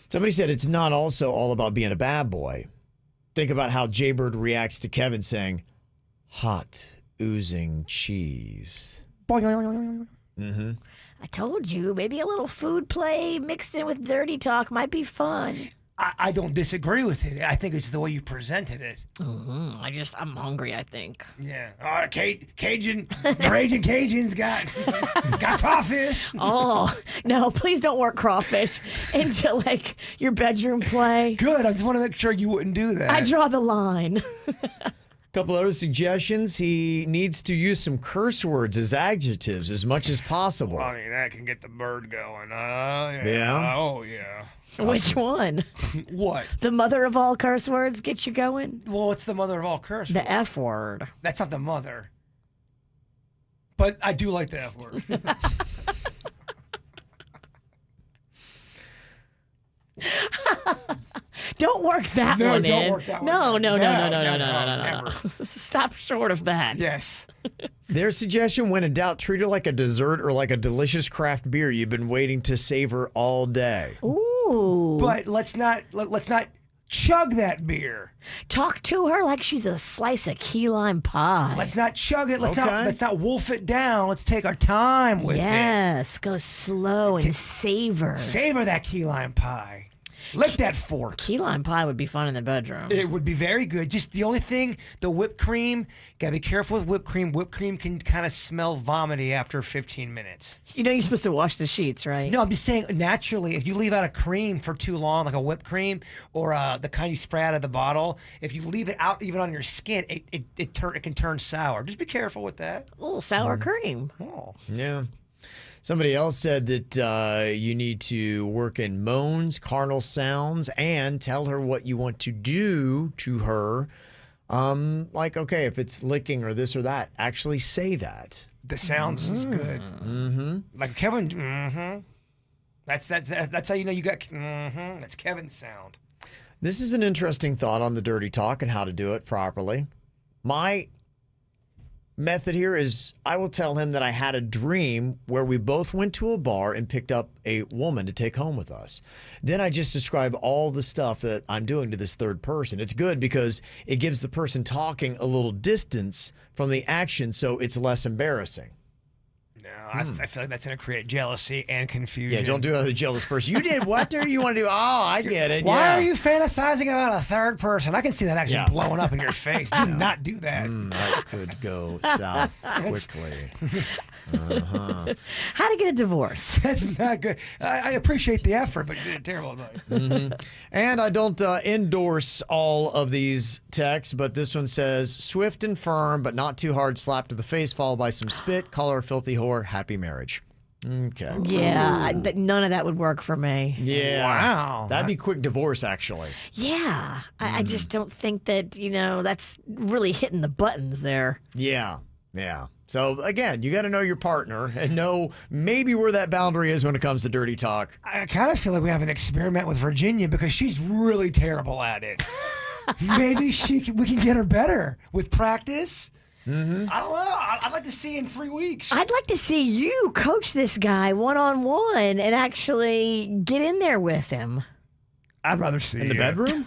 Somebody said it's not also all about being a bad boy. Think about how Jaybird reacts to Kevin saying, hot, oozing cheese. Mm-hmm. I told you, maybe a little food play mixed in with dirty talk might be fun. I don't disagree with it. I think it's the way you presented it. I'm hungry, I think. Yeah. Oh, Raging Cajun's got crawfish. Oh, no, please don't work crawfish into like your bedroom play. Good. I just want to make sure you wouldn't do that. I draw the line. Couple other suggestions. He needs to use some curse words as adjectives as much as possible. I mean, that can get the bird going. Yeah. Yeah? Oh, yeah. Which one? What? The mother of all curse words get you going? Well, what's the mother of all curse words? The F word. That's not the mother. But I do like the F word. Don't work that one in. Don't work that one. No. Stop short of that. Yes. Their suggestion, when in doubt, treat her like a dessert or like a delicious craft beer you've been waiting to savor all day. Ooh. But let's not chug that beer. Talk to her like she's a slice of key lime pie. Let's not chug it. Let's not wolf it down. Let's take our time with it. Yes, go slow and savor. Savor that key lime pie. Lick that fork. Key lime pie would be fun in the bedroom. It would be very good. Just the only thing, the whipped cream, gotta be careful with whipped cream. Whipped cream can kind of smell vomity after 15 minutes. You know you're supposed to wash the sheets, right? No, I'm just saying, naturally, if you leave out a cream for too long, like a whipped cream, or the kind you spray out of the bottle, if you leave it out even on your skin, it can turn sour. Just be careful with that. Oh, sour cream. Oh. Yeah. Somebody else said that you need to work in moans, carnal sounds, and tell her what you want to do to her. Like, okay, if it's licking or this or that, actually say that. The sounds is good. Mm-hmm. Like Kevin, mm-hmm. That's how you know you got, mm-hmm. That's Kevin's sound. This is an interesting thought on the dirty talk and how to do it properly. My method here is I will tell him that I had a dream where we both went to a bar and picked up a woman to take home with us. Then I just describe all the stuff that I'm doing to this third person. It's good because it gives the person talking a little distance from the action, so it's less embarrassing. No, I feel like that's going to create jealousy and confusion. Yeah, don't do it with a jealous person. You did what there? You want to do? Oh, I get it. Why are you fantasizing about a third person? I can see that actually blowing up in your face. Do not do that. That could go south quickly. How to get a divorce. That's not good. I appreciate the effort, but terrible advice. Mm-hmm. And I don't endorse all of these texts, but this one says, swift and firm, but not too hard slap to the face, followed by some spit, call her a filthy whore, happy marriage. Okay. Yeah, none of that would work for me. Yeah. Wow. That'd be quick divorce, actually. Yeah. I just don't think that, that's really hitting the buttons there. Yeah. Yeah. So, again, you got to know your partner and know maybe where that boundary is when it comes to dirty talk. I kind of feel like we have an experiment with Virginia because she's really terrible at it. Maybe we can get her better with practice. Mm-hmm. I don't know. I'd like to see in 3 weeks. I'd like to see you coach this guy one-on-one and actually get in there with him. I'd rather see in the you. bedroom.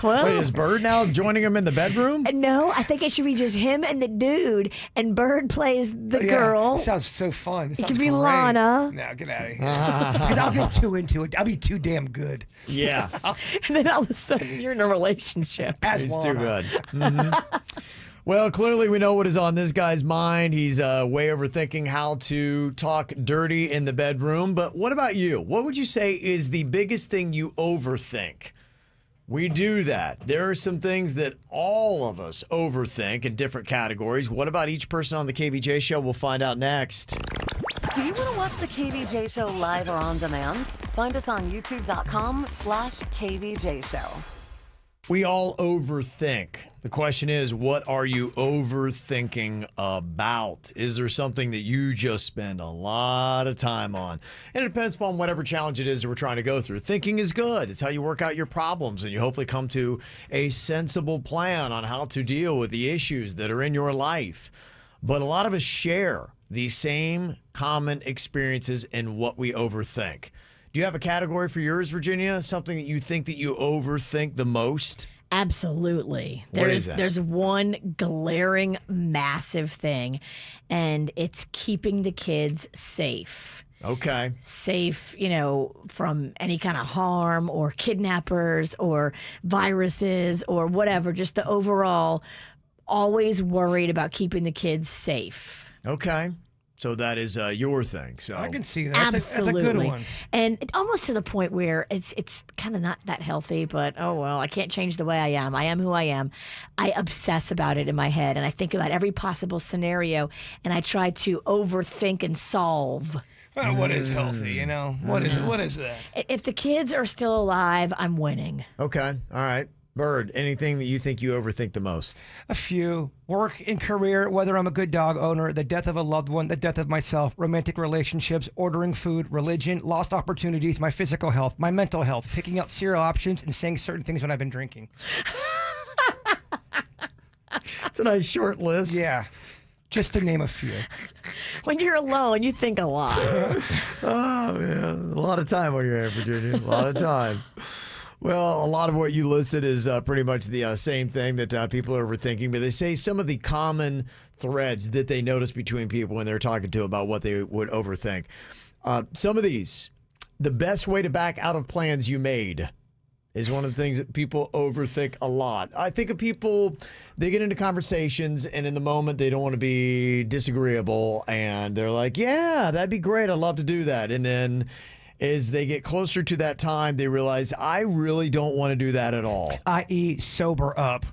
Well, Wait, is Bird now joining him in the bedroom? No, I think it should be just him and the dude, and Bird plays the girl. It sounds so fun. It could be Lana. No, get out of here. Because I'll get too into it. I'll be too damn good. Yeah. And then all of a sudden, you're in a relationship. He's too good. Mm-hmm. Well, clearly we know what is on this guy's mind. He's way overthinking how to talk dirty in the bedroom. But what about you? What would you say is the biggest thing you overthink? We do that. There are some things that all of us overthink in different categories. What about each person on the KVJ show? We'll find out next. Do you want to watch the KVJ show live or on demand? Find us on youtube.com/KVJ show. We all overthink. The question is, what are you overthinking about? Is there something that you just spend a lot of time on? And it depends upon whatever challenge it is that we're trying to go through. Thinking is good. It's how you work out your problems, and you hopefully come to a sensible plan on how to deal with the issues that are in your life. But a lot of us share the same common experiences in what we overthink. Do you have a category for yours, Virginia? Something that you think that you overthink the most? Absolutely. What is that? There's one glaring, massive thing, and it's keeping the kids safe. Okay. Safe, from any kind of harm or kidnappers or viruses or whatever. Just the overall, always worried about keeping the kids safe. Okay. So that is your thing. So I can see that. That's a good one. And almost to the point where it's kind of not that healthy, but oh well, I can't change the way I am. I am who I am. I obsess about it in my head, and I think about every possible scenario, and I try to overthink and solve. What is healthy, What is that? If the kids are still alive, I'm winning. Okay. All right. Bird, anything that you think you overthink the most? A few. Work and career, whether I'm a good dog owner, the death of a loved one, the death of myself, romantic relationships, ordering food, religion, lost opportunities, my physical health, my mental health, picking out cereal options, and saying certain things when I've been drinking. It's a nice short list. Yeah. Just to name a few. When you're alone, you think a lot. Oh, man. A lot of time when you're here, Virginia. A lot of time. Well, a lot of what you listed is pretty much the same thing that people are overthinking, but they say some of the common threads that they notice between people when they're talking to about what they would overthink. Some of these, the best way to back out of plans you made is one of the things that people overthink a lot. I think of people, they get into conversations and in the moment they don't want to be disagreeable and they're like, yeah, that'd be great. I'd love to do that. And then as they get closer to that time, they realize, I really don't want to do that at all. I.e. sober up.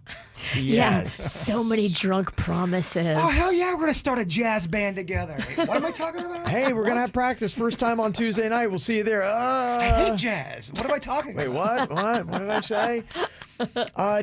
Yes. Yeah, so many drunk promises. Oh, hell yeah, we're going to start a jazz band together. What am I talking about? Hey, we're going to have practice first time on Tuesday night. We'll see you there. I hate jazz. What am I talking about? Wait, what? What did I say?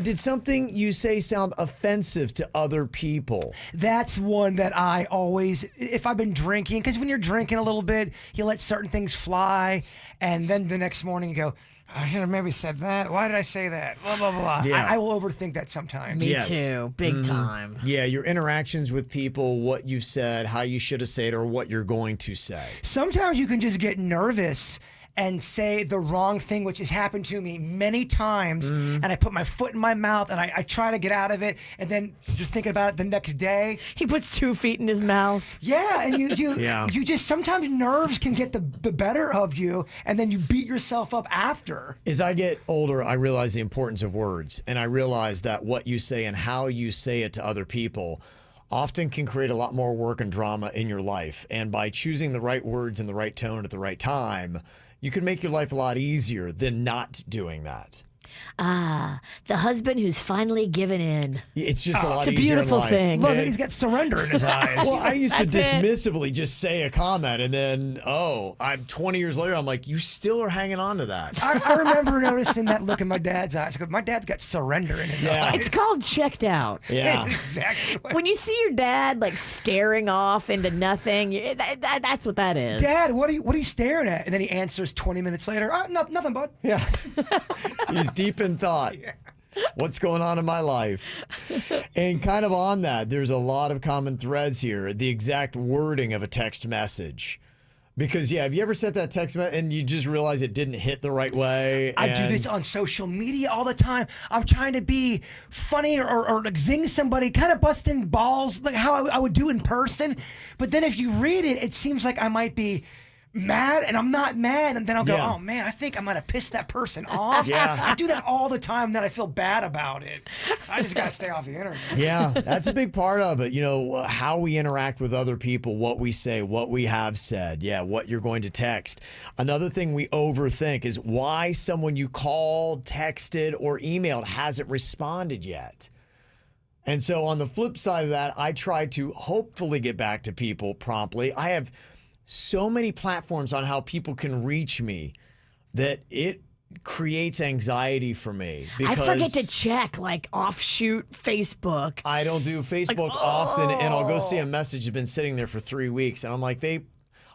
Did something you say sound offensive to other people? That's one that I always, if I've been drinking, because when you're drinking a little bit, you let certain things fly, and then the next morning you go, I should have maybe said that. Why did I say that? Blah, blah, blah. Yeah. I will overthink that sometimes. Me too. Big time. Yeah, your interactions with people, what you said, how you should have said, or what you're going to say. Sometimes you can just get nervous and say the wrong thing, which has happened to me many times, and I put my foot in my mouth and I try to get out of it, and then just thinking about it the next day. He puts 2 feet in his mouth. Yeah, and you just, sometimes nerves can get the better of you, and then you beat yourself up after. As I get older, I realize the importance of words, and I realize that what you say and how you say it to other people often can create a lot more work and drama in your life. And by choosing the right words and the right tone at the right time, you can make your life a lot easier than not doing that. Ah, the husband who's finally given in. It's just a lot it's a easier beautiful in life. thing. Look, he's got surrender in his eyes. Well, I used to That's it. dismissively just say a comment, and then, I'm 20 years later, I'm like, you still are hanging on to that. I remember noticing that look in my dad's eyes. I go, my dad's got surrender in his eyes. It's called checked out. Yeah. It's exactly what. When you see your dad like staring off into nothing, that's what that is. Dad, what are you staring at? And then he answers 20 minutes later, nothing, bud. Yeah. He's deep in thought. What's going on in my life? And kind of on that, there's a lot of common threads here. The exact wording of a text message. Because, yeah, have you ever sent that text message and you just realize it didn't hit the right way? I do this on social media all the time. I'm trying to be funny or like zing somebody, kind of busting balls like how I would do in person. But then if you read it, it seems like I might be mad, and I'm not mad, and then I'll go, oh man, I think I might have pissed that person off. Yeah. I do that all the time, and then I feel bad about it. I just got to stay off the internet. Yeah, that's a big part of it. You know, how we interact with other people, what we say, what we have said. Yeah, what you're going to text. Another thing we overthink is why someone you called, texted, or emailed hasn't responded yet. And so on the flip side of that, I try to hopefully get back to people promptly. I have so many platforms on how people can reach me that it creates anxiety for me. I forget to check like offshoot Facebook. I don't do Facebook often, and I'll go see a message that's been sitting there for 3 weeks, and I'm like, they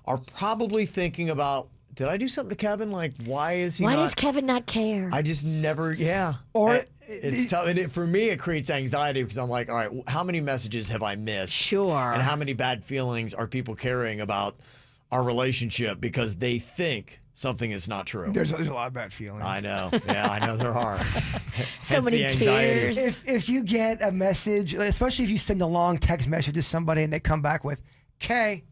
are probably thinking about, did I do something to Kevin? Like, why is he Why not? does Kevin not care? I just never, Or it's tough. And for me, it creates anxiety because I'm like, all right, how many messages have I missed? Sure. And how many bad feelings are people carrying about our relationship because they think something is not true? There's a lot of bad feelings. I know. Yeah, I know there are. So Hence many the anxiety. tears. If you get a message, especially if you send a long text message to somebody and they come back with K,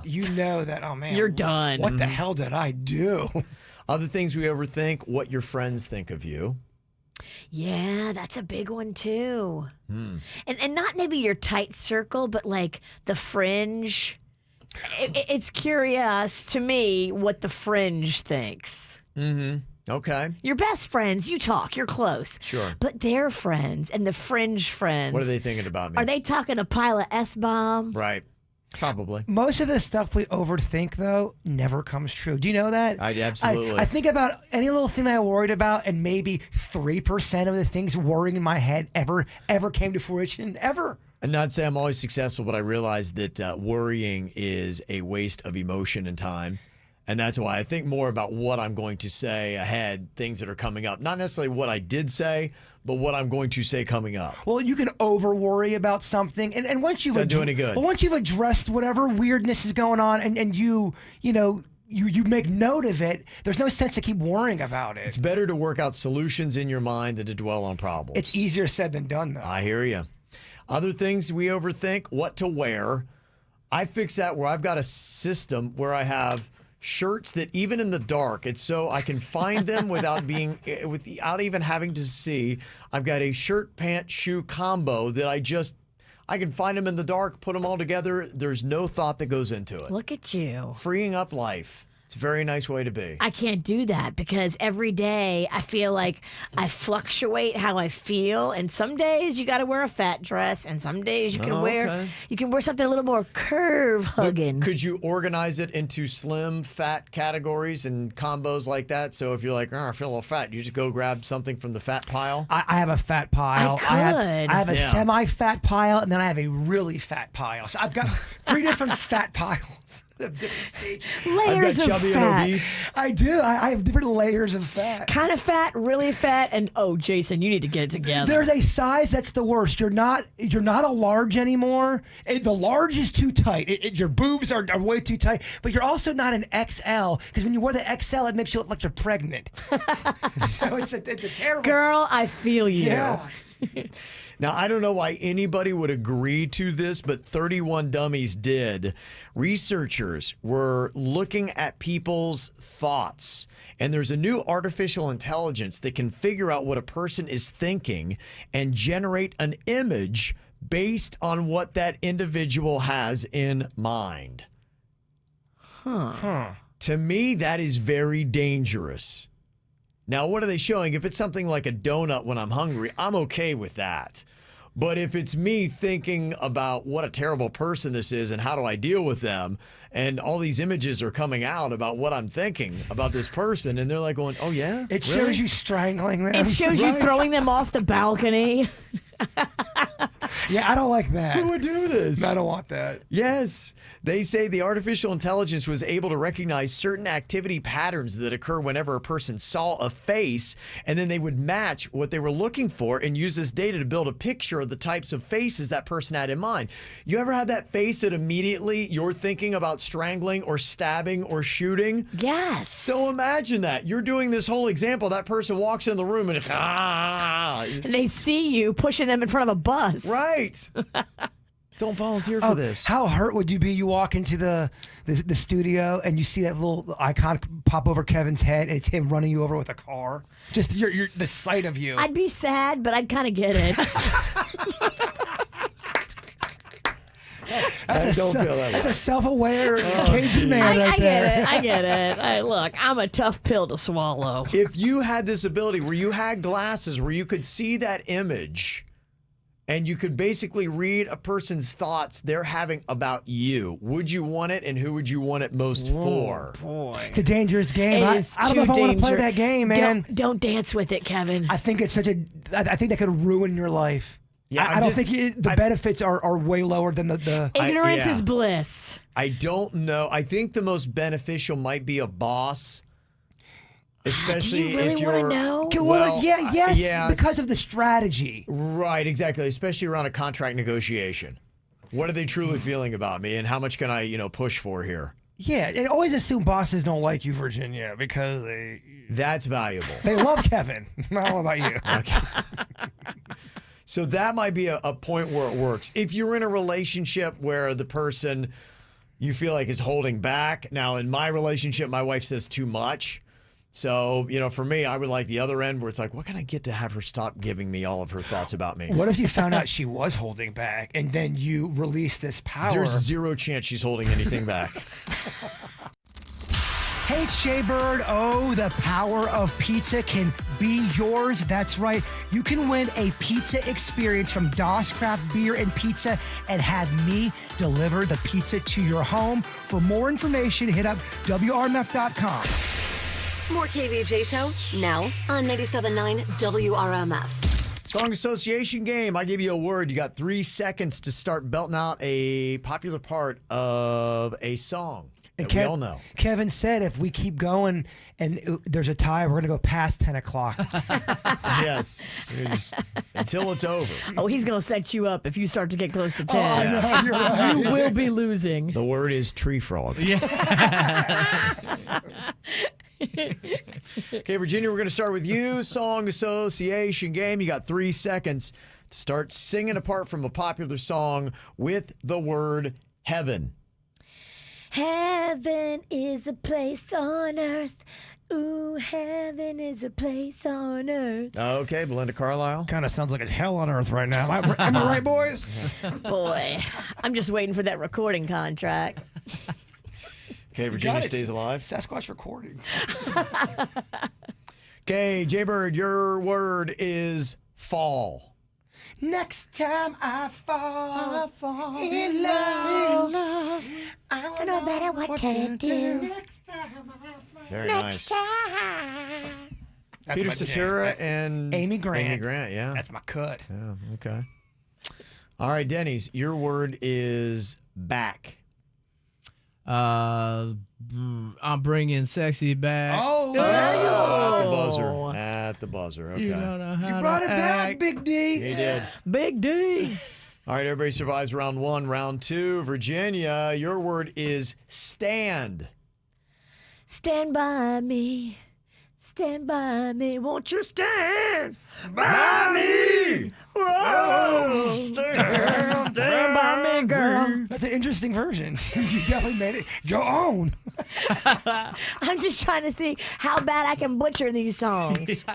you know that, oh man, You're done. What the hell did I do? Other things we overthink, what your friends think of you. Yeah, that's a big one too. Hmm. And not maybe your tight circle, but like the fringe. It's curious to me what the fringe thinks. Mm-hmm. Okay. Your best friends, you talk, you're close. Sure. But their friends and the fringe friends. What are they thinking about me? Are they talking a pile of S-bomb? Right. Probably. Most of the stuff we overthink, though, never comes true. Do you know that? I absolutely. I think about any little thing that I worried about, and maybe 3% of the things worrying in my head ever came to fruition, ever. And not to say I'm always successful, but I realize that worrying is a waste of emotion and time. And that's why I think more about what I'm going to say ahead, things that are coming up. Not necessarily what I did say, but what I'm going to say coming up. Well, you can over worry about something, and once you've Doesn't do any good. Well, once you've addressed whatever weirdness is going on, and you make note of it, there's no sense to keep worrying about it. It's better to work out solutions in your mind than to dwell on problems. It's easier said than done, though. I hear you. Other things we overthink, what to wear. I fix that where I've got a system where I have shirts that even in the dark, it's so I can find them without even having to see. I've got a shirt, pant, shoe combo that I can find them in the dark, put them all together. There's no thought that goes into it. Look at you. Freeing up life. It's a very nice way to be. I can't do that because every day I feel like I fluctuate how I feel, and some days you got to wear a fat dress, and some days you can wear something a little more curve hugging. Could you organize it into slim, fat categories and combos like that? So if you're like, I feel a little fat, you just go grab something from the fat pile. I have a fat pile. I have a semi-fat pile, and then I have a really fat pile. So I've got 3 different fat piles. Different stages. Layers I've got of chubby fat. and obese. I do. I have different layers of fat. Kind of fat, really fat, and Jason, you need to get it together. There's a size that's the worst. You're not a large anymore. The large is too tight. Your boobs are way too tight. But you're also not an XL, because when you wear the XL, it makes you look like you're pregnant. So it's a terrible. Girl, I feel you. Yeah. Now, I don't know why anybody would agree to this, but 31 Dummies did. Researchers were looking at people's thoughts, and there's a new artificial intelligence that can figure out what a person is thinking and generate an image based on what that individual has in mind. To me, that is very dangerous. Now, what are they showing? If it's something like a donut when I'm hungry, I'm okay with that. But if it's me thinking about what a terrible person this is and how do I deal with them, and all these images are coming out about what I'm thinking about this person, and they're like going, oh, yeah? It Really? shows you strangling them. It shows you throwing them off the balcony. Yeah, I don't like that. Who would do this? I don't want that. Yes. They say the artificial intelligence was able to recognize certain activity patterns that occur whenever a person saw a face, and then they would match what they were looking for and use this data to build a picture of the types of faces that person had in mind. You ever had that face that immediately you're thinking about strangling or stabbing or shooting? Yes. So imagine that. You're doing this whole example. That person walks in the room and and they see you pushing them in front of a bus. Right. Don't volunteer for this. How hurt would you be? You walk into the studio and you see that little icon pop over Kevin's head, and it's him running you over with a car. Just the sight of you. I'd be sad, but I'd kind of get it. That's a self-aware Cajun man right there. I get it. Look, I'm a tough pill to swallow. If you had this ability where you had glasses where you could see that image and you could basically read a person's thoughts they're having about you, would you want it, and who would you want it most for? Boy. It's a dangerous game. I don't know if I want to play that game, man. Don't dance with it, Kevin. I think it's I think that could ruin your life. Yeah, I don't think the benefits are way lower than the Ignorance is bliss. I don't know. I think the most beneficial might be a boss. Especially do you really if you're want to know? Well, yes, because of the strategy. Right, exactly. Especially around a contract negotiation. What are they truly feeling about me, and how much can I, push for here? Yeah, and always assume bosses don't like you, Virginia, because that's valuable. They love Kevin. I don't know about you. Okay. So that might be a point where it works. If you're in a relationship where the person you feel like is holding back. Now, in my relationship, my wife says too much. So, for me, I would like the other end where it's like, what can I get to have her stop giving me all of her thoughts about me? What if you found out she was holding back and then you released this power? There's zero chance she's holding anything back. Hey, it's Jay Bird. Oh, the power of pizza can be yours. That's right. You can win a pizza experience from Das Craft Beer and Pizza and have me deliver the pizza to your home. For more information, hit up WRMF.com. More KVJ Show now on 97.9 WRMF. Song association game. I give you a word. You got 3 seconds to start belting out a popular part of a song that we all know. Kevin said if we keep going and there's a tie, we're going to go past 10 o'clock. Yes. Until it's over. Oh, he's going to set you up if you start to get close to 10. Oh, I know, you're right. You will be losing. The word is tree frog. Yeah. Okay, Virginia, we're going to start with you. Song association game. You got 3 seconds to start singing a part from a popular song with the word heaven. Heaven is a place on earth. Ooh, heaven is a place on earth. Okay, Belinda Carlisle. Kind of sounds like it's hell on earth right now. Am I right, boys? Boy, I'm just waiting for that recording contract. Okay, Virginia stays alive. Sasquatch recording. Okay, Jaybird, your word is fall. Next time I fall in love, I no matter what to do. Next time I fall. Very nice. Peter Cetera and Amy Grant. Amy Grant, yeah. That's my cut. Yeah, okay. All right, Denny's, your word is back. I'm bringing sexy back. Oh, at the buzzer. At the buzzer. Okay. You don't know how You brought to it back, act. Big D. He did. Big D. All right, everybody survives round one. Round two, Virginia, your word is stand. Stand by me. Stand by me. Won't you stand by me? Whoa. Stand by me, girl. That's an interesting version. You definitely made it your own. I'm just trying to see how bad I can butcher these songs.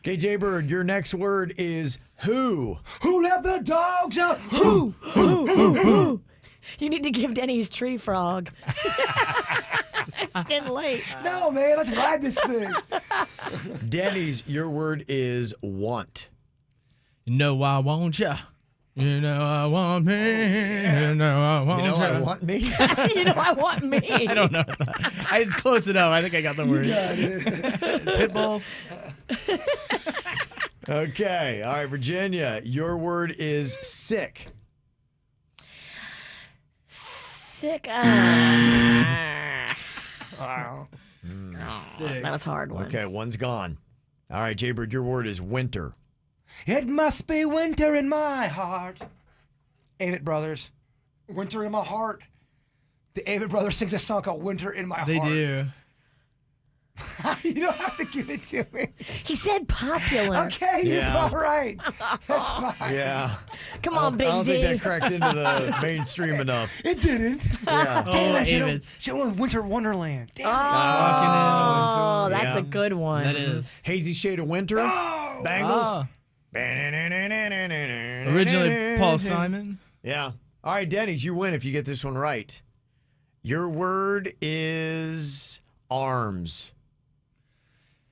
Okay, Jaybird, your next word is who. Who let the dogs out? Who? You need to give Denny his tree frog. It's getting late. No, man, let's ride this thing. Denny's, your word is want. You know I want ya. You know I want me. You know I want ya. I want me? You know I want me. I don't know. It's close enough. I think I got the word. You got it. Pitbull. Okay. All right, Virginia, your word is sick. Sick. Sick. That was a hard one. Okay, one's gone. All right, Jaybird, your word is winter. It must be winter in my heart. Avett Brothers. Winter in my heart. The Avett Brothers sings a song called Winter in My Heart. They do. You don't have to give it to me. He said popular. Okay, you're all right. That's fine. Yeah. Come on, Big D. I don't think that cracked into the mainstream enough. It didn't. Yeah. Damn, I Avett. should have Winter Wonderland. Damn Oh, that's a good one. That is. Hazy Shade of Winter. Bangles. Originally Paul Simon. Yeah. All right, Denny's, you win if you get this one right. Your word is arms.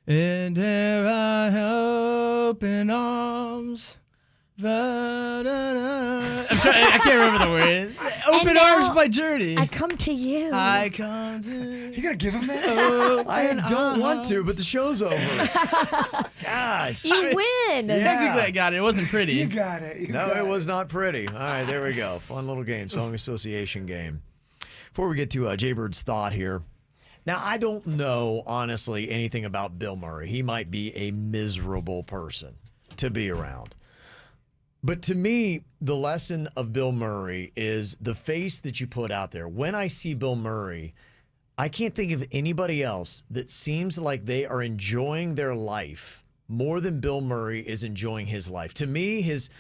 And there I open arms. I can't remember the words. Open Arms by Journey. I come to you. I come to You gonna give him that? I don't want to, but the show's over. Gosh. You win. Technically, I got it. It wasn't pretty. You got it. It was not pretty. All right, there we go. Fun little game, song association game. Before we get to Jaybird's thought here. Now, I don't know, honestly, anything about Bill Murray. He might be a miserable person to be around. But to me, the lesson of Bill Murray is the face that you put out there. When I see Bill Murray, I can't think of anybody else that seems like they are enjoying their life more than Bill Murray is enjoying his life. To me, his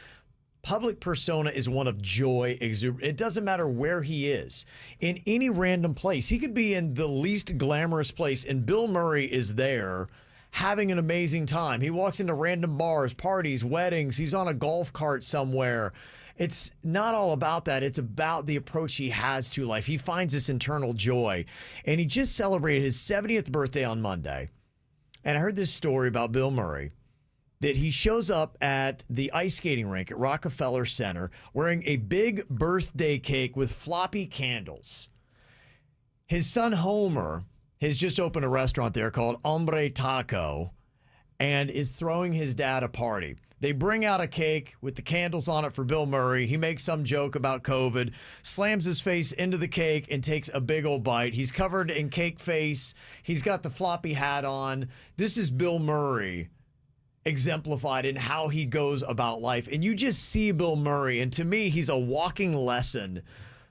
public persona is one of joy. It doesn't matter where he is. In any random place. He could be in the least glamorous place, and Bill Murray is there having an amazing time. He walks into random bars, parties, weddings. He's on a golf cart somewhere. It's not all about that. It's about the approach he has to life. He finds this internal joy. And he just celebrated his 70th birthday on Monday. And I heard this story about Bill Murray, that he shows up at the ice skating rink at Rockefeller Center wearing a big birthday cake with floppy candles. His son Homer has just opened a restaurant there called Hombre Taco and is throwing his dad a party. They bring out a cake with the candles on it for Bill Murray. He makes some joke about COVID, slams his face into the cake and takes a big old bite. He's covered in cake face. He's got the floppy hat on. This is Bill Murray exemplified in how he goes about life. And you just see Bill Murray, and to me, he's a walking lesson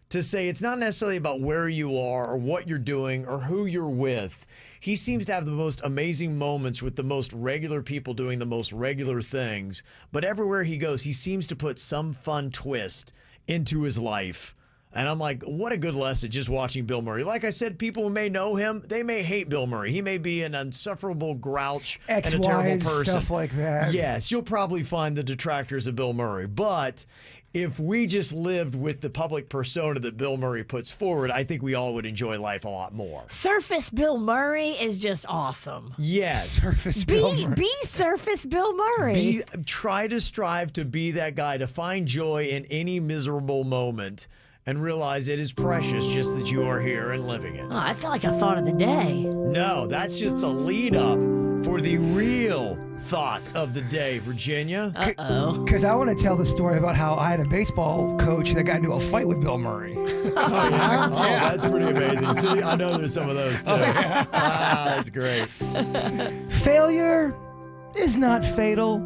to say it's not necessarily about where you are or what you're doing or who you're with. He seems to have the most amazing moments with the most regular people doing the most regular things. But everywhere he goes, he seems to put some fun twist into his life. And I'm like, what a good lesson just watching Bill Murray. Like I said, people who may know him, they may hate Bill Murray. He may be an insufferable grouch and a terrible person. Stuff like that. Yes, you'll probably find the detractors of Bill Murray. But if we just lived with the public persona that Bill Murray puts forward, I think we all would enjoy life a lot more. Surface Bill Murray is just awesome. Yes. Surface Bill Murray. Be Surface Bill Murray. Try to strive to be that guy, to find joy in any miserable moment and realize it is precious just that you are here and living it. Oh, I feel like a thought of the day. No, that's just the lead up for the real thought of the day, Virginia. Uh-oh. Because I want to tell the story about how I had a baseball coach that got into a fight with Bill Murray. Oh, that's pretty amazing. See, I know there's some of those too. That's great. Failure is not fatal,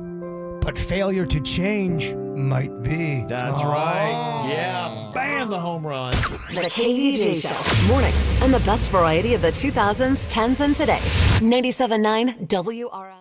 but failure to change might be. That's right. Yeah. Bam, the home run. The KVJ Show. Mornings and the best variety of the 2000s, 10s, and today. 97.9 WRMF.